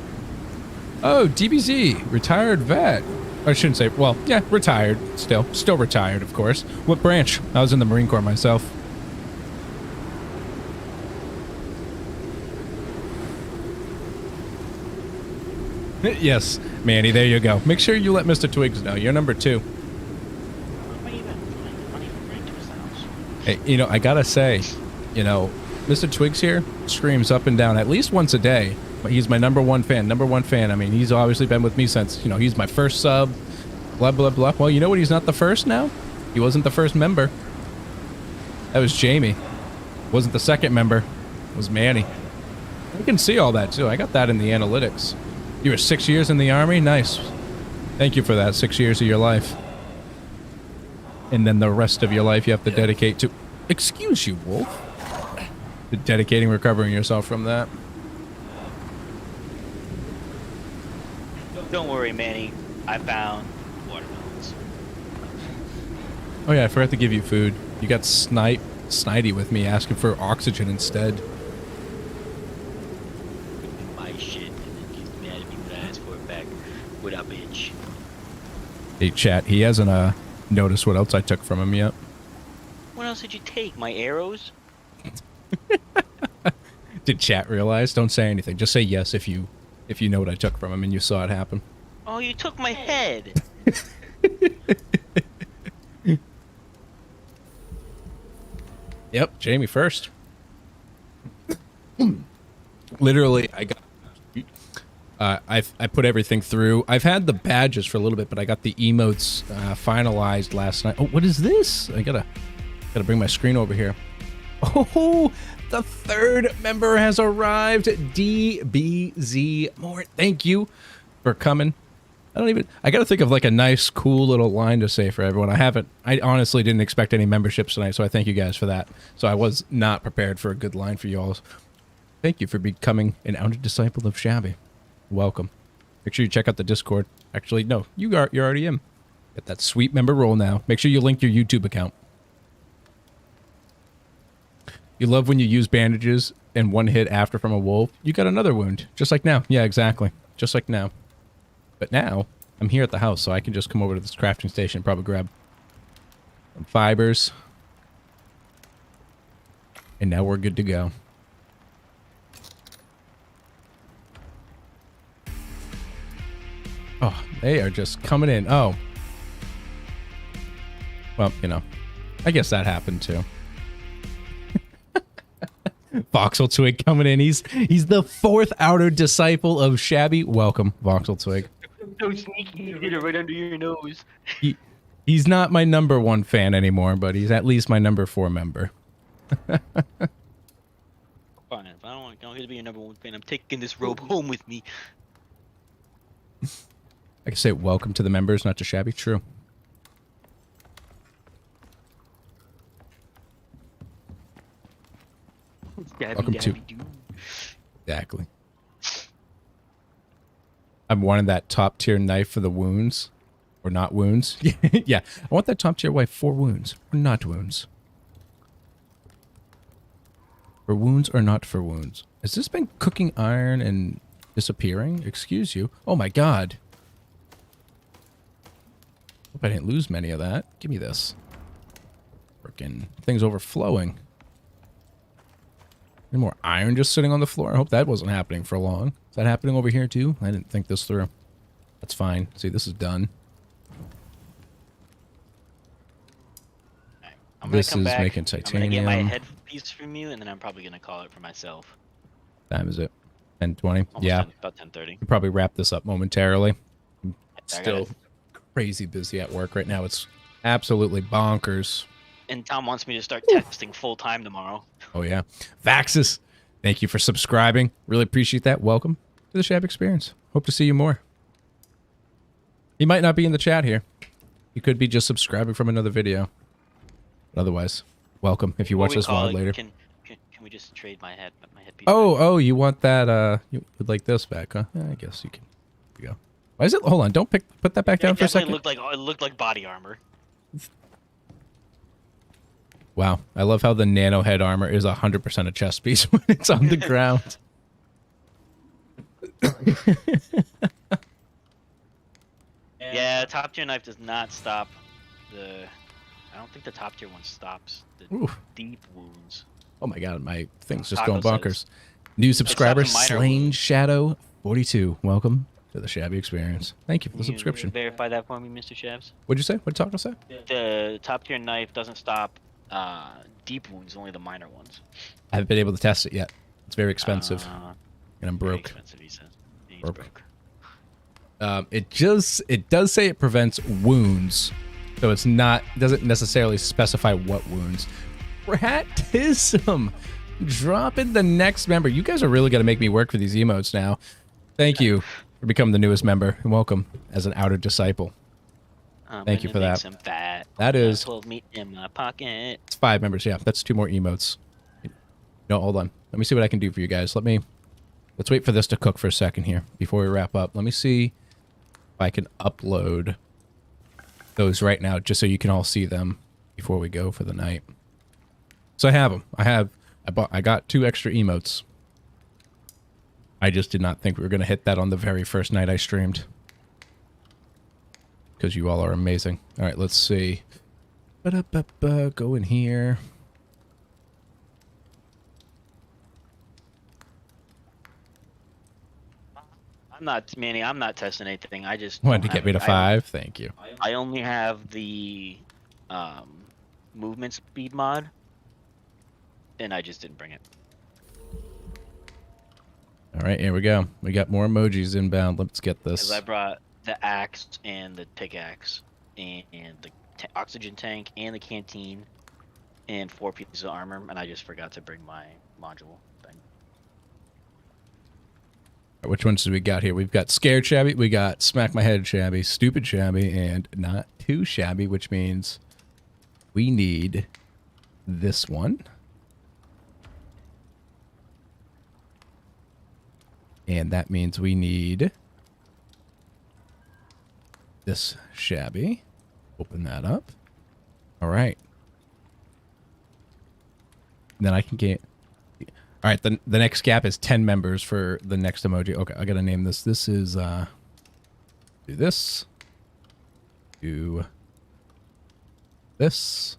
Oh, DBZ, retired vet. I shouldn't say, well, yeah, retired, still retired, of course. What branch? I was in the Marine Corps myself. Yes, Manny, there you go. Make sure you let Mr. Twigs know. You're number 2. How am I even right to his house? Hey, you know, I gotta say, you know, Mr. Twigs here screams up and down at least once a day. But he's my number one fan. I mean, he's obviously been with me since, you know, he's my first sub. Blah, blah, blah. Well, you know what? He's not the first now. He wasn't the first member. That was Jamie. Wasn't the second member. It was Manny. I can see all that, too. I got that in the analytics. You were 6 years in the Army? Nice. Thank you for that. 6 years of your life. And then the rest of your life you have to dedicate to... Excuse you, Wolf. Dedicating recovering yourself from that. Don't worry, Manny. I found watermelons. Oh yeah, I forgot to give you food. You got snidey with me asking for oxygen instead. My shit, and then gets mad at me when I ask for it back. What up, bitch? Hey chat, he hasn't noticed what else I took from him yet. What else did you take? My arrows? Did chat realize? Don't say anything. Just say yes if you know what I took from him and you saw it happen. Oh, you took my head. Yep, Jamie first. Literally, I got. I put everything through. I've had the badges for a little bit, but I got the emotes finalized last night. Oh, what is this? I gotta bring my screen over here. Oh, the third member has arrived. DBZ More. Thank you for coming. I gotta think of like a nice, cool little line to say for everyone. I honestly didn't expect any memberships tonight, so I thank you guys for that. So I was not prepared for a good line for y'all. Thank you for becoming an outed disciple of Shabby. Welcome. Make sure you check out the Discord. Actually, no, you're already in. Get that sweet member role now. Make sure you link your YouTube account. You love when you use bandages and one hit after from a wolf. You got another wound, just like now. Yeah, exactly. Just like now. But now, I'm here at the house, so I can just come over to this crafting station and probably grab some fibers. And now we're good to go. Oh, they are just coming in. Oh. Well, you know, I guess that happened too. Voxel Twig coming in. He's the fourth outer disciple of Shabby. Welcome, Voxel Twig. So sneaky, you did it right under your nose. He's not my number 1 fan anymore, but he's at least my number 4 member. Fine, if I don't get to be your number 1 fan, I'm taking this robe home with me. I can say welcome to the members, not to Shabby. True. Welcome to... Exactly. I'm wanting that top tier knife for the wounds. Or not wounds. Yeah. I want that top tier knife for wounds. Or not wounds. For wounds or not for wounds. Has this been cooking iron and disappearing? Excuse you. Oh my god. Hope I didn't lose many of that. Give me this. Frickin' thing's overflowing. Any more iron just sitting on the floor? I hope that wasn't happening for long. Is that happening over here too? I didn't think this through. That's fine. See, this is done. This is making titanium. I'm gonna get my headpiece from you, and then I'm probably gonna call it for myself. Time is it? 10:20. Yeah. About 10:30. We'll probably wrap this up momentarily. I'm still crazy busy at work right now. It's absolutely bonkers. And Tom wants me to start testing full time tomorrow. Oh yeah. Vaxis, thank you for subscribing. Really appreciate that. Welcome to the Shab Experience. Hope to see you more. You might not be in the chat here. You could be just subscribing from another video. But otherwise, welcome if you watch this VOD later. Can we just trade my headpiece? Oh, you want that? You would like this back, huh? Yeah, I guess you can. Here we go. Why is it? Hold on. Don't put that back down for a second. It looked like body armor. Wow, I love how the nano head armor is 100% a chest piece when it's on the ground. Yeah, top tier knife does not stop the. I don't think the top tier one stops the deep wounds. Oh my god, my thing's just going bonkers. New subscriber, Slain Shadow 42. Welcome to the Shabby Experience. Thank you for the subscription. Verify that for me, Mr. Shabs. What'd you say? What did Taco say? The top tier knife doesn't stop deep wounds, only the minor ones. I haven't been able to test it yet. It's very expensive, and I'm broke. Very expensive, he says. He's broke. It does say it prevents wounds, so it's not doesn't necessarily specify what wounds. Ratism, dropping the next member. You guys are really gonna make me work for these emotes now. Thank you for becoming the newest member, and welcome as an outer disciple. Thank you for that. That is 12 meat in my pocket. It's 5 members. Yeah, that's 2 more emotes. No, hold on. Let me see what I can do for you guys. Let's wait for this to cook for a second here before we wrap up. Let me see if I can upload those right now, just so you can all see them before we go for the night. So I have them. I got 2 extra emotes. I just did not think we were going to hit that on the very first night I streamed. Because you all are amazing. All right, let's see. Go in here. I'm not testing anything. I just wanted to get me to 5. Thank you. I only have the movement speed mod, and I just didn't bring it. All right, here we go. We got more emojis inbound. Let's get this. Because I brought the axe and the pickaxe and the oxygen tank and the canteen and 4 pieces of armor, and I just forgot to bring my module thing. Which ones do we got here? We've got Scared Shabby, we got Smack My Head Shabby, Stupid Shabby, and Not Too Shabby, which means we need this one. And that means we need this Shabby. Open that up. All right. And then I can get... All right, the next gap is 10 members for the next emoji. Okay, I got to name this. This is... do this. Do this.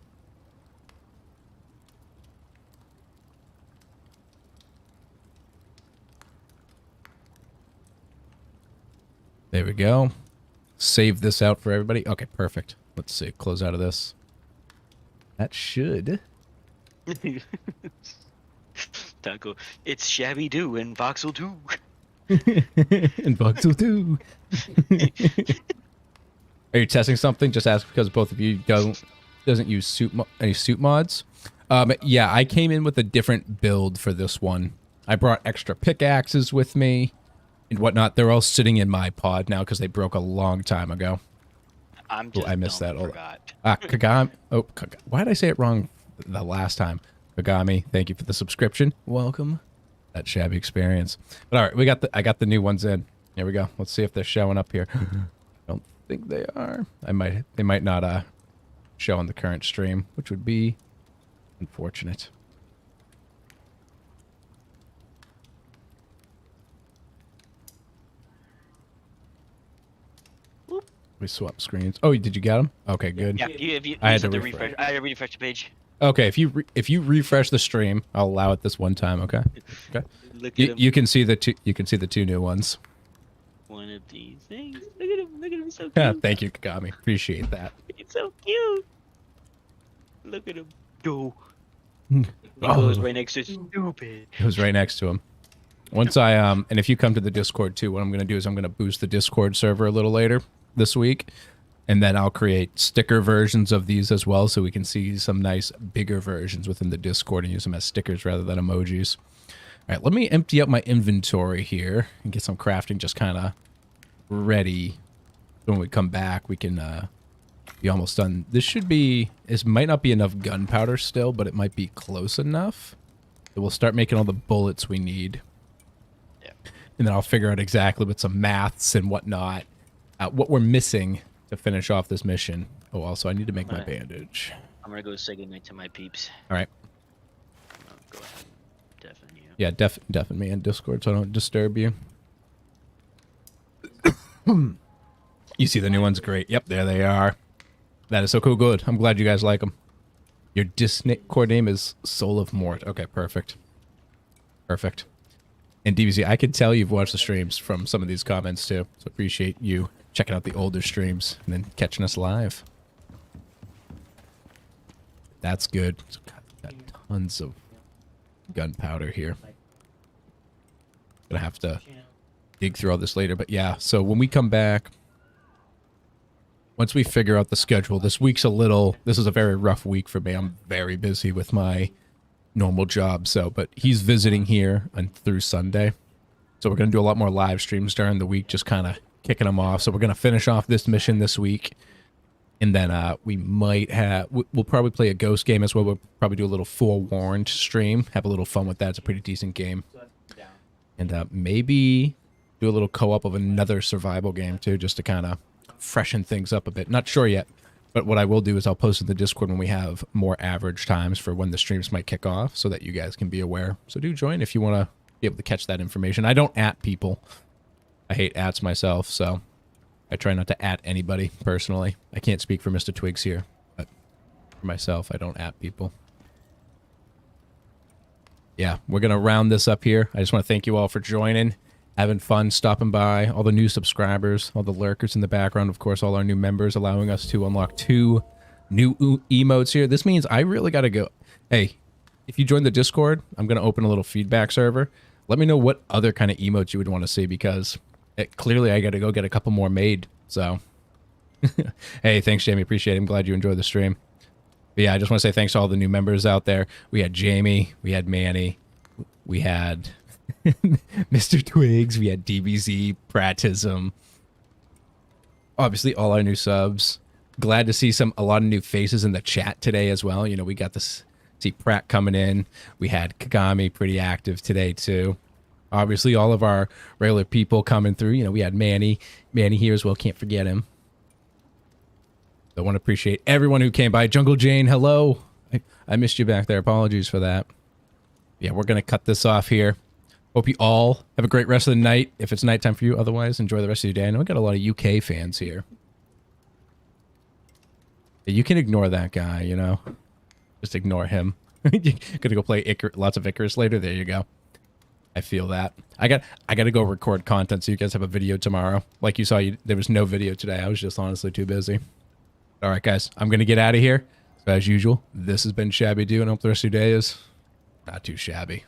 There we go. Save this out for everybody. Okay, perfect. Let's see. Close out of this. That should... Taco, it's Shabbydoo and Voxel 2. And Voxel 2. Are you testing something? Just ask because both of you doesn't use any suit mods. Yeah, I came in with a different build for this one. I brought extra pickaxes with me and whatnot. They're all sitting in my pod now because they broke a long time ago. I'm just I missed that. Forgot. Kagami. Oh, why did I say it wrong the last time? Kagami, thank you for the subscription. Welcome. That shabby experience. But all right, I got the new ones in. Here we go. Let's see if they're showing up here. I don't think they are. They might not show on the current stream, which would be unfortunate. We swap screens. Oh, did you get them? Okay, good. Yeah, if I had to refresh. I had to refresh the page. Okay, if you refresh the stream, I'll allow it this one time. Okay. Okay. Look at him. You can see the two. You can see the two new ones. One of these things. Look at him. Look at him. So cute. Yeah, thank you, Kagami. Appreciate that. It's so cute. Look at him. Go. Oh. He goes right next to stupid. It was right next to him. Once I and if you come to the Discord too, what I'm gonna do is I'm gonna boost the Discord server a little later this week, and then I'll create sticker versions of these as well, so we can see some nice bigger versions within the Discord and use them as stickers rather than emojis. All right, let me empty out my inventory here and get some crafting just kind of ready. When we come back, we can be almost done. This might not be enough gunpowder still, but it might be close enough. So we'll start making all the bullets we need. Yeah. And then I'll figure out exactly with some maths and whatnot, what we're missing to finish off this mission. Oh, also, I need to make my bandage. I'm gonna go say goodnight to my peeps. All right. Go ahead. Deafen you. Yeah, deafen me in Discord so I don't disturb you. You see the new ones? Great. Yep, there they are. That is so cool. Good. I'm glad you guys like them. Your Discord name is Soul of Mort. Okay, perfect. Perfect. And DBZ, I can tell you've watched the streams from some of these comments too. So appreciate you checking out the older streams and then catching us live. That's good. So got tons of gunpowder here. Gonna have to dig through all this later, but yeah. So when we come back, once we figure out the schedule, this is a very rough week for me. I'm very busy with my normal job, but he's visiting here through Sunday. So we're going to do a lot more live streams during the week, just kind of kicking them off. So we're going to finish off this mission this week. And then we'll probably play a ghost game as well. We'll probably do a little Forewarned stream, have a little fun with that. It's a pretty decent game. And maybe do a little co-op of another survival game too, just to kind of freshen things up a bit. Not sure yet, but what I will do is I'll post in the Discord when we have more average times for when the streams might kick off so that you guys can be aware. So do join if you want to be able to catch that information. I don't @ people. I hate ats myself, so I try not to @ anybody personally. I can't speak for Mr. Twigs here, but for myself, I don't @ people. Yeah, we're going to round this up here. I just want to thank you all for joining, having fun, stopping by, all the new subscribers, all the lurkers in the background, of course, all our new members, allowing us to unlock 2 new emotes here. This means I really got to go. Hey, if you join the Discord, I'm going to open a little feedback server. Let me know what other kind of emotes you would want to see, because clearly I got to go get a couple more made. So, hey, thanks, Jamie. Appreciate it. I'm glad you enjoyed the stream. But yeah, I just want to say thanks to all the new members out there. We had Jamie, we had Manny, we had Mr. Twigs, we had DBZ, Pratism. Obviously, all our new subs. Glad to see a lot of new faces in the chat today as well. You know, we got this, see Pratt coming in. We had Kagami pretty active today too. Obviously, all of our regular people coming through. You know, we had Manny here as well. Can't forget him. I want to appreciate everyone who came by. Jungle Jane, hello. I missed you back there. Apologies for that. Yeah, we're going to cut this off here. Hope you all have a great rest of the night. If it's nighttime for you, otherwise, enjoy the rest of your day. I know we got a lot of UK fans here. You can ignore that guy, you know. Just ignore him. You're gonna go play lots of Icarus later. There you go. I feel that. I got to go record content so you guys have a video tomorrow. Like you saw, there was no video today. I was just honestly too busy. All right, guys. I'm gonna get out of here. So as usual, this has been Shabbydoo, and I hope the rest of your day is not too shabby.